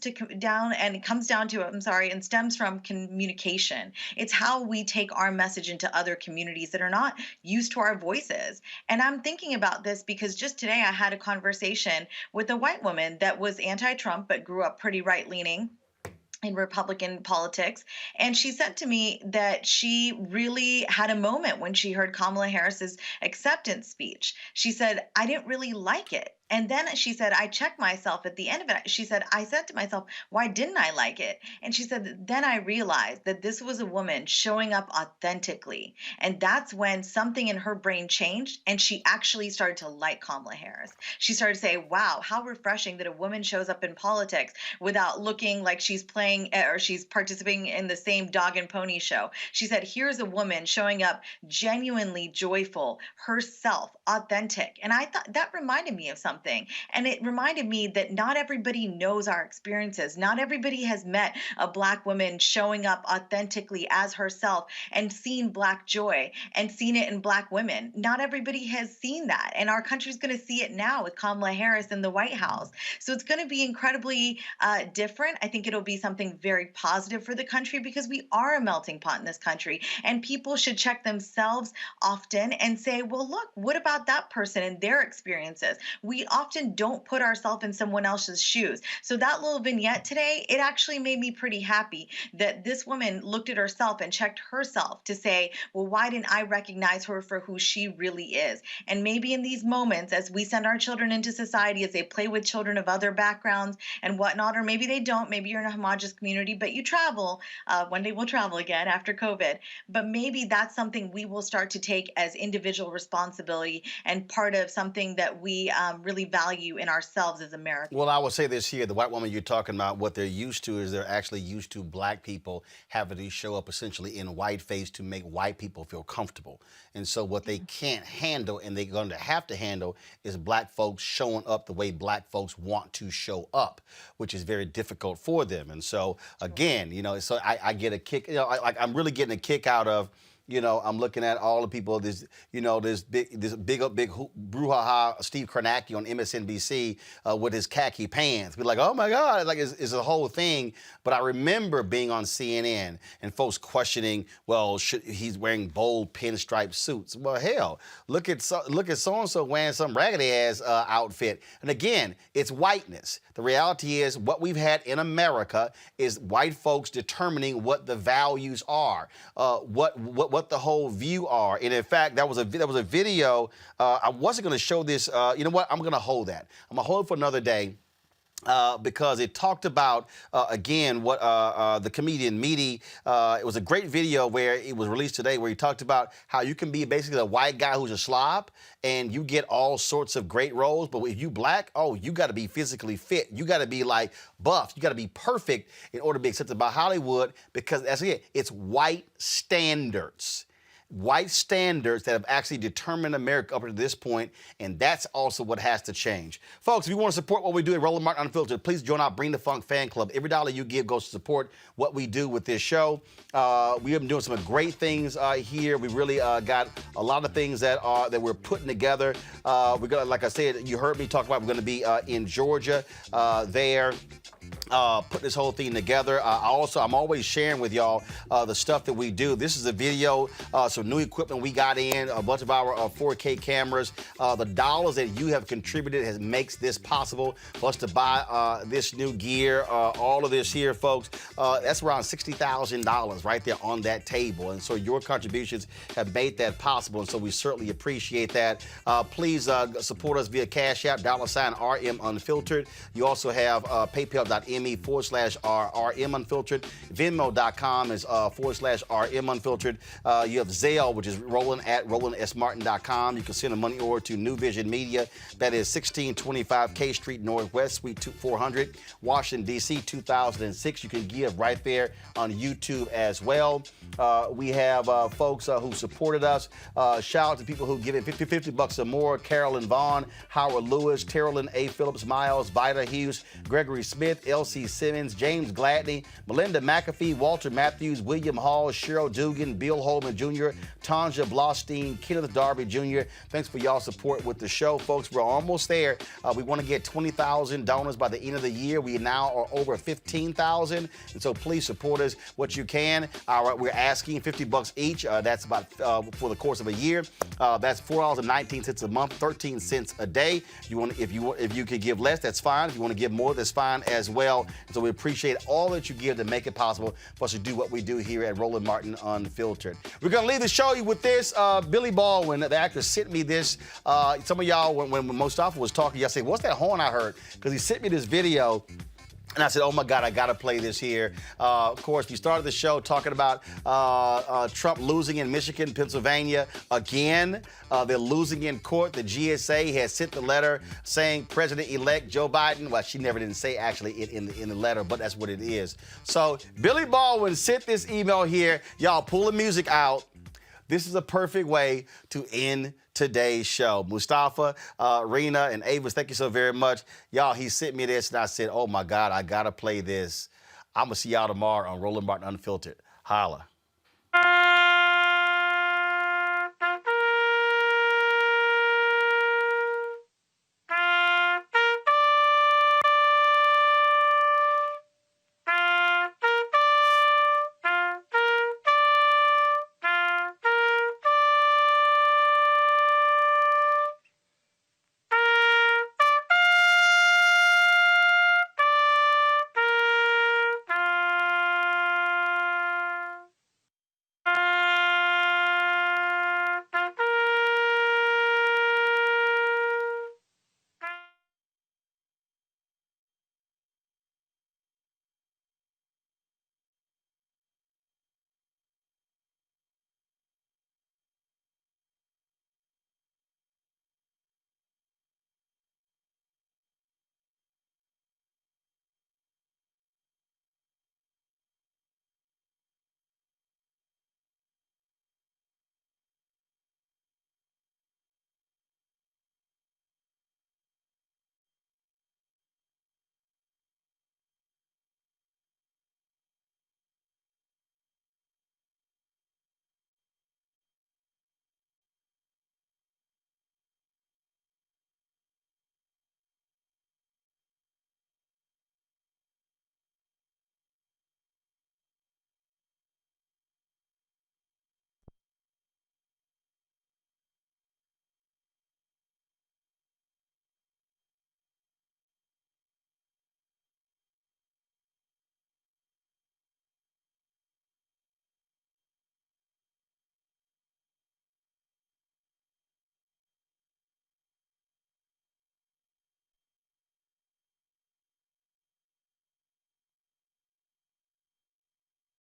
from communication. It's how we take our message into other communities that are not used to our voices. And I'm thinking about this because just today I had a conversation with a white woman that was anti-Trump but grew up pretty right-leaning in Republican politics. And she said to me that she really had a moment when she heard Kamala Harris's acceptance speech. She said, I didn't really like it. And then she said, I checked myself at the end of it. She said, I said to myself, why didn't I like it? And she said, then I realized that this was a woman showing up authentically. And that's when something in her brain changed and she actually started to like Kamala Harris. She started to say, wow, how refreshing that a woman shows up in politics without looking like she's playing or she's participating in the same dog and pony show. She said, here's a woman showing up genuinely joyful, herself, authentic. And I thought that reminded me of something. And it reminded me that not everybody knows our experiences. Not everybody has met a black woman showing up authentically as herself and seen black joy and seen it in black women. Not everybody has seen that. And our country's going to see it now with Kamala Harris in the White House. So it's going to be incredibly different. I think it'll be something very positive for the country because we are a melting pot in this country. And people should check themselves often and say, well, look, what about that person and their experiences? We often don't put ourselves in someone else's shoes. So that little vignette today, it actually made me pretty happy that this woman looked at herself and checked herself to say, well, why didn't I recognize her for who she really is? And maybe in these moments, as we send our children into society, as they play with children of other backgrounds and whatnot, or maybe they don't, maybe you're in a homogenous community, but you travel. One day we'll travel again after COVID. But maybe that's something we will start to take as individual responsibility and part of something that we really value in ourselves as Americans. Well, I will say this here. The white woman you're talking about, what they're used to is they're actually used to black people having to show up essentially in whiteface to make white people feel comfortable. And so what they can't handle and they're going to have to handle is black folks showing up the way black folks want to show up, which is very difficult for them. And so, again, so I get a kick, I'm really getting a kick out of I'm looking at all the people. This big brouhaha Steve Kornacki on MSNBC with his khaki pants. We're like, oh my God, like it's a whole thing. But I remember being on CNN and folks questioning, well, he's wearing bold pinstripe suits. Well, hell, look at so and so wearing some raggedy ass outfit. And again, it's whiteness. The reality is what we've had in America is white folks determining what the values are, what the whole view are. And in fact, that was a video. I wasn't going to show this. You know what? I'm going to hold that. I'm going to hold it for another day. Because it talked about, again, what the comedian Meaty, it was a great video where it was released today where he talked about how you can be basically a white guy who's a slob and you get all sorts of great roles. But if you black, you got to be physically fit. You got to be like buff. You got to be perfect in order to be accepted by Hollywood because that's it. It's white standards. White standards that have actually determined America up to this point, and that's also what has to change. Folks, if you want to support what we do at Roland Martin Unfiltered, please join our Bring the Funk fan club. Every dollar you give goes to support what we do with this show. We have been doing some great things here. We really got a lot of things that we're putting together. We're gonna, like I said, you heard me talk about, we're going to be in Georgia there. Put this whole thing together. I'm always sharing with y'all the stuff that we do. This is a video, some new equipment we got in, a bunch of our 4K cameras. The dollars that you have contributed makes this possible for us to buy this new gear. All of this here, folks, that's around $60,000 right there on that table. And so your contributions have made that possible. And so we certainly appreciate that. Please support us via Cash App, $RM Unfiltered. You also have PayPal.me/RM Unfiltered. Venmo.com is /RM Unfiltered. You have Zelle, which is Roland@RolandSMartin.com. You can send a money order to New Vision Media. That is 1625 K Street Northwest, Suite 400, Washington, D.C., 2006. You can give right there on YouTube as well. We have folks who supported us. Shout out to people who give it $50 or more. Carolyn Vaughn, Howard Lewis, Terrellyn A. Phillips Miles, Vida Hughes, Gregory Smith, L.C. Simmons, James Gladney, Melinda McAfee, Walter Matthews, William Hall, Cheryl Dugan, Bill Holman Jr., Tanja Blostein, Kenneth Darby Jr. Thanks for y'all support with the show, folks. We're almost there. We want to get 20,000 donors by the end of the year. We now are over 15,000, and so please support us what you can. We're asking $50 each. That's about for the course of a year. That's $4.19 a month, 13 cents a day. If you could give less, that's fine. If you want to give more, that's fine as well. And so we appreciate all that you give to make it possible for us to do what we do here at Roland Martin Unfiltered. We're going to leave the show with this. Billy Baldwin, the actor, sent me this. Some of y'all, when Mustafa was talking, y'all said, what's that horn I heard? Because he sent me this video. And I said, oh, my God, I got to play this here. Of course, we started the show talking about Trump losing in Michigan, Pennsylvania again. They're losing in court. The GSA has sent the letter saying President-elect Joe Biden. Well, she never didn't say actually in the letter, but that's what it is. So Billy Baldwin sent this email here. Y'all pull the music out. This is a perfect way to end today's show. Mustafa, Rena, and Avis, thank you so very much. Y'all, he sent me this, and I said, oh, my God, I got to play this. I'm going to see y'all tomorrow on Roland Martin Unfiltered. Holla.